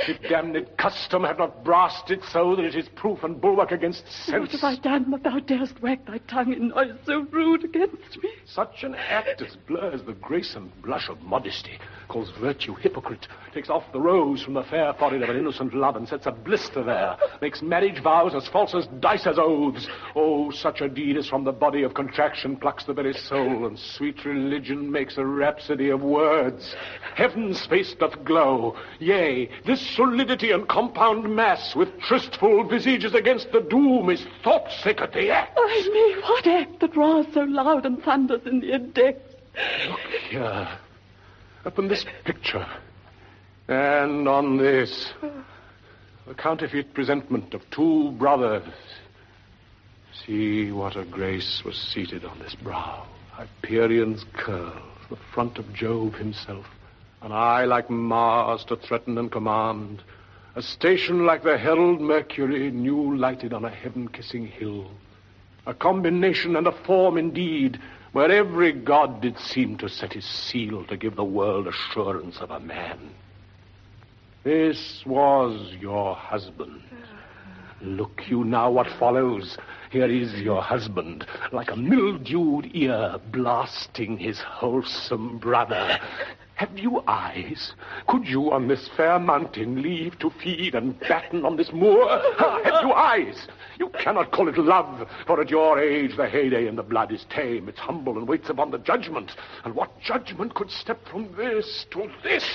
If damned custom have not brassed it so that it is proof and bulwark against sense. What have I done that thou darest wag thy tongue in noise so rude against me? Such an act as blurs the grace and blush of modesty, calls virtue hypocrite, takes off the rose from the fair forehead of an innocent love and sets a blister there, makes marriage vows as false as dice as oaths. Oh, such a deed as from the body of contraction plucks the very soul, and sweet religion makes a rhapsody of words. Heaven's face doth glow, yea, this solidity and compound mass with tristful visages against the doom is thought-sick at the act. Ay me, what act that roars so loud and thunders in the depths? Look here, upon this picture, and on this, the counterfeit presentment of two brothers. See what a grace was seated on this brow, Hyperion's curls, the front of Jove himself, an eye like Mars to threaten and command, a station like the herald Mercury, new lighted on a heaven-kissing hill, a combination and a form indeed, where every god did seem to set his seal to give the world assurance of a man. This was your husband. Look you now what follows. Here is your husband, like a mildewed ear, blasting his wholesome brother. Have you eyes? Could you on this fair mountain leave to feed and batten on this moor? Have you eyes? You cannot call it love, for at your age the heyday in the blood is tame. It's humble and waits upon the judgment. And what judgment could step from this to this?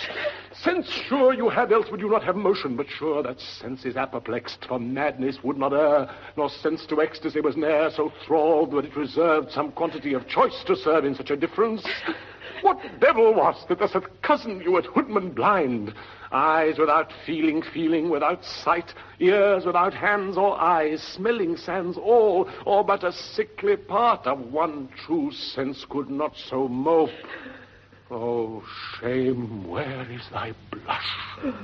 Sense sure you have, else would you not have motion, but sure that sense is apoplexed, for madness would not err, nor sense to ecstasy was ne'er so thralled that it reserved some quantity of choice to serve in such a difference. What devil was that thus hath cozened you at hoodman blind? Eyes without feeling, feeling without sight, ears without hands or eyes, smelling sans all, or but a sickly part of one true sense could not so mope. Oh, shame, where is thy blush?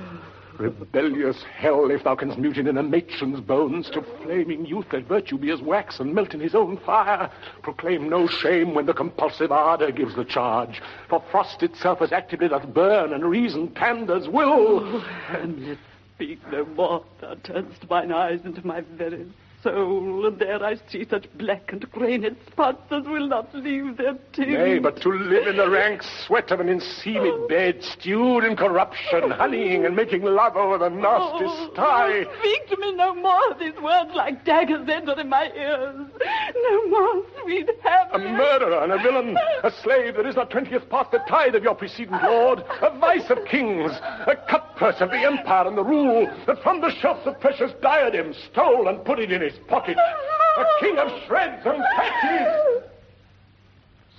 Rebellious hell, if thou canst mute it in a matron's bones, to flaming youth let virtue be as wax and melt in his own fire. Proclaim no shame when the compulsive ardor gives the charge, for frost itself as actively doth burn, and reason panders will. Oh, Hamlet, speak no more. Thou turnst mine eyes into my very soul, and there I see such black and grained spots as will not leave their tint. Nay, but to live in the rank sweat of an enseamed bed, stewed in corruption, honeying and making love over the nasty sty. Speak to me no more. These words like daggers enter in my ears. No more, sweet Hamlet. A murderer and a villain, a slave that is not 20th part the tithe of your precedent lord, a vice of kings, a cutpurse of the empire and the rule, that from the shelves of precious diadems stole and put it in his pocket, a king of shreds and patches.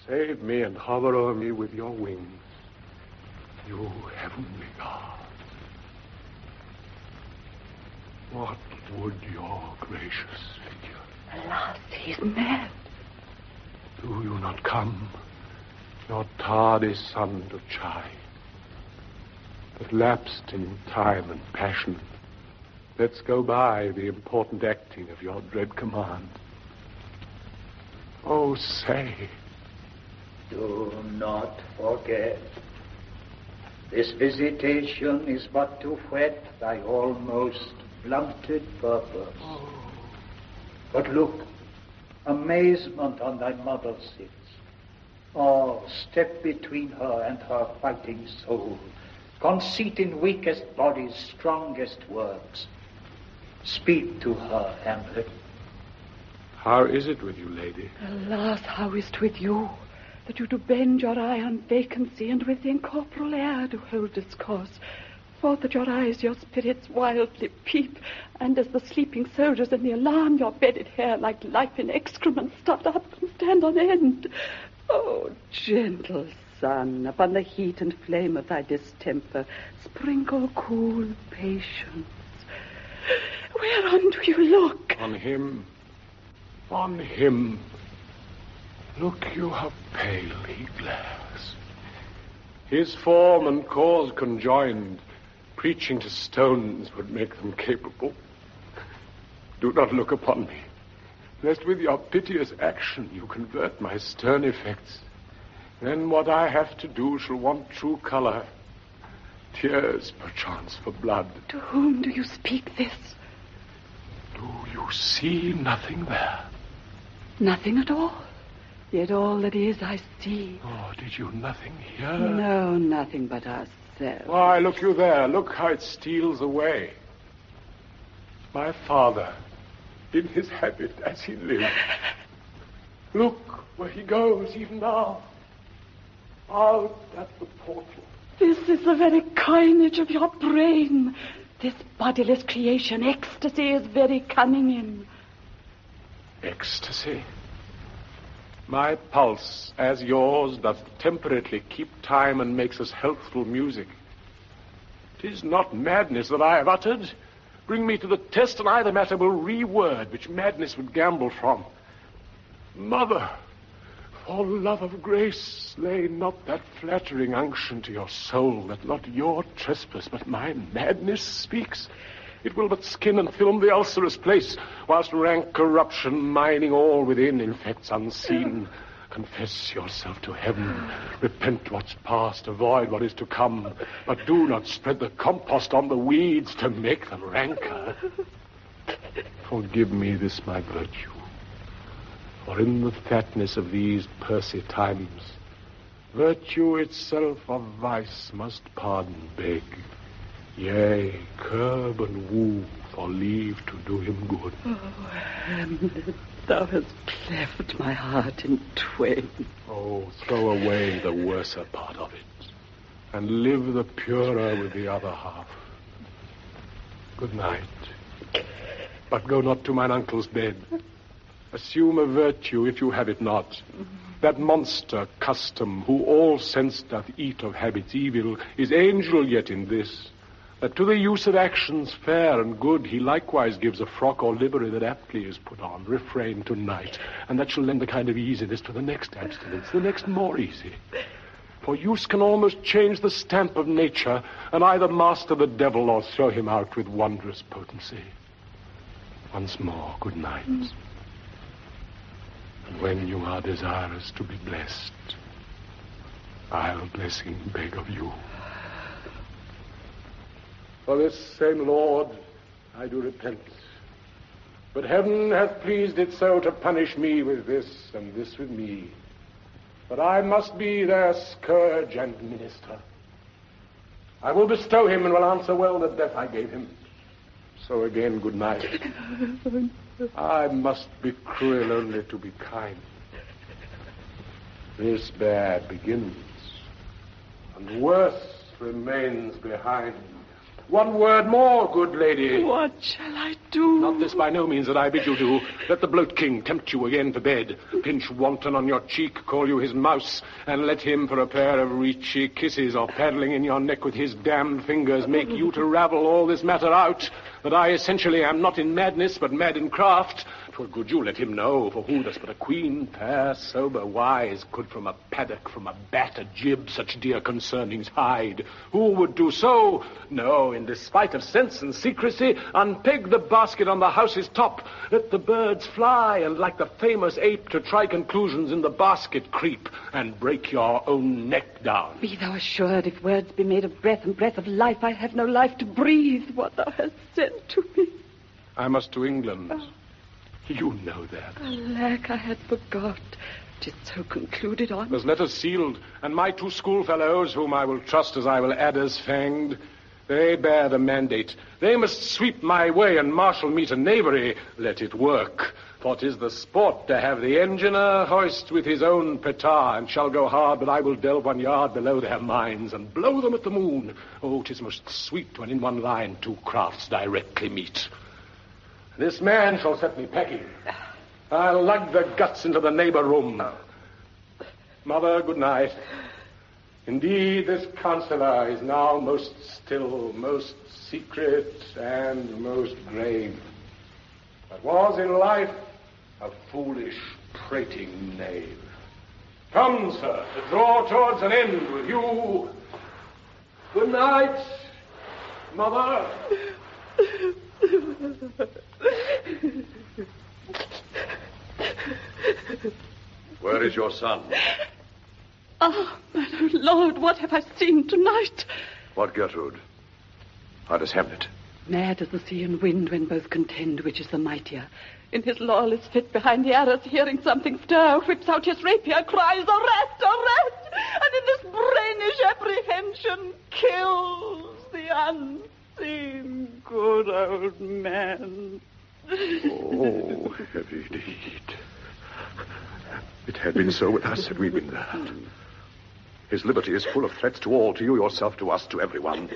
Save me and hover o'er me with your wings, you heavenly God. What would your gracious figure? Alas, he's mad. Do you not come, your tardy sun to chide, that lapsed in time and passion, lets go by the important acting of your dread command? Oh, say. Do not forget. This visitation is but to whet thy almost blunted purpose. Oh. But look, amazement on thy mother sits. Oh, step between her and her fighting soul. Conceit in weakest bodies, strongest words. Speak to her, Hamlet. How is it with you, lady? Alas, how is't with you, that you do bend your eye on vacancy, and with the incorporeal air do hold discourse? For that your eyes, your spirits wildly peep, and as the sleeping soldiers in the alarm, your bedded hair like life in excrement start up and stand on end. Oh, gentle sun, upon the heat and flame of thy distemper, sprinkle cool patience. Whereon do you look? On him. On him. Look you how pale he glares. His form and cause conjoined, preaching to stones would make them capable. Do not look upon me, lest with your piteous action you convert my stern effects. Then what I have to do shall want true color, tears perchance for blood. To whom do you speak this? Do you see nothing there? Nothing at all. Yet all that is I see. Oh, did you nothing hear? No, nothing but ourselves. Why, look you there. Look how it steals away. My father, in his habit as he lived. Look where he goes even now. Out at the portal. This is the very coinage of your brain. This bodiless creation, ecstasy, is very cunning in. Ecstasy? My pulse, as yours, doth temperately keep time and makes us healthful music. 'Tis not madness that I have uttered. Bring me to the test, and I the matter will reword, which madness would gamble from. Mother, for love of grace, lay not that flattering unction to your soul, that not your trespass, but my madness speaks. It will but skin and film the ulcerous place, whilst rank corruption, mining all within, infects unseen. Confess yourself to heaven. Repent what's past, avoid what is to come. But do not spread the compost on the weeds to make them ranker. Forgive me this my virtue. For in the fatness of these pursy times, virtue itself of vice must pardon beg. Yea, curb and woo for leave to do him good. Oh, Hamlet, thou hast cleft my heart in twain. Oh, throw away the worser part of it, and live the purer with the other half. Good night. But go not to mine uncle's bed. Assume a virtue if you have it not. That monster, custom, who all sense doth eat of habits evil, is angel yet in this, that to the use of actions fair and good he likewise gives a frock or livery that aptly is put on. Refrain tonight, and that shall lend a kind of easiness to the next abstinence, the next more easy. For use can almost change the stamp of nature, and either master the devil or throw him out with wondrous potency. Once more, good night. And when you are desirous to be blessed, I'll blessing beg of you. For this same Lord I do repent. But heaven hath pleased it so to punish me with this, and this with me, that I must be their scourge and minister. I will bestow him, and will answer well the death I gave him. So again, good night. I must be cruel only to be kind. This bad begins, and worse remains behind. One word more, good lady. What shall I do? Not this by no means that I bid you do. Let the bloat king tempt you again to bed. Pinch wanton on your cheek, call you his mouse, and let him for a pair of reechy kisses or paddling in your neck with his damned fingers make you to ravel all this matter out, that I essentially am not in madness, but mad in craft, 'twere good you let him know, for who does but a queen, fair, sober, wise, could from a paddock, from a bat, a jib, such dear concernings hide? Who would do so? No, in despite of sense and secrecy, unpeg the basket on the house's top, let the birds fly, and like the famous ape to try conclusions in the basket creep, and break your own neck down. Be thou assured, if words be made of breath and breath of life, I have no life to breathe what thou hast sent to me. I must to England. You know that. Alack, I had forgot. 'Tis so concluded on. There's letters sealed, and my 2 schoolfellows, whom I will trust as I will adders fanged, they bear the mandate. They must sweep my way and marshal me to knavery. Let it work. For 'tis the sport to have the engineer hoist with his own petard, and shall go hard, but I will delve 1 yard below their minds, and blow them at the moon. Oh, 'tis most sweet when in one line 2 crafts directly meet. This man shall set me packing. I'll lug the guts into the neighbor room. Mother, good night. Indeed, this counselor is now most still, most secret, and most grave. But was in life a foolish, prating knave. Come, sir, to draw towards an end with you. Good night, Mother. Where is your son? Ah, my lord, what have I seen tonight? What, Gertrude? How does Hamlet? Mad as the sea and wind when both contend which is the mightier. In his lawless fit behind the arras, hearing something stir, whips out his rapier, cries, "Arrest, arrest!" And in this brainish apprehension kills the unseen good old man. Oh, heavy deed. It had been so with us had we been there. His liberty is full of threats to all, to you yourself, to us, to everyone.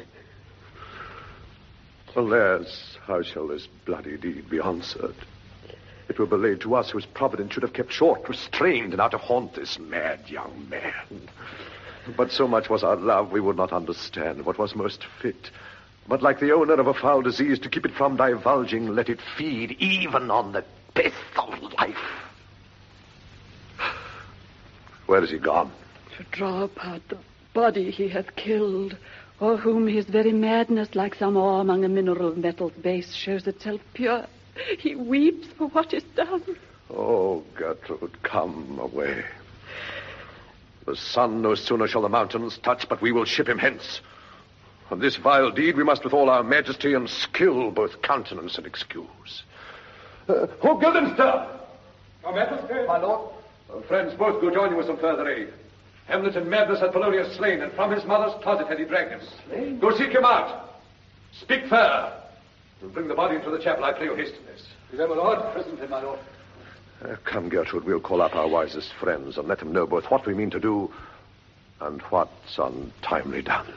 Alas, how shall this bloody deed be answered? It will be laid to us whose providence should have kept short, restrained, and out of haunt this mad young man. But so much was our love, we would not understand what was most fit. But like the owner of a foul disease, to keep it from divulging, let it feed even on the death of life. Where is he gone? To draw apart the body he hath killed, or whom his very madness, like some ore among a mineral metal's base, shows itself pure. He weeps for what is done. Oh, Gertrude, come away. The sun no sooner shall the mountains touch, but we will ship him hence. On this vile deed we must with all our majesty and skill both countenance and excuse. Who Guildenstern? Your Majesty? My lord. Friends, both go join you with some further aid. Hamlet in madness had Polonius slain, and from his mother's closet had he dragged him. Slain? Go seek him out. Speak fair. And bring the body into the chapel. I pray you hasten this. Is my lord? Presently, my lord. Come, Gertrude, we'll call up our wisest friends and let them know both what we mean to do and what's untimely done.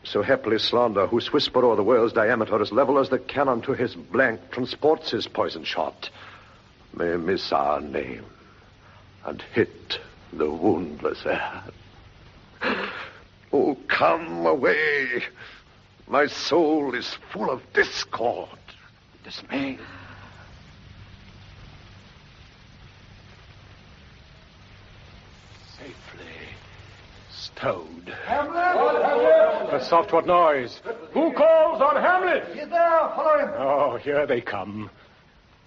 So happily slander, whose whisper o'er the world's diameter is level as the cannon to his blank transports his poison shot, may miss our name and hit the woundless air. Oh, come away. My soul is full of discord, dismay. Safely stowed. Hamlet! A soft what noise? Who calls on Hamlet? He's there, follow him. Oh, here they come.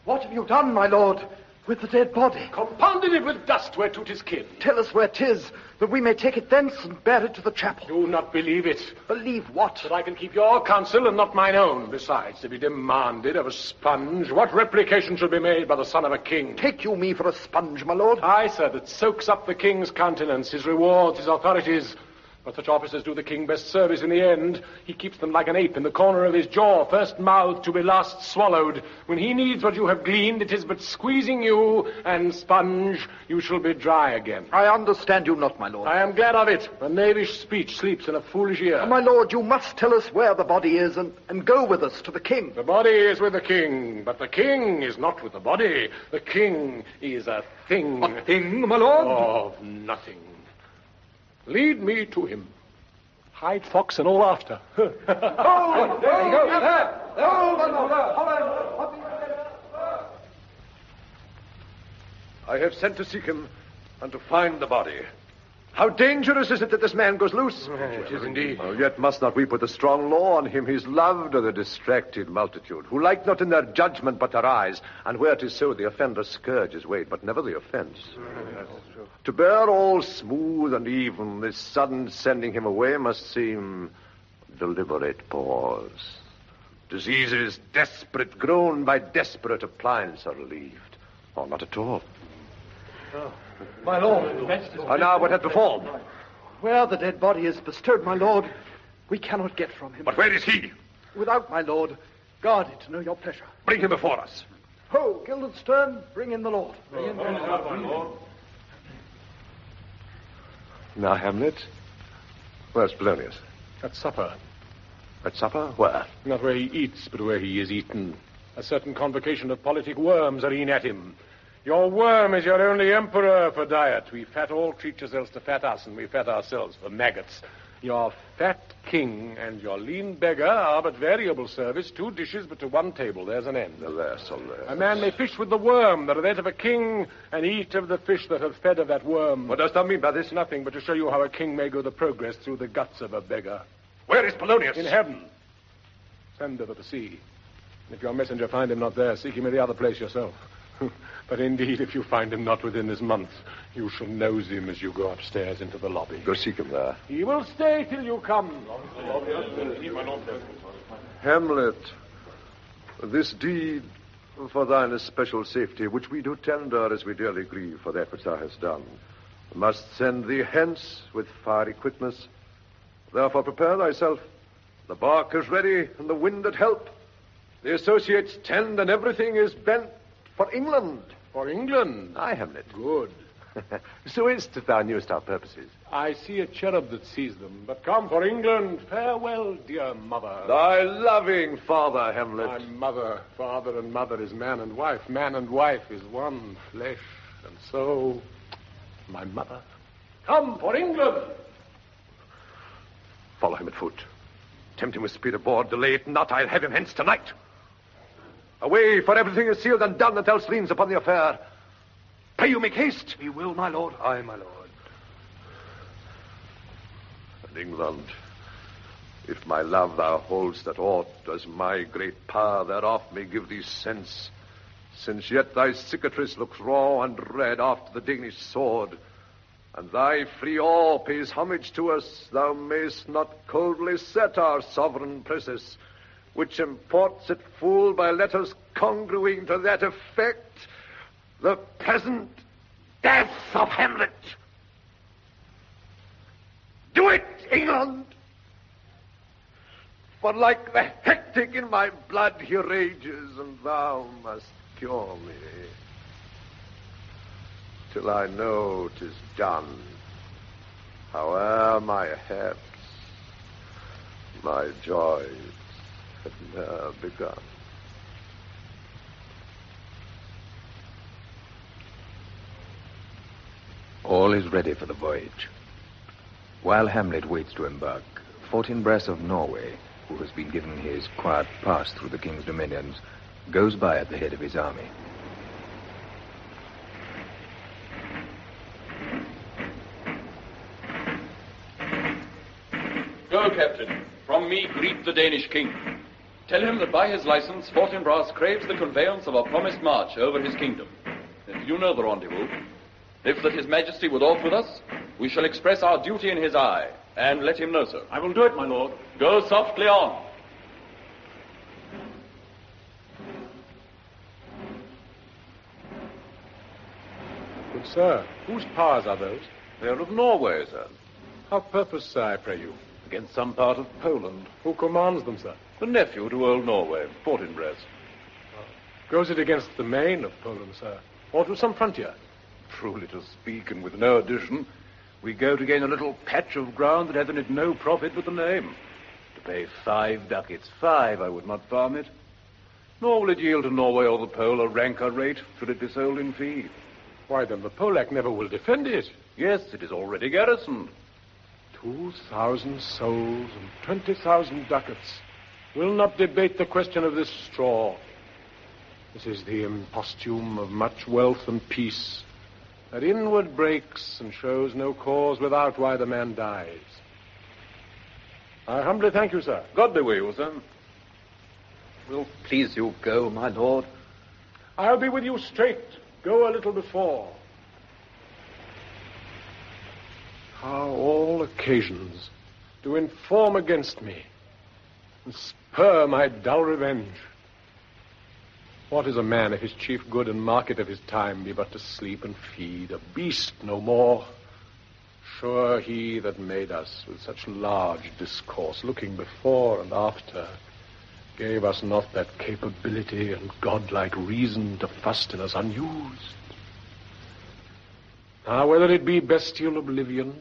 What have you done, my lord, with the dead body? Compounded it with dust whereto 'tis kin. Tell us where 'tis, that we may take it thence and bear it to the chapel. Do not believe it. Believe what? That I can keep your counsel and not mine own. Besides, to be demanded of a sponge, what replication should be made by the son of a king? Take you me for a sponge, my lord? Aye, sir, that soaks up the king's countenance, his rewards, his authorities. But such officers do the king best service in the end. He keeps them like an ape in the corner of his jaw, first mouthed to be last swallowed. When he needs what you have gleaned, it is but squeezing you, and sponge, you shall be dry again. I understand you not, my lord. I am glad of it. A knavish speech sleeps in a foolish ear. My lord, you must tell us where the body is and go with us to the king. The body is with the king, but the king is not with the body. The king is a thing. A thing, my lord? Of nothing. Lead me to him. Hide fox and all after. Oh, there you go. Oh, my lord. I have sent to seek him and to find the body. How dangerous is it that this man goes loose? It is indeed. Oh, yet must not we put a strong law on him. He's loved of the distracted multitude, who like not in their judgment but their eyes, and where 'tis so the offender's scourge is weighed, but never the offense. To bear all smooth and even, this sudden sending him away must seem deliberate pause. Diseases desperate grown by desperate appliance are relieved, or not at all. My lord. And now what hath befallen? Where the dead body is bestowed, my lord, we cannot get from him. But where is he? Without, my lord. Guard it, to know your pleasure. Bring him before us. Ho, Guildenstern, bring in the lord. Now, Hamlet, where's Polonius? At supper. At supper? Where? Not where he eats, but where he is eaten. A certain convocation of politic worms are e'en at him. Your worm is your only emperor for diet. We fat all creatures else to fat us, and we fat ourselves for maggots. Your fat king and your lean beggar are but variable service, 2 dishes but to 1 table. There's an end. Alas. A man may fish with the worm that hath ate of a king, and eat of the fish that hath fed of that worm. What dost thou mean by this? Nothing but to show you how a king may go the progress through the guts of a beggar. Where is Polonius? In heaven. Send over the sea. If your messenger find him not there, seek him in the other place yourself. But indeed, if you find him not within this month, you shall nose him as you go upstairs into the lobby. Go seek him there. He will stay till you come. Hamlet, this deed for thine especial safety, which we do tender as we dearly grieve for that which thou hast done, must send thee hence with fiery quickness. Therefore prepare thyself. The bark is ready, and the wind at help. The associates tend, and everything is bent for England. For England? Aye, Hamlet. Good. So is't if thou knewest our purposes. I see a cherub that sees them. But come for England. Farewell, dear mother. Thy loving father, Hamlet. My mother, father and mother is man and wife. Man and wife is one flesh. And so, my mother. Come for England. Follow him at foot. Tempt him with speed aboard. Delay it not. I'll have him hence tonight. Away, for everything is sealed and done that else leans upon the affair. Pray you make haste. We will, my lord. Aye, my lord. And England, if my love thou hold'st at aught, as my great power thereof may give thee sense, since yet thy cicatrice looks raw and red after the Danish sword, and thy free awe pays homage to us, thou mayst not coldly set our sovereign princess, which imports it full by letters congruing to that effect, the present death of Hamlet. Do it, England! For like the hectic in my blood he rages, and thou must cure me, till I know 'tis done, howe'er my haps, my joys have ne'er begun. All is ready for the voyage. While Hamlet waits to embark, Fortinbras of Norway, who has been given his quiet pass through the king's dominions, goes by at the head of his army. Go, Captain. From me, greet the Danish king. Tell him that by his license, Fortinbras craves the conveyance of a promised march over his kingdom. You know the rendezvous. If that his majesty would aught with us, we shall express our duty in his eye, and let him know so. I will do it, my lord. Go softly on. Good sir, whose powers are those? They are of Norway, sir. How purpose, sir, I pray you? Against some part of Poland. Who commands them, sir? The nephew to old Norway, Fortinbras. Goes it against the main of Poland, sir? Or to some frontier? Truly to speak, and with no addition, we go to gain a little patch of ground that hath in it no profit but the name. To pay 5 ducats, 5, I would not farm it. Nor will it yield to Norway or the Pole a ranker rate, should it be sold in fee. Why, then the Polak never will defend it. Yes, it is already garrisoned. 2,000 souls and 20,000 ducats. Will not debate the question of this straw. This is the imposthume of much wealth and peace, that inward breaks and shows no cause without why the man dies. I humbly thank you, sir. God be with you, sir. Will please you go, my lord? I'll be with you straight. Go a little before. How all occasions do inform against me and spur my dull revenge. What is a man if his chief good and market of his time be but to sleep and feed, a beast no more? Sure he that made us with such large discourse, looking before and after, gave us not that capability and godlike reason to fasten us unused. Now, whether it be bestial oblivion,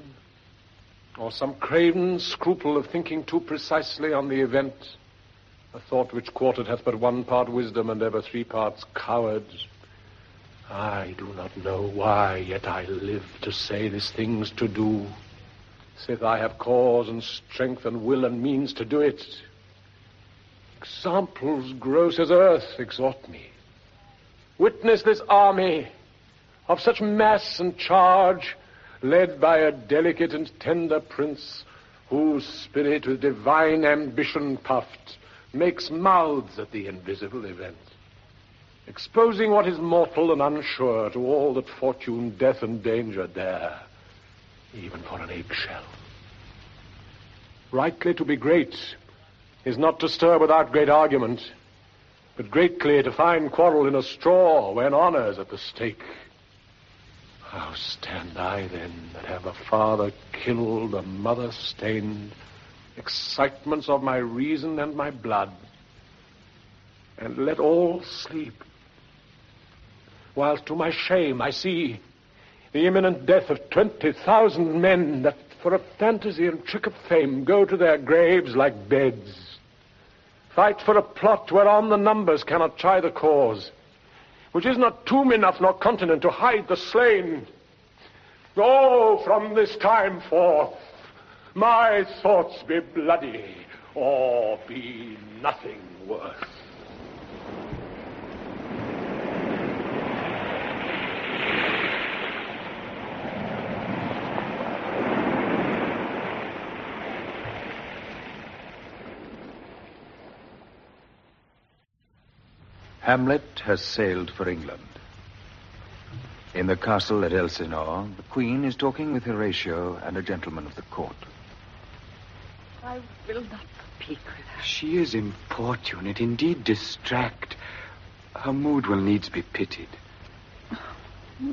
or some craven scruple of thinking too precisely on the event, a thought which quartered hath but 1 part wisdom and ever 3 parts cowards, I do not know why, yet I live to say these things to do, sith I have cause and strength and will and means to do it. Examples gross as earth exhort me. Witness this army of such mass and charge, led by a delicate and tender prince, whose spirit with divine ambition puffed makes mouths at the invisible event, exposing what is mortal and unsure to all that fortune, death, and danger dare, even for an eggshell. Rightly to be great is not to stir without great argument, but greatly to find quarrel in a straw when honor's at the stake. How stand I then that have a father killed, a mother stained, excitements of my reason and my blood, and let all sleep, whilst to my shame I see the imminent death of 20,000 men that for a fantasy and trick of fame go to their graves like beds, fight for a plot whereon the numbers cannot try the cause, which is not tomb enough nor continent to hide the slain. Oh, from this time forth, my thoughts be bloody, or be nothing worth. Hamlet has sailed for England. In the castle at Elsinore, the Queen is talking with Horatio and a gentleman of the court. I will not speak with her. She is importunate, indeed distract. Her mood will needs be pitied.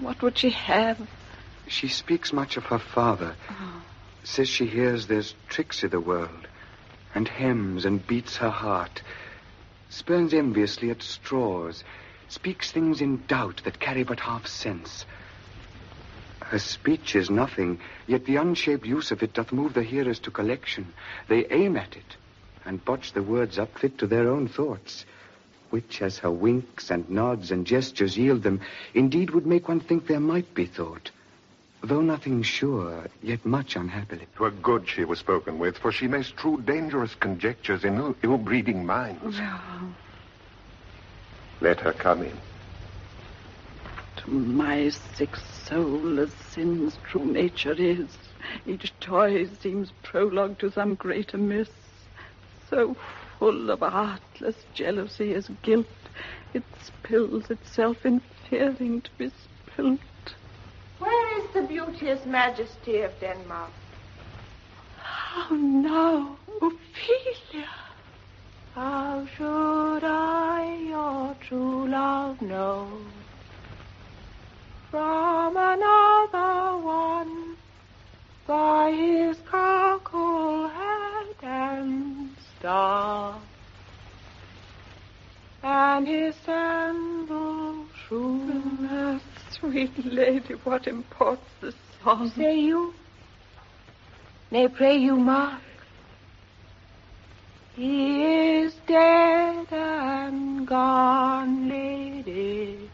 What would she have? She speaks much of her father. Says she hears there's tricks i' the world, and hems and beats her heart. Spurns enviously at straws, speaks things in doubt that carry but half sense. Her speech is nothing, yet the unshaped use of it doth move the hearers to collection. They aim at it, and botch the words up fit to their own thoughts, which, as her winks and nods and gestures yield them, indeed would make one think there might be thought, though nothing sure, yet much unhappily. 'Twere good she was spoken with, for she makes true dangerous conjectures in ill-breeding minds. No. Let her come in. To my sick soul, as sin's true nature is, each toy seems prologue to some greater miss. So full of artless jealousy as guilt, it spills itself in fearing to be spilt. Where is the beauteous majesty of Denmark? How now, Ophelia? How should I your true love know? From another one, by his cockle head and staff, and his sandal shoe. Sweet lady, what imports this song? Say you? Nay, pray you mark. He is dead and gone, lady.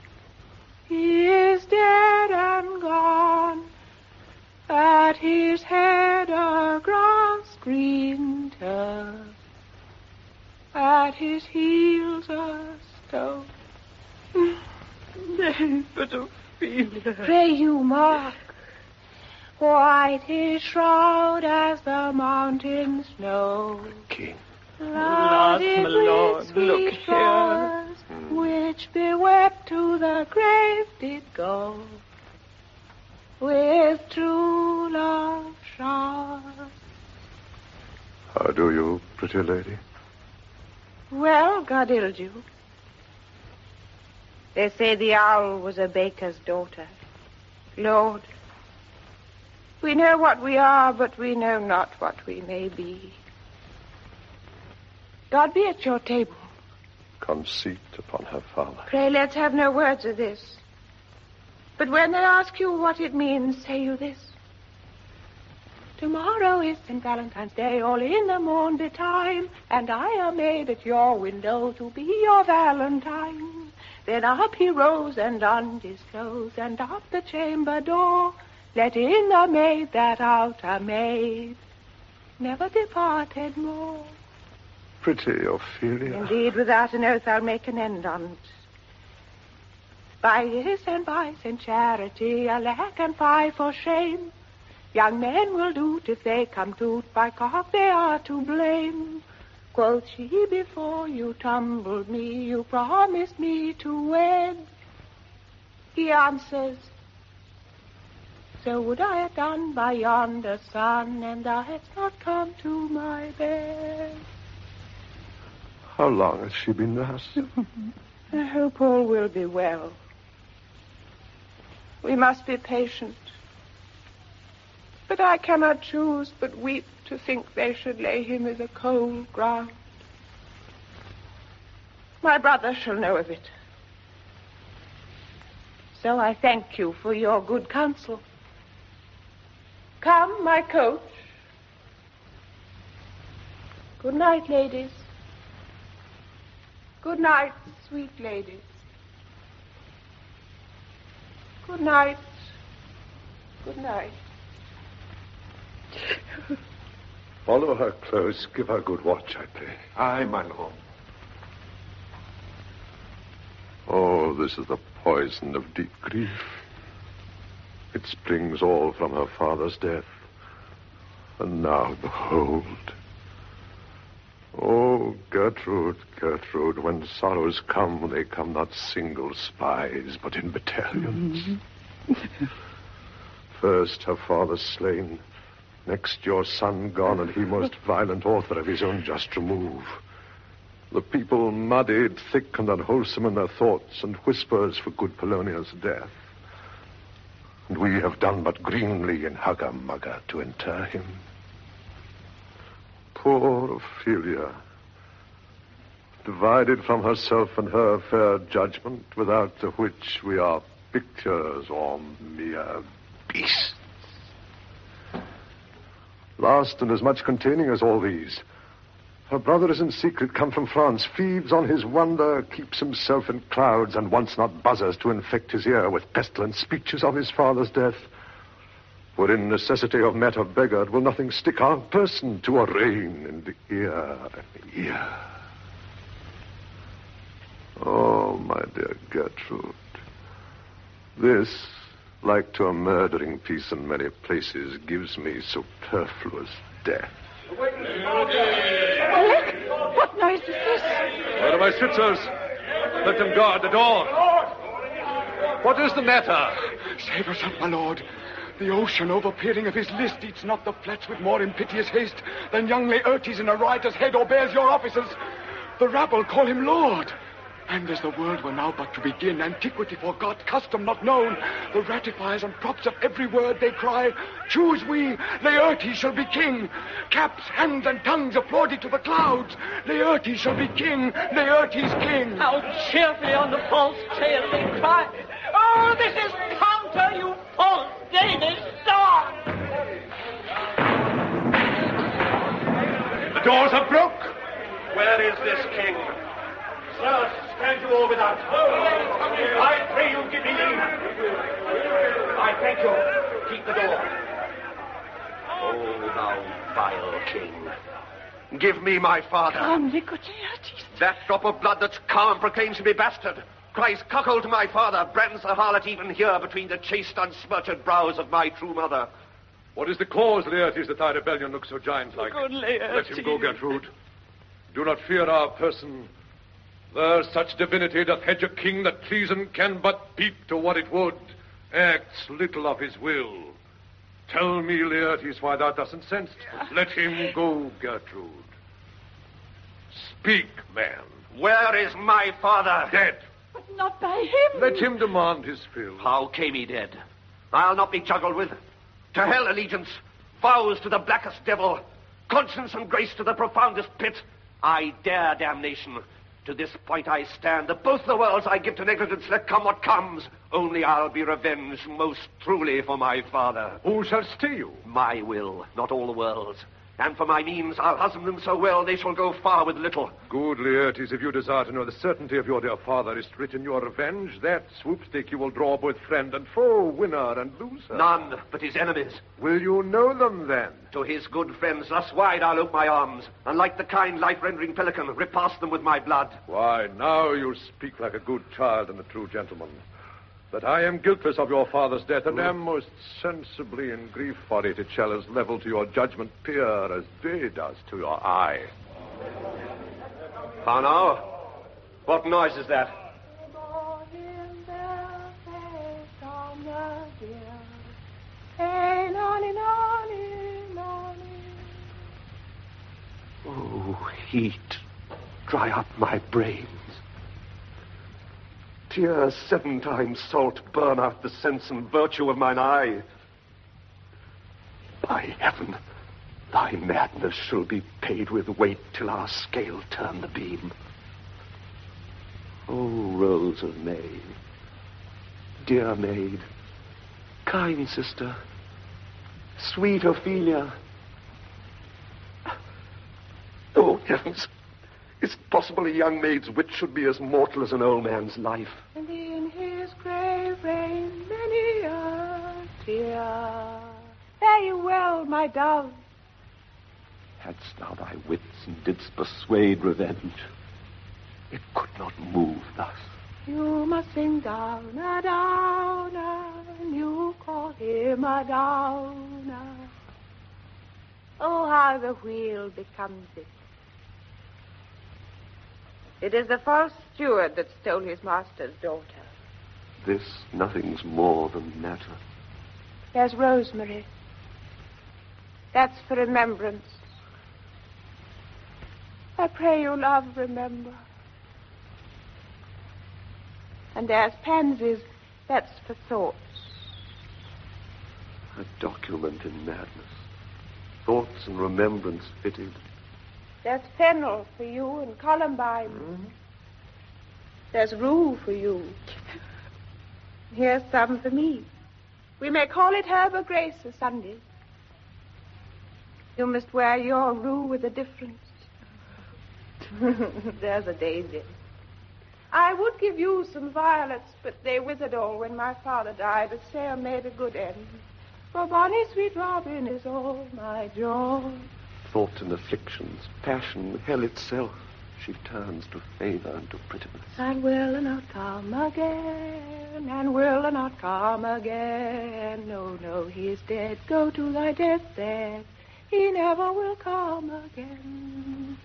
He is dead and gone. At his head a grass green turf, at his heels a stone. Nay, but Ophelia. Pray you, Mark. White his shroud as the mountain snow. King. Alas, my lord, look here. Which bewept to the grave did go. With true love shot. How do you, pretty lady? Well, God ild you. They say the owl was a baker's daughter. Lord, we know what we are, but we know not what we may be. God be at your table. Conceit upon her father. Pray, let's have no words of this. But when they ask you what it means, say you this. Tomorrow is St. Valentine's Day, all in the morn betime, and I am made at your window to be your Valentine. Then up he rose and undid his clothes, and up the chamber door, let in the maid that outer maid never departed more. Pretty Ophelia. Indeed, without an oath I'll make an end on't. By this and by St. Charity, a lack and five for shame. Young men will do't if they come to't, by cock they are to blame. Quoth she, before you tumbled me, you promised me to wed. He answers, so would I have done by yonder sun, and thou hadst not come to my bed. How long has she been thus? I hope all will be well. We must be patient. But I cannot choose but weep to think they should lay him in the cold ground. My brother shall know of it. So I thank you for your good counsel. Come, my coach. Good night, ladies. Good night, sweet ladies. Good night. Good night. Follow her close. Give her good watch, I pray. Aye, my lord. Oh, this is the poison of deep grief. It springs all from her father's death. And now, behold. Oh, Gertrude, Gertrude, when sorrows come, they come not single spies, but in battalions. First her father slain, next your son gone, and he most violent author of his own just remove. The people muddied, thick and unwholesome in their thoughts, and whispers for good Polonia's death. And we have done but greenly in hugger-mugger to inter him. Poor Ophelia, divided from herself and her fair judgment, without the which we are pictures or mere beasts. Last and as much containing as all these, her brother is in secret come from France, feeds on his wonder, keeps himself in clouds, and wants not buzzers to infect his ear with pestilent speeches of his father's death. For in necessity of matter beggared will nothing stick our person to arraign in the ear and ear. Oh, my dear Gertrude, this, like to a murdering piece in many places, gives me superfluous death. What noise is this? Where are my schützers? Let them guard the door. What is the matter? Save us up, my lord. The ocean, overpeering of his list, eats not the flats with more impiteous haste than young Laertes in a rider's head obeys your officers. The rabble call him lord. And as the world were now but to begin, antiquity forgot, custom not known, the ratifiers and props of every word they cry, choose we, Laertes shall be king. Caps, hands, and tongues applauded to the clouds. Laertes shall be king, Laertes king. How cheerfully on the false tale they cry, oh, this is counter, you false Danish dog! The doors are broke. Where is this king? Sirs, stand you all without. I pray you give me leave. I thank you. Keep the door. Oh, thou vile king. Give me my father. Come, Nicodemus. That drop of blood that's calm proclaims him a bastard. cries cuckold to my father, brands the harlot even here between the chaste, unsmirched brows of my true mother. What is the cause, Laertes, that thy rebellion looks so giant-like? Good Laertes. Let him go, Gertrude. Do not fear our person. There such divinity doth hedge a king that treason can but peep to what it would, acts little of his will. Tell me, Laertes, why thou dost incensed. Let him go, Gertrude. Speak, man. Where is my father? Dead. But not by him. Let him demand his fill. How came he dead? I'll not be juggled with. To hell allegiance, vows to the blackest devil, conscience and grace to the profoundest pit. I dare damnation. To this point I stand. Of both the worlds I give to negligence, let come what comes. Only I'll be revenged most truly for my father. Who shall stay you? My will, not all the world's. And for my means, I'll husband them so well they shall go far with little. Good, Laertes, if you desire to know the certainty of your dear father is written your revenge, that swoopstick you will draw both friend and foe, winner and loser. None but his enemies. Will you know them, then? To his good friends thus wide I'll ope my arms, and like the kind life-rendering pelican, repast them with my blood. Why, now you speak like a good child and a true gentleman. That I am guiltless of your father's death, and am most sensibly in grief for it, it shall as level to your judgment peer as day does to your eye. How now? What noise is that? Oh, heat, dry up my brains. Tears 7 times salt burn out the sense and virtue of mine eye. By heaven, thy madness shall be paid with weight till our scale turn the beam. Oh, Rose of May, dear maid, kind sister, sweet Ophelia. Oh, heavens! Is it possible a young maid's wit should be as mortal as an old man's life? And in his grave rain many a tear. Fare you well, my dove. Hadst thou thy wits and didst persuade revenge, it could not move thus. You must sing down a downer, and you call him a downer. Oh, how the wheel becomes it. It is the false steward that stole his master's daughter. This nothing's more than matter. There's rosemary. That's for remembrance. I pray you, love, remember. And there's pansies. That's for thoughts. A document in madness. Thoughts and remembrance fitted. There's fennel for you and columbine. Mm-hmm. There's rue for you. Here's some for me. We may call it Herb or Grace a Sunday. You must wear your rue with a difference. There's a daisy. I would give you some violets, but they withered all when my father died. But Sarah made a good end. For bonny sweet Robin is all my joy. Thoughts and afflictions, passion, hell itself, she turns to favor and to prettiness. And will not come again, and will not come again. No, no, he is dead. Go to thy deathbed. He never will come again.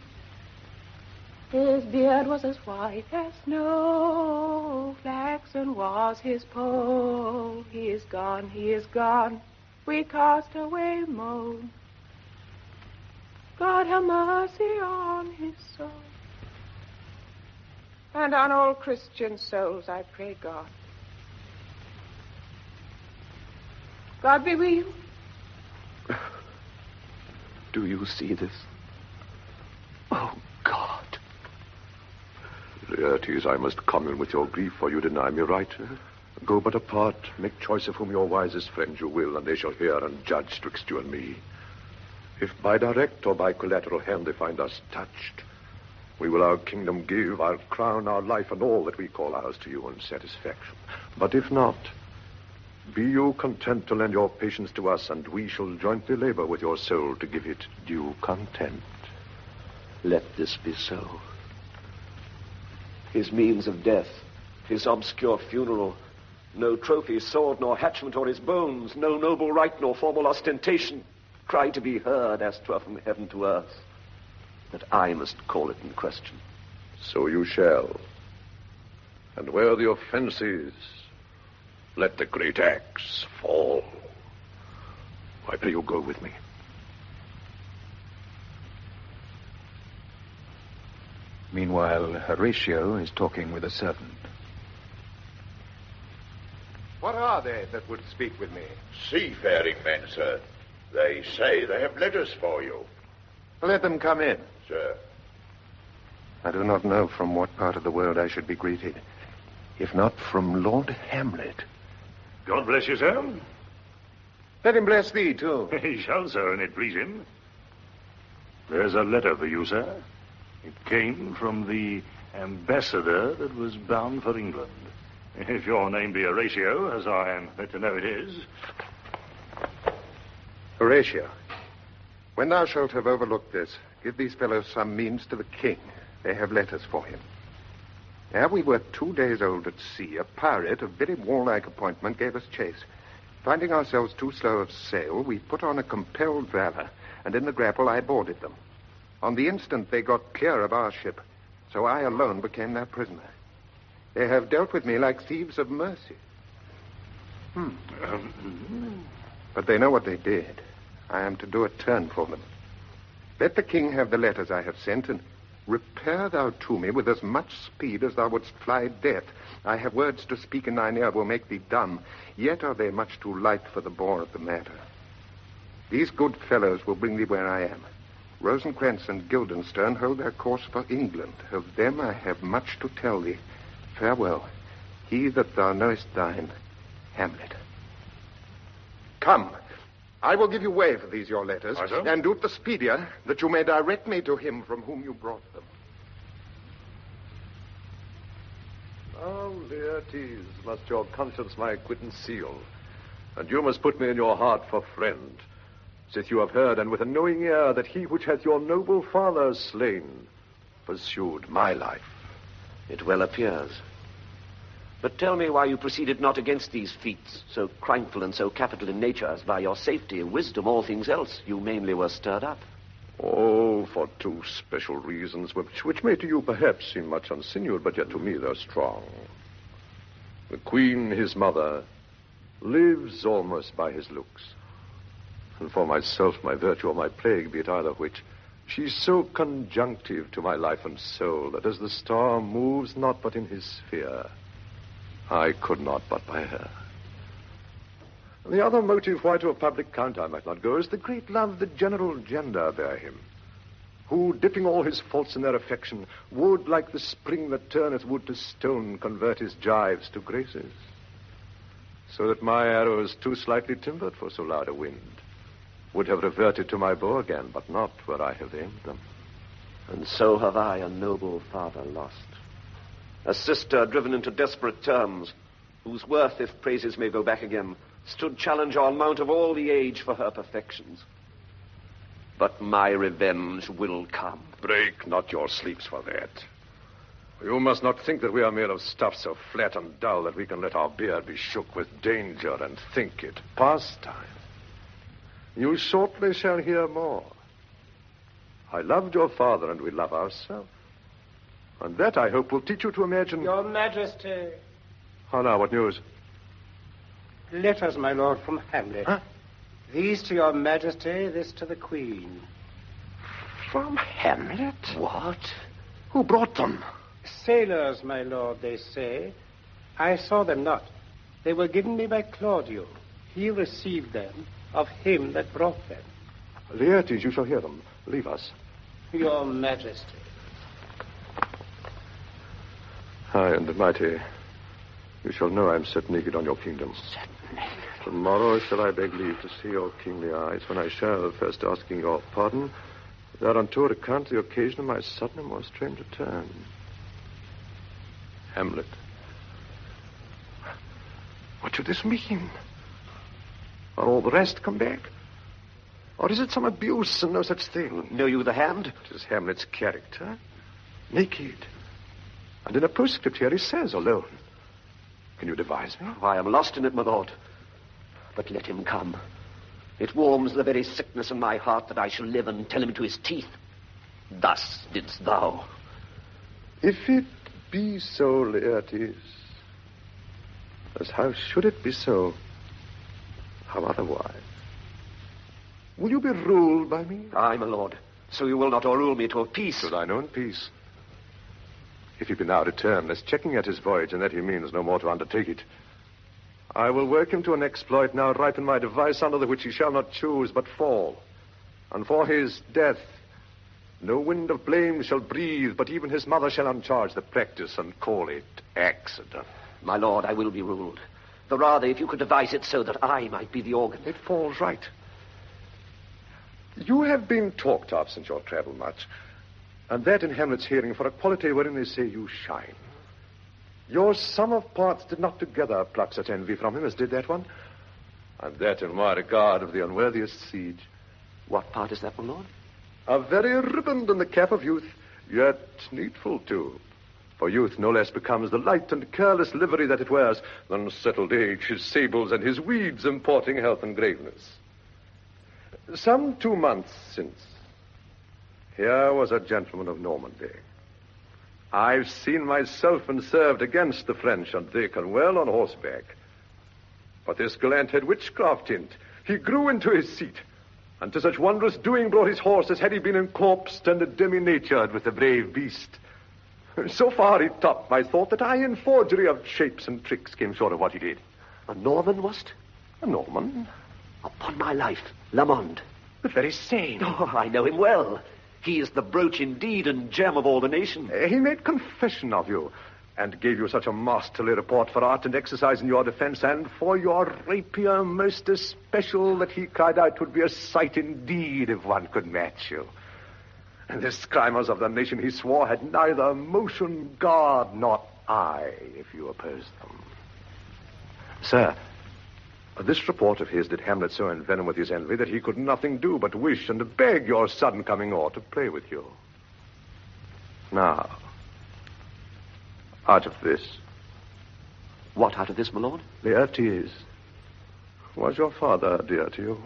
His beard was as white as snow, flaxen was his poll. He is gone, he is gone. We cast away moan. God have mercy on his soul. And on all Christian souls, I pray God. God be with you. Do you see this? Oh, God. Laertes, I must commune with your grief, for you deny me right. Go but apart, make choice of whom your wisest friends you will, and they shall hear and judge twixt you and me. If by direct or by collateral hand they find us touched, we will our kingdom give, our crown, our life, and all that we call ours to you in satisfaction. But if not, be you content to lend your patience to us, and we shall jointly labor with your soul to give it due content. Let this be so. His means of death, His obscure funeral. No trophy, sword, nor hatchment, or his bones. No noble rite, nor formal ostentation. Cry to be heard, as 'twere from heaven to earth. That I must call it in question. So you shall. And where the offense is, let the great axe fall. I pray you go with me. Meanwhile, Horatio is talking with a servant. What are they that would speak with me? Seafaring men, sir. They say they have letters for you. Let them come in. Sir. I do not know from what part of the world I should be greeted, if not from Lord Hamlet. God bless you, sir. Let him bless thee, too. He shall, sir, and it please him. There's a letter for you, sir. It came from the ambassador that was bound for England. If your name be Horatio, as I am led to know it is. Horatio, when thou shalt have overlooked this, give these fellows some means to the king. They have letters for him. Ere we were 2 days old at sea, a pirate of very warlike appointment gave us chase. Finding ourselves too slow of sail, we put on a compelled valor, and in the grapple I boarded them. On the instant they got clear of our ship, so I alone became their prisoner. They have dealt with me like thieves of mercy. But they know what they did. I am to do a turn for them. Let the king have the letters I have sent, and repair thou to me with as much speed as thou wouldst fly death. I have words to speak in thine ear will make thee dumb, yet are they much too light for the bore of the matter. These good fellows will bring thee where I am. Rosencrantz and Guildenstern hold their course for England. Of them I have much to tell thee. Farewell. He that thou knowest thine, Hamlet. Come. I will give you way for these your letters, and do it the speedier, that you may direct me to him from whom you brought them. Now, Laertes, must your conscience my acquittance seal, and you must put me in your heart for friend, sith you have heard, and with a knowing ear, that he which hath your noble father slain pursued my life. It well appears. But tell me why you proceeded not against these feats, so crimeful and so capital in nature, as by your safety, wisdom, all things else, you mainly were stirred up. Oh, for 2 special reasons, which may to you perhaps seem much unsinued, but yet to me they're strong. The queen, his mother, lives almost by his looks. And for myself, my virtue or my plague, be it either which, she's so conjunctive to my life and soul, that as the star moves not but in his sphere, I could not but by her. The other motive why to a public count I might not go is the great love the general gender bear him, who, dipping all his faults in their affection, would, like the spring that turneth wood to stone, convert his gyves to graces, so that my arrows, too slightly timbered for so loud a wind, would have reverted to my bow again, but not where I have aimed them. And so have I a noble father lost. A sister driven into desperate terms, whose worth, if praises may go back again, stood challenge on mount of all the age for her perfections. But my revenge will come. Break not your sleeps for that. You must not think that we are made of stuff so flat and dull that we can let our beard be shook with danger and think it pastime. You shortly shall hear more. I loved your father, and we love ourselves. And that, I hope, will teach you to imagine... Your Majesty. Oh, now, what news? Letters, my lord, from Hamlet. Huh? These to your Majesty, this to the Queen. From Hamlet? What? Who brought them? Sailors, my lord, they say. I saw them not. They were given me by Claudio. He received them of him that brought them. Laertes, you shall hear them. Leave us. Your Majesty. High and mighty, you shall know I am set naked on your kingdom. Set naked? Tomorrow shall I beg leave to see your kingly eyes, when I shall, first asking your pardon, thereunto recount the occasion of my sudden and most strange return. Hamlet. What should this mean? Are all the rest come back? Or is it some abuse and no such thing? Know you the hand? It is Hamlet's character. Naked. And in a postscript here he says, alone. Can you devise me? Oh, I am lost in it, my lord. But let him come. It warms the very sickness in my heart that I shall live and tell him to his teeth. Thus didst thou. If it be so, Laertes, as how should it be so? How otherwise? Will you be ruled by me? Aye, my lord. So you will not o'errule me to a peace. Should I know in peace? If he be now returned, as checking at his voyage, and that he means no more to undertake it, I will work him to an exploit now ripe in my device, under the which he shall not choose but fall. And for his death, no wind of blame shall breathe, but even his mother shall uncharge the practice and call it accident. My lord, I will be ruled. The rather if you could devise it so that I might be the organ. It falls right. You have been talked of since your travel much, and that in Hamlet's hearing for a quality wherein they say you shine. Your sum of parts did not together pluck such envy from him as did that one, and that in my regard of the unworthiest siege. What part is that, my lord? A very riband in the cap of youth, yet needful too. For youth no less becomes the light and careless livery that it wears than settled age, his sables and his weeds importing health and graveness. Some 2 months since, here was a gentleman of Normandy. I've seen myself and served against the French, and they can well on horseback. But this gallant had witchcraft hint. He grew into his seat, and to such wondrous doing brought his horse as had he been encorpsed and demi-natured with the brave beast. So far he topped my thought that I in forgery of shapes and tricks came short of what he did. A Norman, was't? A Norman? Upon my life, Lamond. The very same. Oh, I know him well. He is the brooch indeed and gem of all the nation. He made confession of you, and gave you such a masterly report for art and exercise in your defense, and for your rapier most especial, that he cried out 'twould be a sight indeed if one could match you. And the scrimmers of the nation, he swore, had neither motion, guard, nor eye, if you opposed them. Sir, this report of his did Hamlet so envenom with his envy that he could nothing do but wish and beg your sudden coming o'er to play with you. Now, out of this. What out of this, my lord? Laertes, was your father dear to you?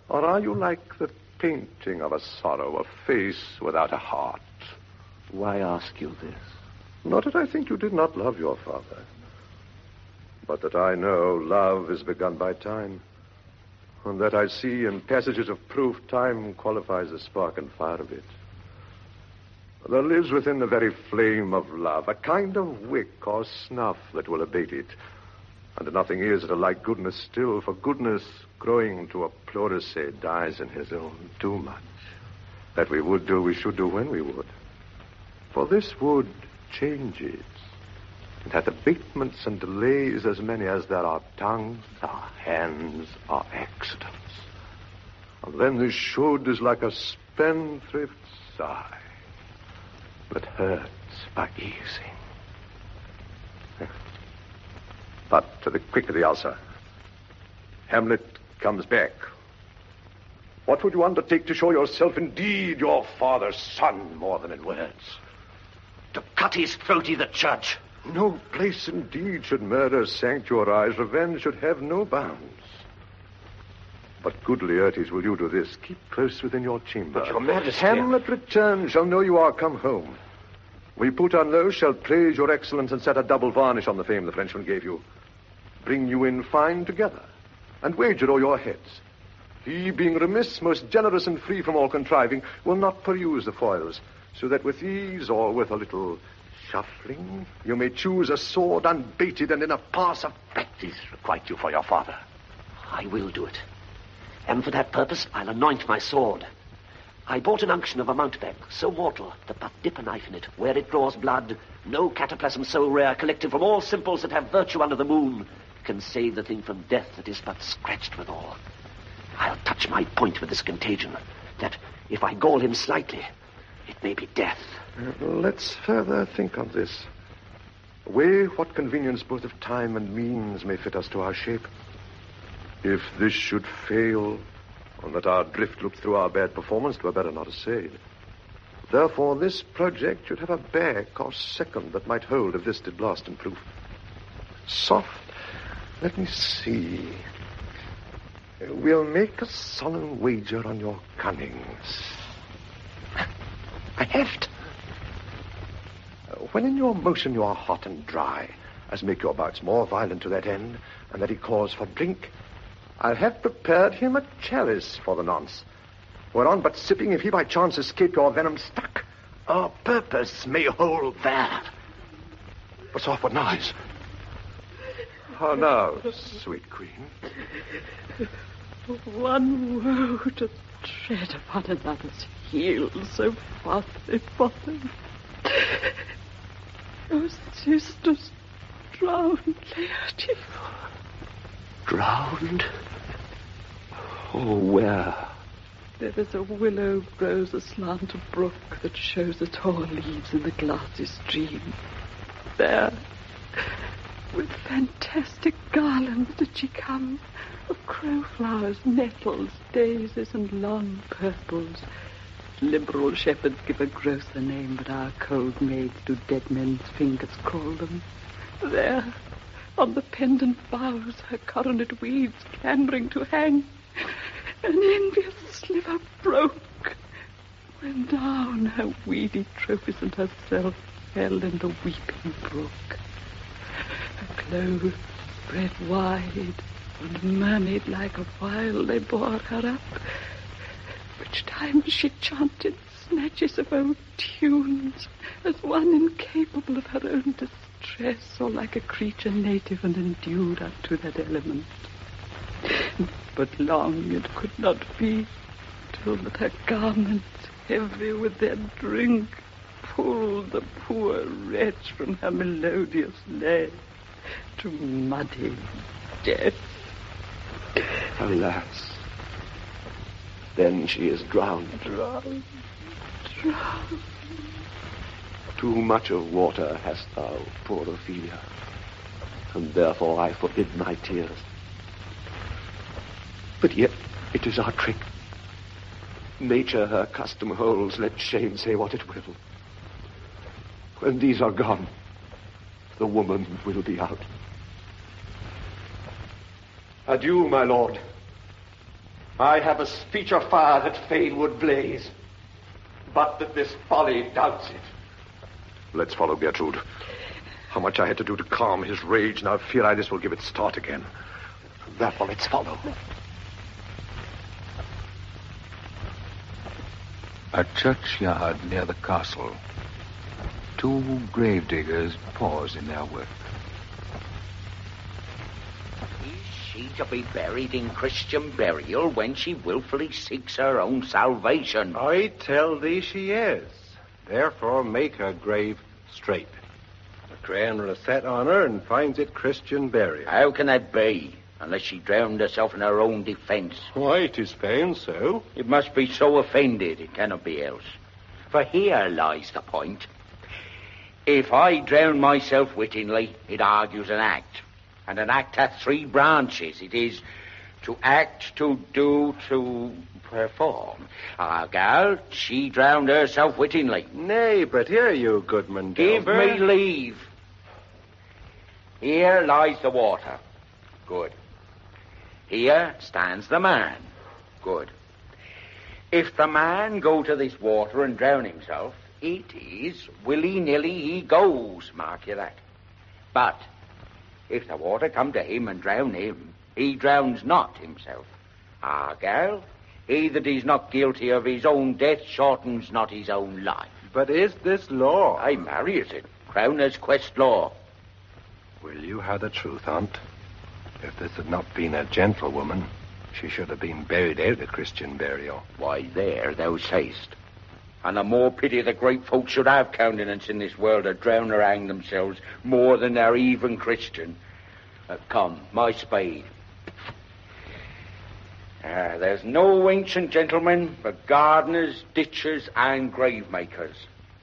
Or are you like the painting of a sorrow, a face without a heart? Why ask you this? Not that I think you did not love your father, but that I know love is begun by time, and that I see in passages of proof time qualifies the spark and fire of it. There lives within the very flame of love a kind of wick or snuff that will abate it, and nothing is to like goodness still, for goodness, growing to a pleurisy, dies in his own too much. That we would do, we should do when we would. For this wood changes. It hath abatements and delays as many as there are tongues, are hands, are accidents. And then this should is like a spendthrift's sigh that hurts by easing. But to the quick of the ulcer. Hamlet comes back. What would you undertake to show yourself indeed your father's son more than in words? To cut his throat, the judge. No place indeed should murder sanctuarize. Revenge should have no bounds. But good Laertes, will you do this? Keep close within your chamber. But your majesty... Hamlet return shall know you are come home. We put on those shall praise your excellence and set a double varnish on the fame the Frenchman gave you. Bring you in fine together, and wager all your heads. He, being remiss, most generous and free from all contriving, will not peruse the foils, so that with ease or with a little shuffling, you may choose a sword unbaited and in a pass of practice requite you for your father. I will do it. And for that purpose, I'll anoint my sword. I bought an unction of a mountebank, so mortal that but dip a knife in it, where it draws blood, no cataplasm so rare, collected from all simples that have virtue under the moon, can save the thing from death that is but scratched withal. I'll touch my point with this contagion, that if I gall him slightly, it may be death. Let's further think on this. Weigh what convenience both of time and means may fit us to our shape. If this should fail, and that our drift looked through our bad performance, 'twere better not essayed. Therefore, this project should have a back or second that might hold if this did blast in proof. Soft. Let me see. We'll make a solemn wager on your cunnings. A heft. When in your motion you are hot and dry, as make your bouts more violent to that end, and that he calls for drink, I'll have prepared him a chalice for the nonce, whereon but sipping, if he by chance escape your venom stuck, our purpose may hold there. What's off, what noise? How now, sweet queen? One woe to tread upon another's heels, so fast they follow. Your sister's drowned, Laertes. Drowned? Oh, where? There is a willow grows aslant a brook that shows the tall leaves in the glassy stream. There, with fantastic garlands did she come, of crowflowers, nettles, daisies, and long purples. Liberal shepherds give a grosser name, but our cold maids do dead men's fingers call them. There, on the pendant boughs, her coronet weeds clambering to hang, an envious sliver broke, when down her weedy trophies and herself fell in the weeping brook. Her clothes spread wide, and mermaid like a while they bore her up, which time she chanted snatches of old tunes, as one incapable of her own distress, or like a creature native and endued unto that element. But long it could not be, till that her garments, heavy with their drink, pulled the poor wretch from her melodious lay to muddy death. Alas, then she is drowned. Drowned. Too much of water hast thou, poor Ophelia, and therefore I forbid my tears. But yet it is our trick. Nature her custom holds, let shame say what it will. When these are gone, the woman will be out. Adieu, my lord. I have a speech of fire that fain would blaze, but that this folly doubts it. Let's follow Gertrude. How much I had to do to calm his rage, now fear I this will give it start again. Therefore, let's follow. A churchyard near the castle. Two gravediggers pause in their work. Is she to be buried in Christian burial when she willfully seeks her own salvation? I tell thee she is. Therefore make her grave straight. The crown will set on her and finds it Christian burial. How can that be, unless she drowned herself in her own defence? Why, 'tis found so. It must be so offended, it cannot be else. For here lies the point. If I drown myself wittingly, it argues an act. And an act hath three branches. It is to act, to do, to perform. Our gal, she drowned herself wittingly. Nay, but here you, Goodman Give Delver. me leave. Here lies the water. Good. Here stands the man. Good. If the man go to this water and drown himself, it is willy-nilly he goes, mark you that. But if the water come to him and drown him, he drowns not himself. Ah, gal, he that is not guilty of his own death shortens not his own life. But is this law? I marry it. Crowner's quest law. Will you have the truth, Aunt? If this had not been a gentlewoman, she should have been buried out of Christian burial. Why, there thou sayst. And the more pity the great folk should have countenance in this world to drown or hang themselves more than they're even Christian. Come, my spade. There's no ancient gentlemen but gardeners, ditchers, and grave makers.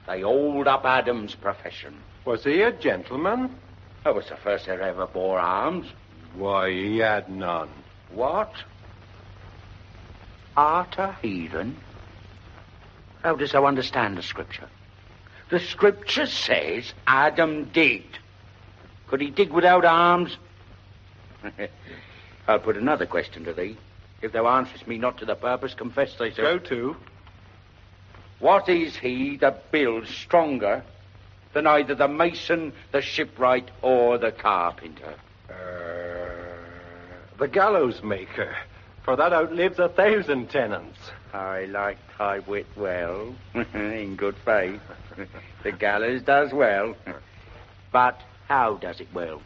They hold up Adam's profession. Was he a gentleman? That was the first that ever bore arms. Why, he had none. What? Art a heathen? How does thou understand the scripture? The scripture says Adam did. Could he dig without arms? I'll put another question to thee. If thou answerest me not to the purpose, confess thyself. Go to. What is he that builds stronger than either the mason, the shipwright, or the carpenter? The gallows maker, for that outlives 1,000 tenants. I like thy wit well, in good faith. The gallows does well. But how does it well?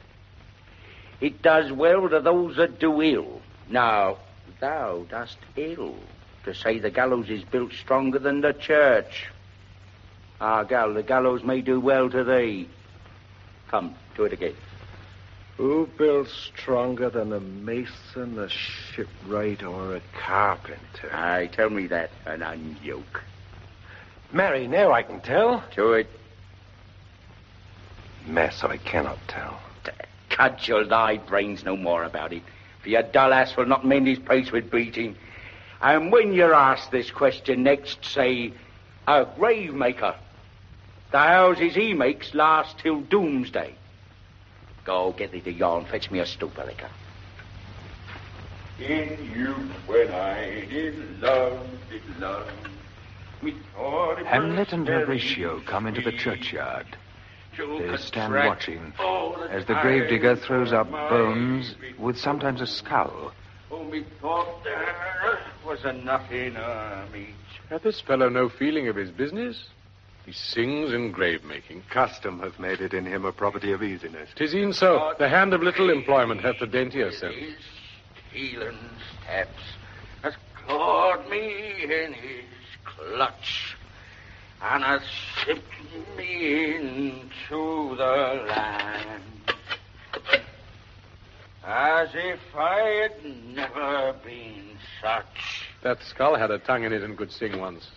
It does well to those that do ill. Now, thou dost ill to say the gallows is built stronger than the church. Ah, gal, the gallows may do well to thee. Come, do it again. Who builds stronger than a mason, a shipwright, or a carpenter? Aye, tell me that, and unyoke. Marry, now I can tell. To it. Mess, I cannot tell. Cudgel thy brains no more about it, for your dull ass will not mend his pace with beating. And when you're asked this question next, say, a grave maker. The houses he makes last till doomsday. Go, get thee to yarn, fetch me a stoop of liquor. In youth, when I did love, Hamlet and Horatio come into the churchyard. They stand watching as the gravedigger throws up bones with sometimes a scowl. Oh, me thought there was enough in meat. Hath this fellow no feeling of his business? He sings in grave-making. Custom hath made it in him a property of easiness. 'Tis e'en so. The hand of little employment hath the daintier sense. Healing steps has clawed me in his clutch and has shipped me into the land as if I had never been such. That skull had a tongue in it and could sing once.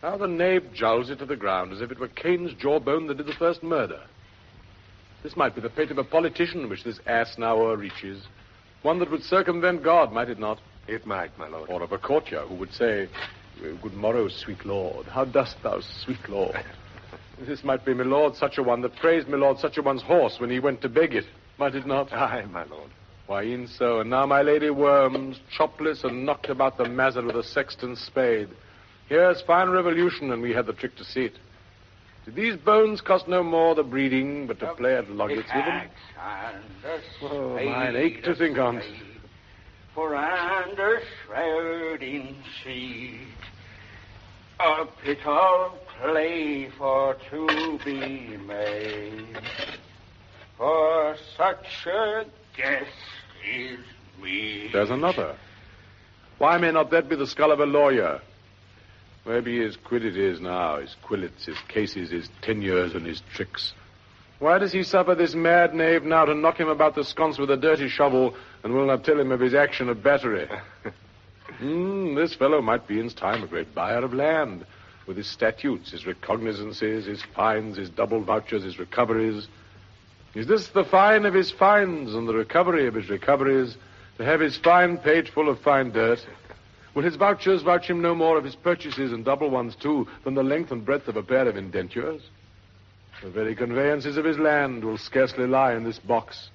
How the knave jowls it to the ground as if it were Cain's jawbone that did the first murder. This might be the fate of a politician which this ass now o'erreaches. One that would circumvent God, might it not? It might, my lord. Or of a courtier who would say, "Good morrow, sweet lord. How dost thou, sweet lord?" This might be my lord such a one that praised my lord such a one's horse when he went to beg it, might it not? Aye, my lord. Why, e'en so, and now my lady worms, chopless and knocked about the mazzard with a sexton's spade. Here's fine revolution, and we had the trick to see it. Did these bones cost no more the breeding, but to play at loggets with them? Oh, mine ache to think on't. For under shrouding sheet, a pit of clay for to be made, for such a guest is me. There's another. Why may not that be the skull of a lawyer? Maybe his quiddit is now, his quillets, his cases, his tenures, and his tricks. Why does he suffer this mad knave now to knock him about the sconce with a dirty shovel, and will not tell him of his action of battery? This fellow might be in time a great buyer of land, with his statutes, his recognizances, his fines, his double vouchers, his recoveries. Is this the fine of his fines and the recovery of his recoveries, to have his fine paid full of fine dirt? Will his vouchers vouch him no more of his purchases, and double ones too, than the length and breadth of a pair of indentures? The very conveyances of his land will scarcely lie in this box.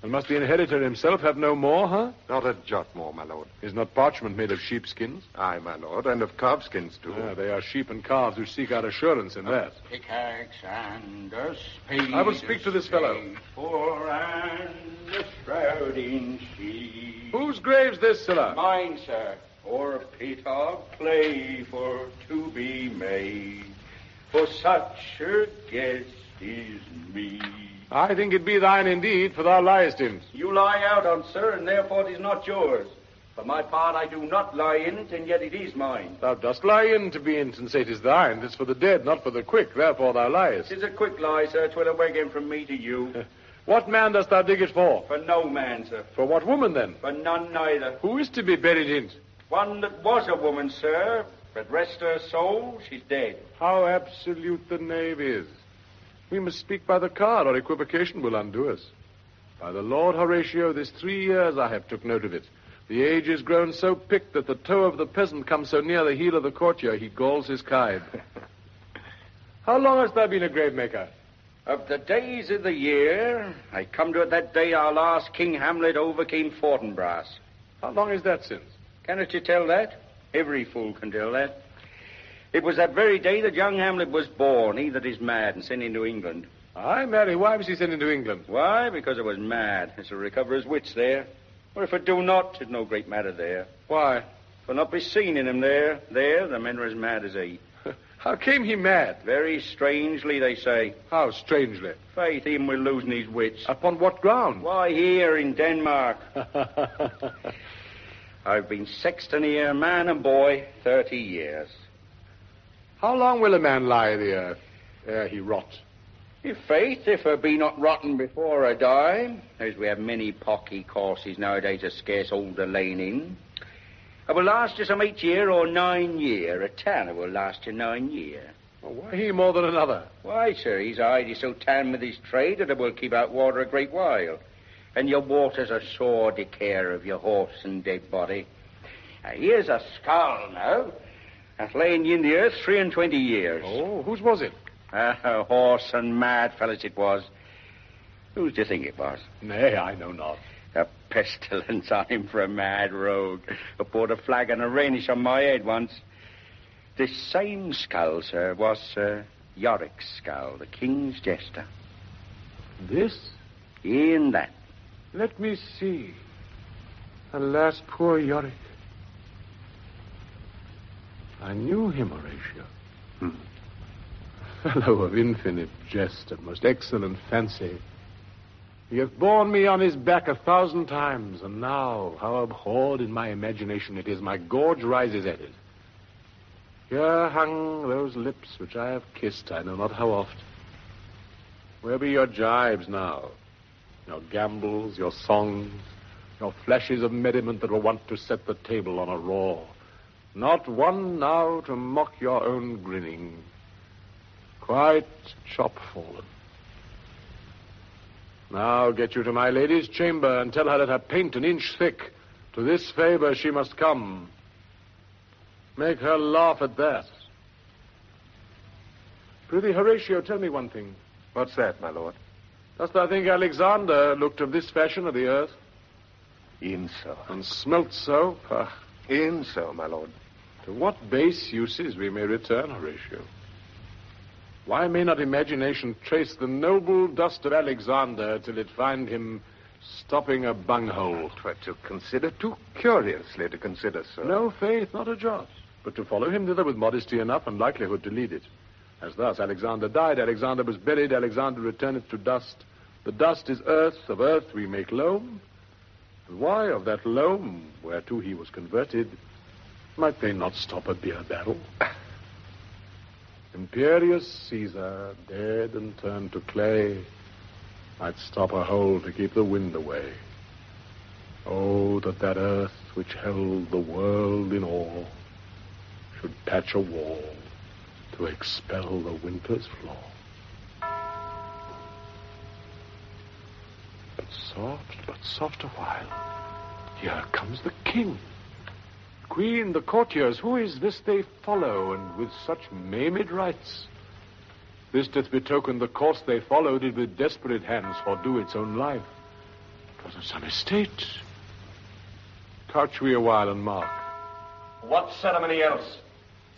And must the inheritor himself have no more, huh? Not a jot more, my lord. Is not parchment made of sheepskins? Aye, my lord, and of calfskins too. Yeah, they are sheep and calves who seek out assurance in that. Pickaxe and a spade. I will speak to this fellow. For and a shrouding sheet. Whose grave's this, sir? Mine, sir. Or a pit of clay for to be made, for such a guest is me. I think it be thine indeed, for thou liest in't. You lie out on, sir, and therefore it is not yours. For my part, I do not lie in't, and yet it is mine. Thou dost lie in to be in't, and say 'tis thine. 'Tis for the dead, not for the quick, therefore thou liest. 'Tis a quick lie, sir. 'Twill awaken from me to you. What man dost thou dig it for? For no man, sir. For what woman, then? For none neither. Who is to be buried in't? One that was a woman, sir, but rest her soul, she's dead. How absolute the knave is. We must speak by the card, or equivocation will undo us. By the Lord, Horatio, this 3 years I have took note of it. The age is grown so picked that the toe of the peasant comes so near the heel of the courtier he galls his kide. How long hast thou been a grave maker? Of the days of the year, I come to it that day our last King Hamlet overcame Fortinbras. How long is that since? Cannot you tell that? Every fool can tell that. It was that very day that young Hamlet was born, he that is mad, and sent into England. Aye, Mary, why was he sent into England? Why? Because I was mad. It's to recover his wits there. Or if it do not, it's no great matter there. Why? For not be seen in him there. There, the men are as mad as he. How came he mad? Very strangely, they say. How strangely? Faith, him will losing his wits. Upon what ground? Why, here in Denmark. I've been sexton here, man and boy, 30 years. How long will a man lie the earth ere he rot? Faith, if I be not rotten before I die, as we have many pocky courses nowadays are scarce old to lane in, I will last you some 8 year or 9 year. A tanner will last you 9 year. Well, why he more than another? Why, sir, he's already so tan with his trade that it will keep out water a great while. And your waters are sore to care of your horse and dead body. Now, here's a skull now. Hath lain in the earth 23 years. Oh, whose was it? A horse and mad fellas it was. Whose do you think it was? Nay, I know not. A pestilence on him for a mad rogue. I poured a flag and a Rhenish on my head once. This same skull, sir, was Sir Yorick's skull, the king's jester. This? In that. Let me see. Alas, poor Yorick. I knew him, Horatio. A fellow of infinite jest and most excellent fancy. He hath borne me on his back 1,000 times, and now, how abhorred in my imagination it is, my gorge rises at it. Here hung those lips which I have kissed, I know not how oft. Where be your jibes now? Your gambols, your songs, your flashes of merriment that were wont to set the table on a roar. Not one now to mock your own grinning. Quite chop-fallen. Now get you to my lady's chamber and tell her that her paint an inch thick. To this favor she must come. Make her laugh at that. Prithee, Horatio, tell me one thing. What's that, my lord? Dost thou think Alexander looked of this fashion of the earth? E'en so. And smelt so? Pah. E'en so, my lord. To what base uses we may return, Horatio? Why may not imagination trace the noble dust of Alexander till it find him stopping a bunghole? 'Twere to consider too curiously to consider, sir. No, faith, not a jot. But to follow him thither with modesty enough and likelihood to lead it. As thus Alexander died, Alexander was buried, Alexander returneth to dust. The dust is earth, of earth we make loam. And why of that loam, whereto he was converted, might they not stop a beer barrel? Imperious Caesar, dead and turned to clay, might stop a hole to keep the wind away. Oh, that that earth which held the world in awe should patch a wall to expel the winter's flaw. But soft a while. Here comes the king. Queen, the courtiers, who is this they follow, and with such maimed rites? This doth betoken the course they follow did with desperate hands fordo its own life. 'Twas of some estate. Couch we a while and mark. What ceremony else?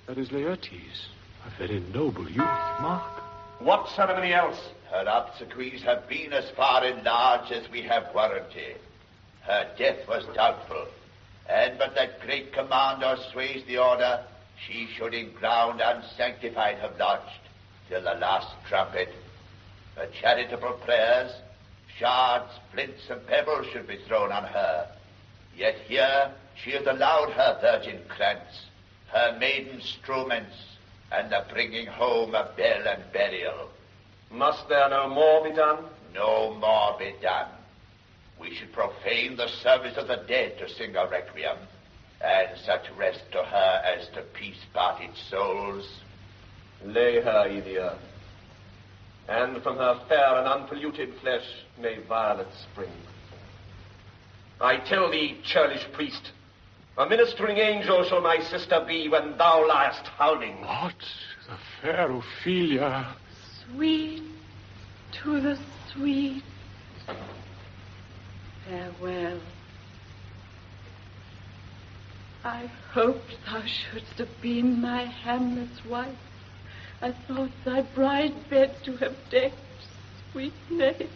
That is Laertes, a very noble youth, mark. What ceremony else? Her obsequies have been as far enlarged as we have warranty. Her death was doubtful, and but that great commander sways the order, she should in ground unsanctified have lodged till the last trumpet. Her charitable prayers, shards, flints, and pebbles should be thrown on her. Yet here she hath allowed her virgin krantz, her maiden struments, and the bringing home of bell and burial. Must there no more be done? No more be done. We should profane the service of the dead to sing a requiem, and such rest to her as to peace-parted souls. Lay her i' the earth, and from her fair and unpolluted flesh may violets spring. I tell thee, churlish priest, a ministering angel shall my sister be when thou liest howling. What? The fair Ophelia. Sweet, to the sweet. Farewell. I hoped thou shouldst have been my Hamlet's wife. I thought thy bride bed to have decked, sweet maid,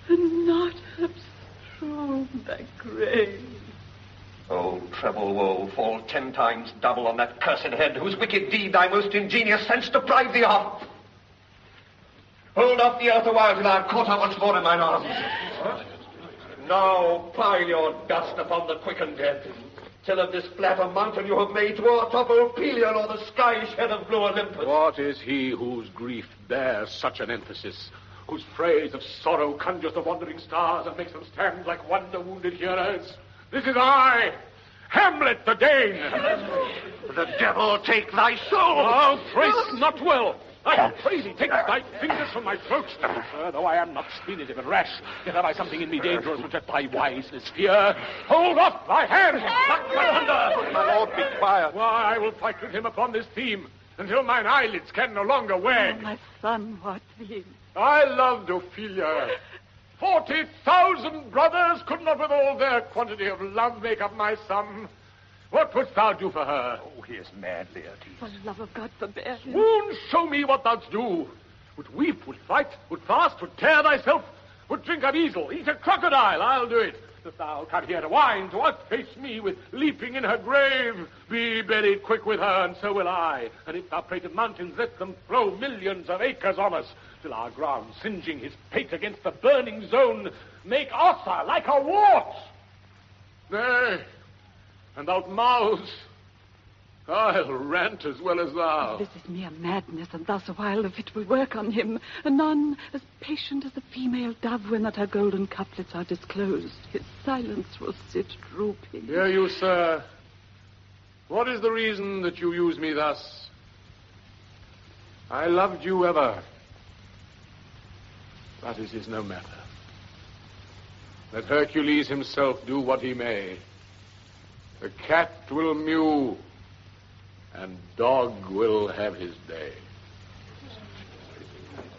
and not have strewn thy grave. Oh, treble woe, fall 10 times double on that cursed head, whose wicked deed thy most ingenious sense deprived thee of. Hold up the earth a while till I have caught her once more in mine arms. Now pile your dust upon the quickened dead, till of this flat a mountain you have made to o'ertop old Pelion or the sky shed of blue Olympus. What is he whose grief bears such an emphasis, whose phrase of sorrow conjures the wandering stars and makes them stand like wonder-wounded heroes? This is I, Hamlet the Dane. The devil take thy soul. Oh, praise not well. I pray thee, take thy fingers from my throat. Though I am not spinative and rash, yet have I something in me dangerous which at thy wiseness fear. Hold up thy hand! My lord, be quiet. Why, I will fight with him upon this theme, until mine eyelids can no longer wag. Oh, my son, what theme? I loved Ophelia. 40,000 brothers could not with all their quantity of love make up my son. What wouldst thou do for her? Oh, he is mad, Laertes. For the love of God, forbear him. Swoon, show me what thou'dst do. Would weep, would fight, would fast, would tear thyself, would drink a weasel, eat a crocodile, I'll do it. If thou come here to whine, to outface me with leaping in her grave, be buried quick with her, and so will I. And if thou pray to mountains, let them throw millions of acres on us, till our ground, singeing his pate against the burning zone, make Ossa like a wart. Nay, and thou'lt mouse, I'll rant as well as thou. This is mere madness, and thus a while the fit will work on him. Anon, as patient as the female dove when that her golden couplets are disclosed, his silence will sit drooping. Hear you, sir. What is the reason that you use me thus? I loved you ever. But it is no matter. Let Hercules himself do what he may. The cat will mew, and dog will have his day.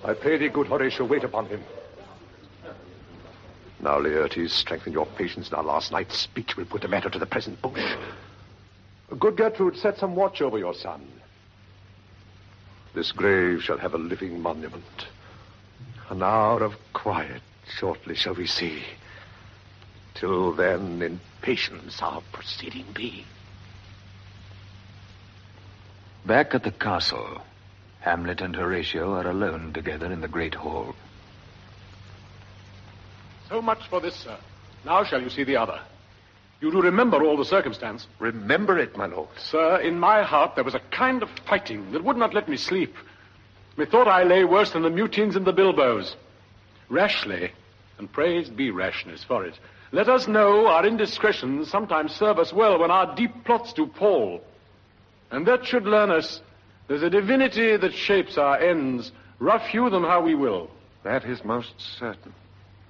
I pray thee, good Horatio, wait upon him. Now, Laertes, strengthen your patience. Now, last night's speech will put the matter to the present bush. Good Gertrude, set some watch over your son. This grave shall have a living monument. An hour of quiet shortly shall we see. Till then, in patience our proceeding be. Back at the castle, Hamlet and Horatio are alone together in the great hall. So much for this, sir. Now shall you see the other. You do remember all the circumstance? Remember it, my lord. Sir, in my heart there was a kind of fighting that would not let me sleep. Methought I lay worse than the mutines and the bilboes. Rashly, and praised be rashness for it, let us know our indiscretions sometimes serve us well when our deep plots do pall. And that should learn us there's a divinity that shapes our ends, rough hew them how we will. That is most certain.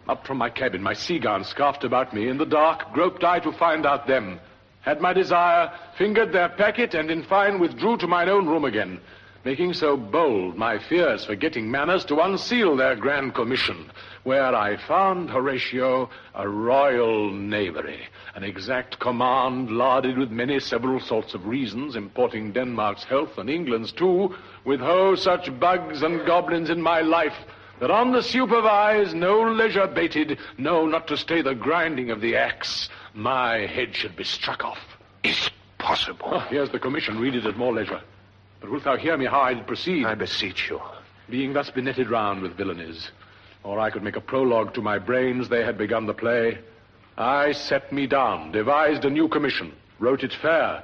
Up from my cabin, my sea gown scarfed about me, in the dark groped I to find out them. Had my desire, fingered their packet, and in fine withdrew to mine own room again, making so bold my fears forgetting manners to unseal their grand commission, where I found, Horatio, a royal knavery, an exact command larded with many several sorts of reasons, importing Denmark's health and England's too, with such bugs and goblins in my life, that on the supervise no leisure bated, no, not to stay the grinding of the axe, my head should be struck off. Is it possible? Oh, here's the commission, read it at more leisure. But wilt thou hear me how I did proceed? I beseech you. Being thus benetted round with villainies, or I could make a prologue to my brains, they had begun the play. I set me down, devised a new commission, wrote it fair.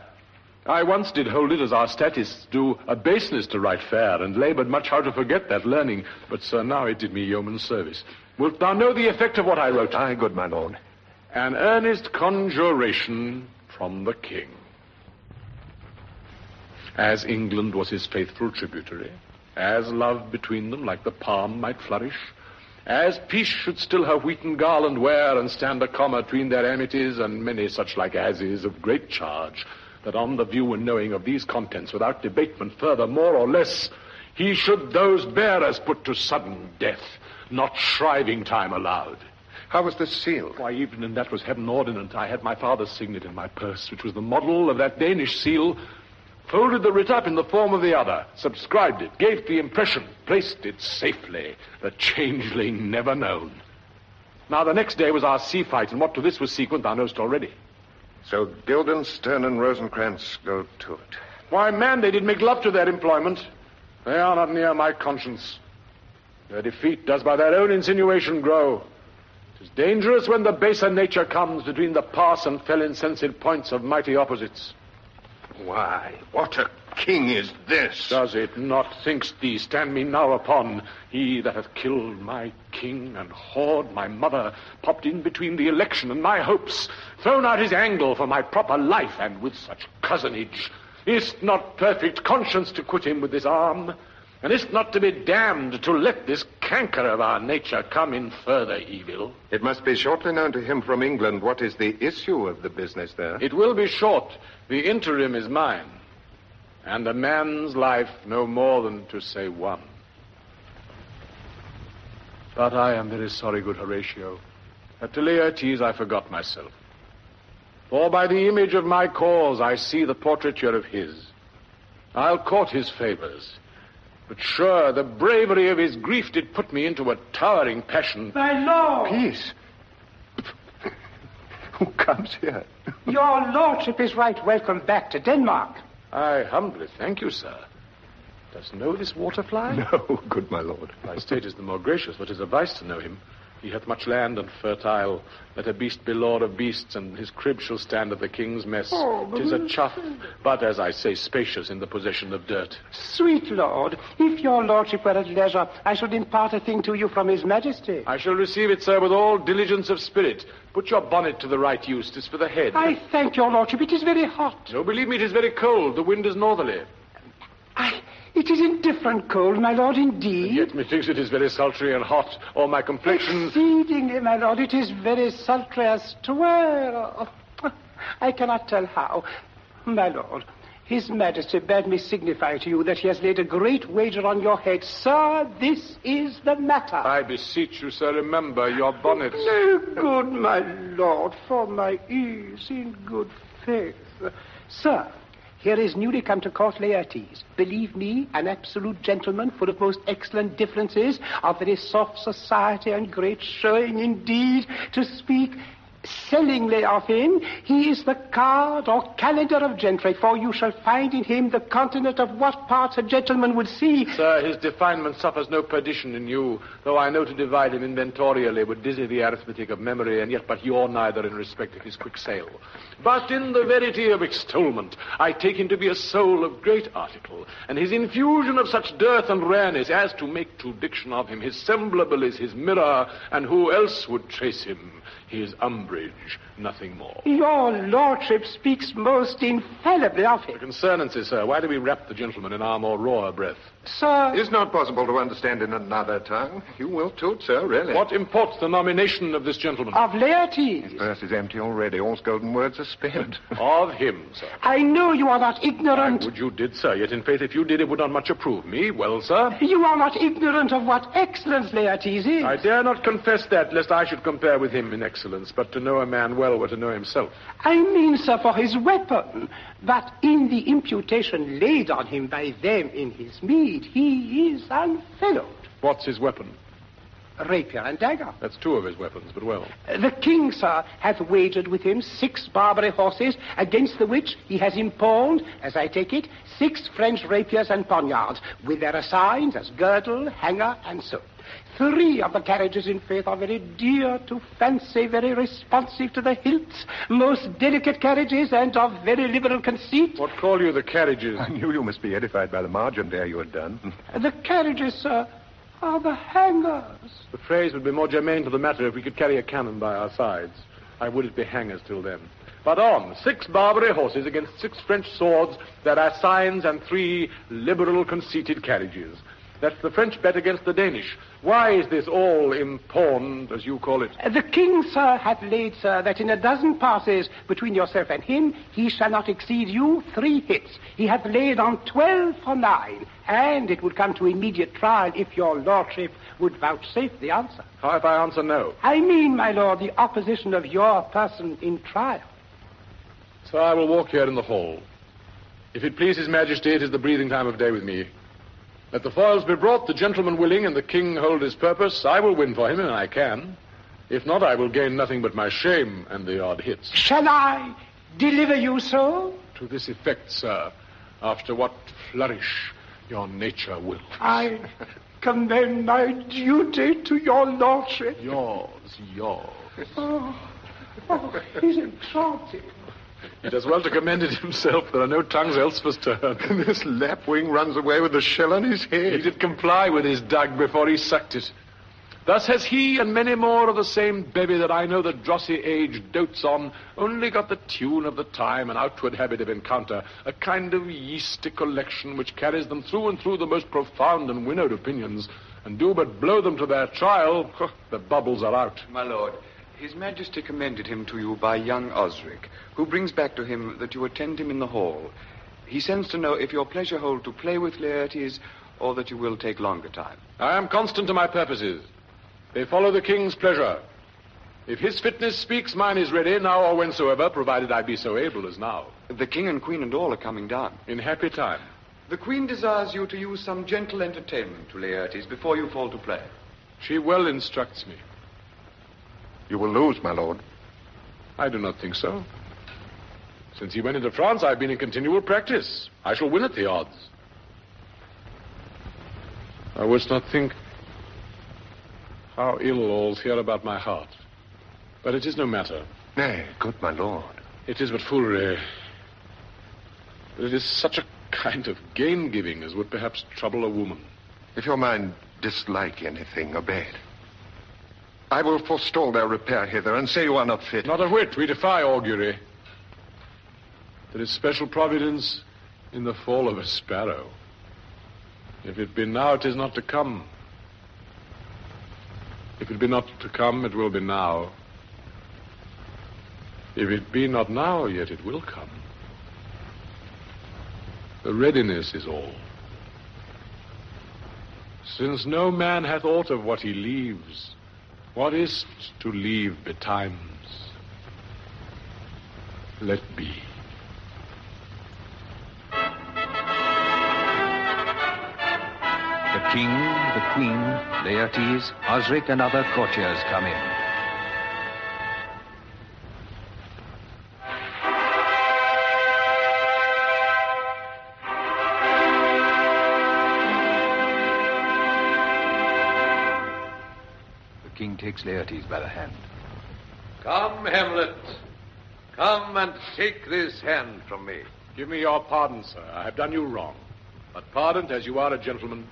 I once did hold it, as our statists do, a baseness to write fair, and laboured much how to forget that learning. But, sir, now it did me yeoman's service. Wilt thou know the effect of what I wrote? Aye, good my lord. An earnest conjuration from the king. As England was his faithful tributary, as love between them like the palm might flourish, as peace should still her wheaten garland wear, and stand a comma between their amities, and many such like as is of great charge, that on the view and knowing of these contents, without debatement further more or less, He should those bearers put to sudden death, not shriving time allowed. How was the seal? Why, even in that was heaven ordinant. I had my father's signet in my purse, which was the model of that Danish seal, folded the writ up in the form of the other, subscribed it, gave the impression, placed it safely, the changeling never known. Now, the next day was our sea fight, and what to this was sequent thou knowest already. So Guildenstern and Rosencrantz go to it. Why, man, they did make love to their employment. They are not near my conscience. Their defeat does by their own insinuation grow. 'Tis dangerous when the baser nature comes between the pass and fell insensate points of mighty opposites. Why, what a king is this? Does it not, think'st thee, stand me now upon? He that hath killed my king and whored my mother, popped in between the election and my hopes, thrown out his angle for my proper life, and with such cozenage. Is't not perfect conscience to quit him with this arm? And is't not to be damned to let this canker of our nature come in further evil? It must be shortly known to him from England what is the issue of the business there. It will be short. The interim is mine. And a man's life no more than to say one. But I am very sorry, good Horatio. At Laertes I forgot myself. For by the image of my cause I see the portraiture of his. I'll court his favors. But sure, the bravery of his grief did put me into a towering passion. My lord! Peace. Who comes here? Your lordship is right welcome back to Denmark. I humbly thank you, sir. Dost know this waterfly? No, good my lord. Thy state is the more gracious, but 'tis a vice to know him. He hath much land and fertile. Let a beast be lord of beasts, and his crib shall stand at the king's mess. 'Tis a chuff, but, as I say, spacious in the possession of dirt. Sweet lord, if your lordship were at leisure, I should impart a thing to you from his majesty. I shall receive it, sir, with all diligence of spirit. Put your bonnet to the right use. 'Tis for the head. I thank your lordship. It is very hot. No, believe me, it is very cold. The wind is northerly. It is indifferent cold, my lord, indeed. And yet methinks it is very sultry and hot, or my complexion... Exceedingly, my lord, it is very sultry as to where... I cannot tell how. My lord, his majesty bade me signify to you that he has laid a great wager on your head. Sir, this is the matter. I beseech you, sir, remember your bonnet. No, good my lord, for my ease, in good faith. Sir, here is newly come to court Laertes. Believe me, an absolute gentleman, full of most excellent differences, of very soft society and great showing indeed, to speak sellingly of him. He is the card or calendar of gentry, for you shall find in him the continent of what parts a gentleman would see. Sir, his definement suffers no perdition in you, though I know to divide him inventorially would dizzy the arithmetic of memory, and yet but you're neither in respect of his quick sale. But in the verity of extolment, I take him to be a soul of great article, and his infusion of such dearth and rareness as to make true diction of him. His semblable is his mirror, and who else would trace him? His umbrage, nothing more. Your lordship speaks most infallibly of him. The concernancy, sir, why do we wrap the gentleman in our more raw breath? Sir... Is not possible to understand in another tongue. You will too, sir, really. What imports the nomination of this gentleman? Of Laertes. His purse is empty already. All golden words are spent. Of him, sir. I know you are not ignorant. I would you did, sir. Yet in faith, if you did, it would not much approve me. Well, sir? You are not ignorant of what excellence Laertes is. I dare not confess that, lest I should compare with him in excellence. But to know a man well were to know himself. I mean, sir, for his weapon. But in the imputation laid on him by them in his meed, he is unfellowed. What's his weapon? A rapier and dagger. That's two of his weapons, but well. The king, sir, hath wagered with him 6 Barbary horses, against the which he has impawned, as I take it, 6 French rapiers and poniards, with their assigns as girdle, hanger, and so. 3 of the carriages, in faith, are very dear to fancy, very responsive to the hilts, most delicate carriages, and of very liberal conceit. What call you the carriages? I knew you must be edified by the margin there you had done. The carriages, sir, are the hangers. The phrase would be more germane to the matter if we could carry a cannon by our sides. I would it be hangers till then. But on, 6 Barbary horses against 6 French swords, their assigns and 3 liberal conceited carriages. That's the French bet against the Danish. Why is this all in pawn, as you call it? The king, sir, hath laid, sir, that in a dozen passes between yourself and him, he shall not exceed you 3 hits. He hath laid on 12 for 9, and it would come to immediate trial if your lordship would vouchsafe the answer. How if I answer no? I mean, my lord, the opposition of your person in trial. So I will walk here in the hall. If it please His Majesty, it is the breathing time of day with me. Let the foils be brought, the gentleman willing, and the king hold his purpose. I will win for him, and I can. If not, I will gain nothing but my shame and the odd hits. Shall I deliver you so? To this effect, sir, after what flourish your nature will. I commend my duty to your lordship. Yours. Oh, he's enchanting. He does well to commend it himself. There are no tongues else for turn. This lapwing runs away with the shell on his head. He did comply with his dug before he sucked it. Thus has he and many more of the same bevy that I know the drossy age dotes on only got the tune of the time and outward habit of encounter, a kind of yeasty collection which carries them through and through the most profound and winnowed opinions, and do but blow them to their trial, the bubbles are out. My lord, His Majesty commended him to you by young Osric, who brings back to him that you attend him in the hall. He sends to know if your pleasure hold to play with Laertes, or that you will take longer time. I am constant to my purposes. They follow the king's pleasure. If his fitness speaks, mine is ready, now or whensoever, provided I be so able as now. The king and queen and all are coming down. In happy time. The queen desires you to use some gentle entertainment to Laertes before you fall to play. She well instructs me. You will lose, my lord. I do not think so. Since he went into France, I've been in continual practice. I shall win at the odds. Thou wouldst not think how ill all's here about my heart. But it is no matter. Nay, good my lord. It is but foolery. But it is such a kind of gain-giving as would perhaps trouble a woman. If your mind dislike anything, obey it. I will forestall their repair hither and say you are not fit. Not a whit. We defy augury. There is special providence in the fall of a sparrow. If it be now, it is not to come. If it be not to come, it will be now. If it be not now, yet it will come. The readiness is all. Since no man hath aught of what he leaves, what is't to leave betimes? Let be. The king, the queen, Laertes, Osric, and other courtiers come in. The king takes Laertes by the hand. Come, Hamlet. Come and take this hand from me. Give me your pardon, sir. I have done you wrong. But pardoned as you are a gentleman,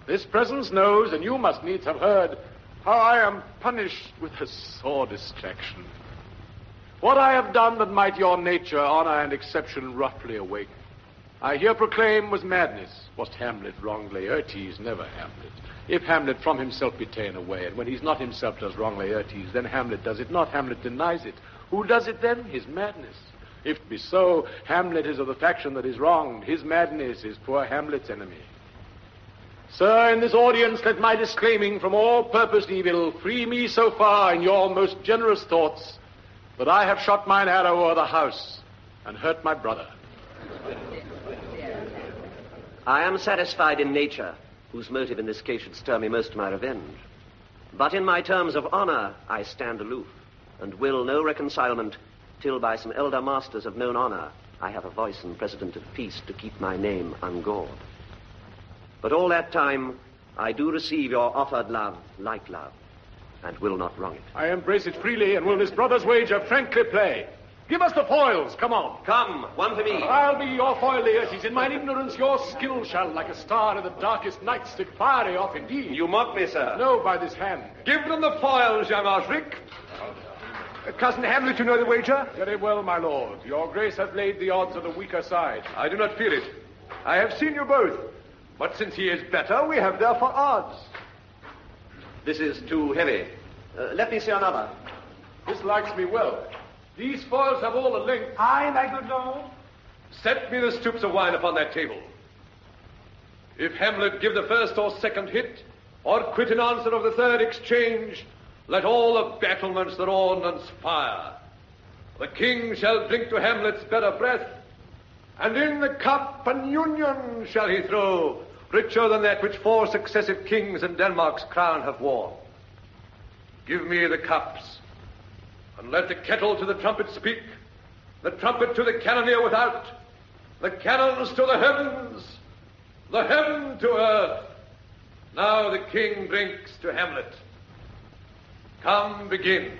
this presence knows, and you must needs have heard, how I am punished with a sore distraction. What I have done that might your nature, honor, and exception roughly awake, I here proclaim was madness. Was Hamlet wrong Laertes? Never Hamlet. If Hamlet from himself be ta'en away, and when he's not himself does wrong Laertes, then Hamlet does it not, Hamlet denies it. Who does it then? His madness. If it be so, Hamlet is of the faction that is wronged. His madness is poor Hamlet's enemy. Sir, in this audience let my disclaiming from all purposed evil free me so far in your most generous thoughts that I have shot mine arrow o'er the house and hurt my brother. I am satisfied in nature, whose motive in this case should stir me most to my revenge. But in my terms of honor I stand aloof, and will no reconcilement till by some elder masters of known honor I have a voice in precedent of peace to keep my name ungawed. But all that time I do receive your offered love like love, and will not wrong it. I embrace it freely, and will this brother's wager frankly play. Give us the foils, come on. Come, one for me. I'll be your foil, Laertes. In mine ignorance, your skill shall, like a star in the darkest night, stick fiery off indeed. You mock me, sir. No, by this hand. Give them the foils, young Osric. Cousin Hamlet, you know the wager? Very well, my lord. Your grace hath laid the odds on the weaker side. I do not fear it. I have seen you both. But since he is better, we have therefore odds. This is too heavy. Let me see another. This likes me well. These foils have all the length. Aye, my good lord. Set me the stoups of wine upon that table. If Hamlet give the first or second hit, or quit in answer of the third exchange, let all the battlements their ordnance fire. The king shall drink to Hamlet's better breath, and in the cup an union shall he throw, richer than that which 4 successive kings in Denmark's crown have worn. Give me the cups, and let the kettle to the trumpet speak, the trumpet to the cannoneer without, the cannons to the heavens, the heaven to earth. Now the king drinks to Hamlet. Come, begin.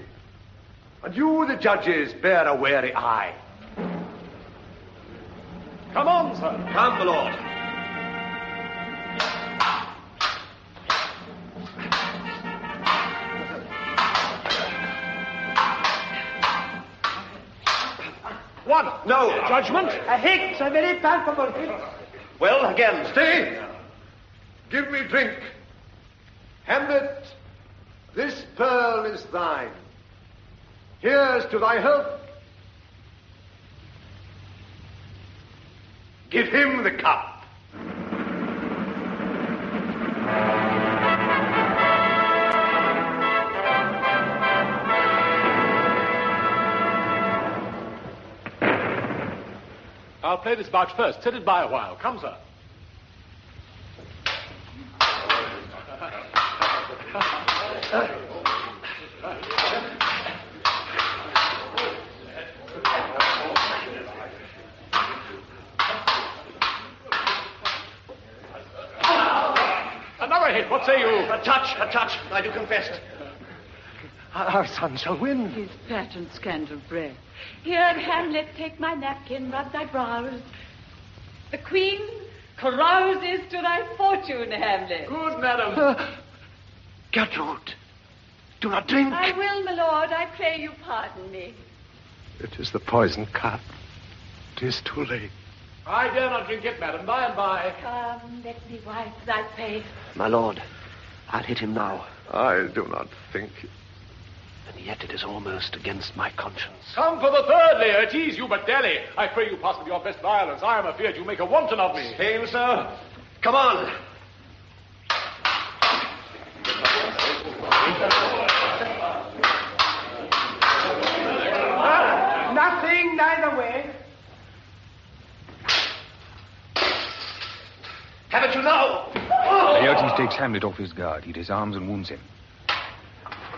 And you, the judges, bear a wary eye. Come on, sir. Come, my lord. What? No. Judgment? A hit, a very palpable hit. Well, again. Stay. Give me drink. Hamlet, this pearl is thine. Here's to thy health. Give him the cup. I'll play this march first. Set it by a while. Come, sir. Another hit. What say you? A touch. I do confess. Our son shall win. He's fat and scant of breath. Here, Hamlet, take my napkin, rub thy brows. The queen carouses to thy fortune, Hamlet. Good, madam. Gertrude, do not drink. I will, my lord. I pray you pardon me. It is the poisoned cup. 'Tis too late. I dare not drink it, madam. By and by. Come, let me wipe thy face. My lord, I'll hit him now. I do not think. And yet it is almost against my conscience. Come for the third, Laertes, you but dally. I pray you pass with your best violence. I am afeard you make a wanton of me. Same, sir. Come on. Nothing, neither way. Haven't you now? Laertes takes Hamlet off his guard. He disarms and wounds him.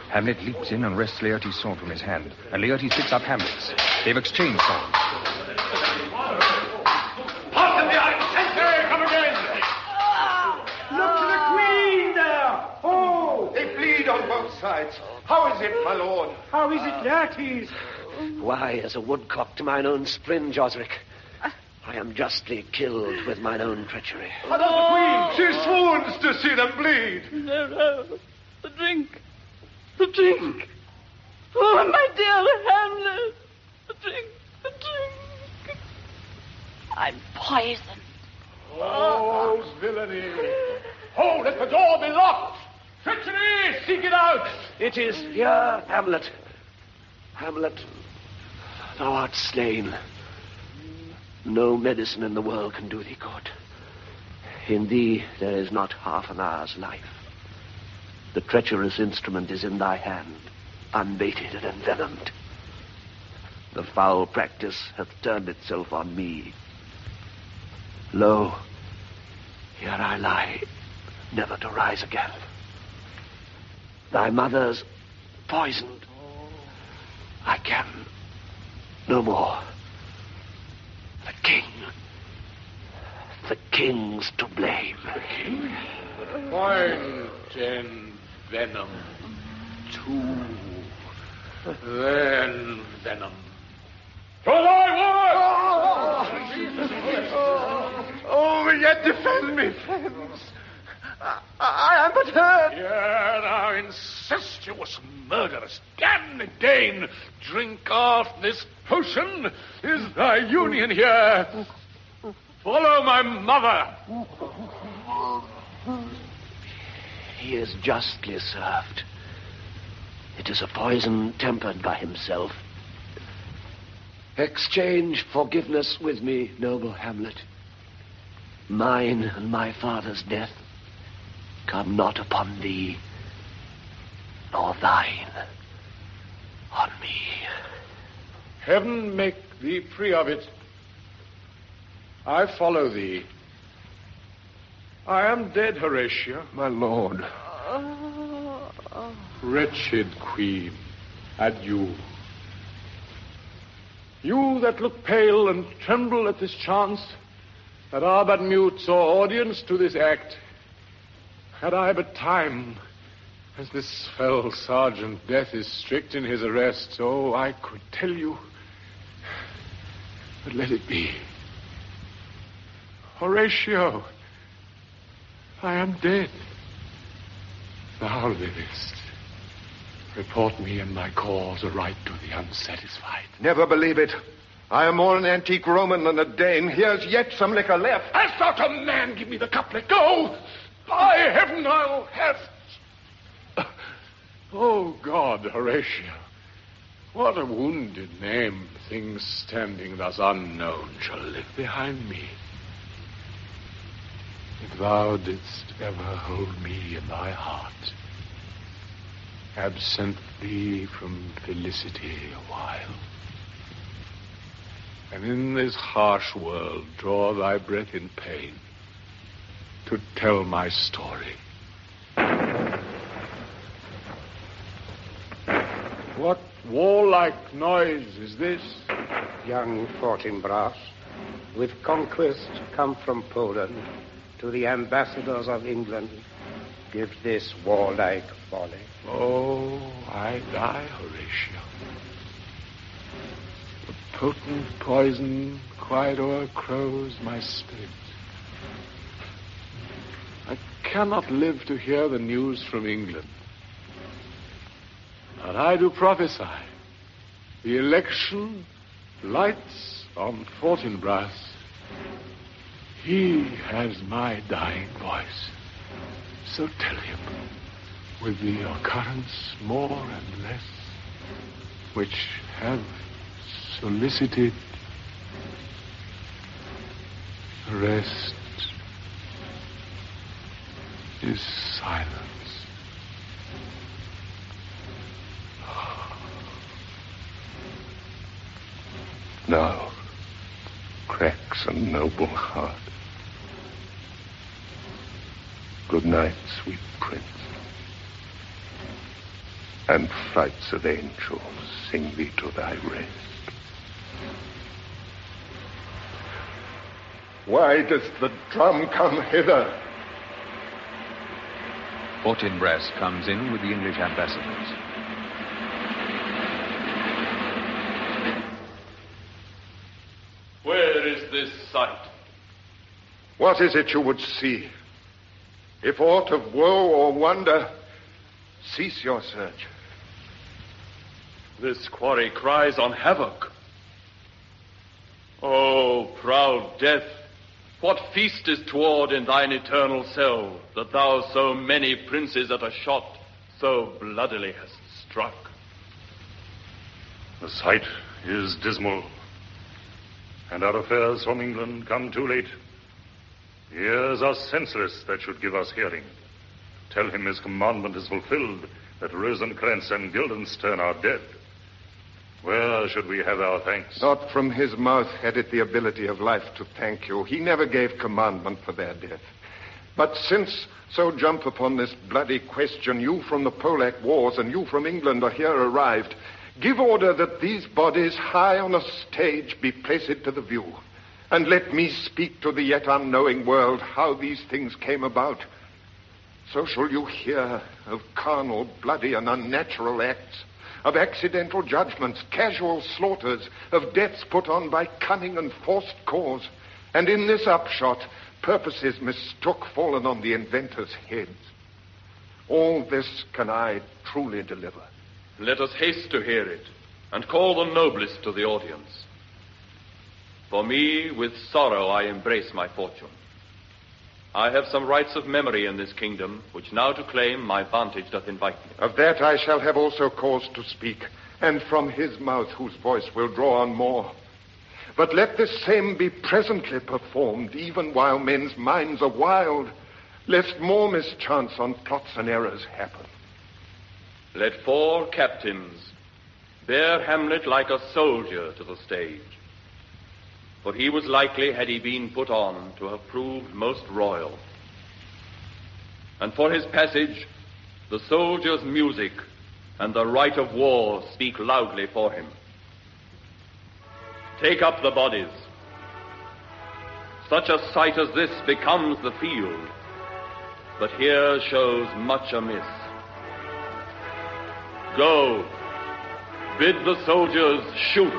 Hamlet leaps in and wrests Laertes' sword from his hand, and Laertes picks up Hamlet's. They've exchanged swords. Come again! Look to the queen there! Oh! They bleed on both sides. How is it, my lord? How is it, Laertes? Why, as a woodcock to mine own springe, Osric. I am justly killed with mine own treachery. How does the queen? She swoons to see them bleed. No. The drink. The drink. Oh, my dear Hamlet. The drink. I'm poisoned. Oh, villainy. Hold it, the door be locked. Treachery, seek it out. It is here, Hamlet. Hamlet, thou art slain. No medicine in the world can do thee good. In thee there is not half an hour's life. The treacherous instrument is in thy hand, unbaited and envenomed. The foul practice hath turned itself on me. Lo, here I lie, never to rise again. Thy mother's poisoned. I can no more. The king's to blame. Point and venom. 2. Then venom. To thy word! Oh, yet defend me, friends. I am but hurt. Here, thou incestuous murderess, damned Dane, drink off this potion. Is thy union here? Follow my mother. He is justly served. It is a poison tempered by himself. Exchange forgiveness with me, noble Hamlet. Mine and my father's death come not upon thee, nor thine on me. Heaven make thee free of it. I follow thee. I am dead, Horatio. My lord. Wretched queen, adieu. You that look pale and tremble at this chance, that are but mutes or audience to this act, had I but time, as this fell sergeant Death is strict in his arrest, so I could tell you. But let it be. Horatio, I am dead. Thou livest. Report me and my cause aright to the unsatisfied. Never believe it. I am more an antique Roman than a Dane. Here's yet some liquor left. Hast thou a man? Give me the couplet. Go! By heaven, I'll have... Oh, God, Horatio. What a wounded name. Things standing thus unknown shall live behind me. If thou didst ever hold me in thy heart, absent thee from felicity a while, and in this harsh world draw thy breath in pain to tell my story. What warlike noise is this? Young Fortinbras, with conquest come from Poland, to the ambassadors of England, give this warlike volley. Oh, I die, Horatio. The potent poison quite o'ercrows my spirit. I cannot live to hear the news from England. But I do prophesy. The election lights on Fortinbras. He has my dying voice. So tell him, with the occurrence more and less, which have solicited, the rest is silence. Now cracks a noble heart. Good night, sweet prince. And flights of angels sing thee to thy rest. Why does the drum come hither? Fortinbras comes in with the English ambassadors. Where is this sight? What is it you would see? If aught of woe or wonder, cease your search. This quarry cries on havoc. Oh, proud death, what feast is toward in thine eternal cell, that thou so many princes at a shot so bloodily hast struck? The sight is dismal, and our affairs from England come too late. Ears are senseless that should give us hearing. Tell him his commandment is fulfilled, that Rosencrantz and Guildenstern are dead. Where should we have our thanks? Not from his mouth had it the ability of life to thank you. He never gave commandment for their death. But since so jump upon this bloody question, you from the Polack wars and you from England are here arrived, give order that these bodies high on a stage be placed to the view. And let me speak to the yet unknowing world how these things came about. So shall you hear of carnal, bloody, and unnatural acts, of accidental judgments, casual slaughters, of deaths put on by cunning and forced cause, and in this upshot, purposes mistook fallen on the inventors' heads. All this can I truly deliver. Let us haste to hear it, and call the noblest to the audience. For me, with sorrow I embrace my fortune. I have some rights of memory in this kingdom, which now to claim my vantage doth invite me. Of that I shall have also cause to speak, and from his mouth whose voice will draw on more. But let this same be presently performed, even while men's minds are wild, lest more mischance on plots and errors happen. Let 4 captains bear Hamlet like a soldier to the stage. For he was likely, had he been put on, to have proved most royal. And for his passage, the soldier's music and the right of war speak loudly for him. Take up the bodies. Such a sight as this becomes the field, but here shows much amiss. Go, bid the soldiers shoot.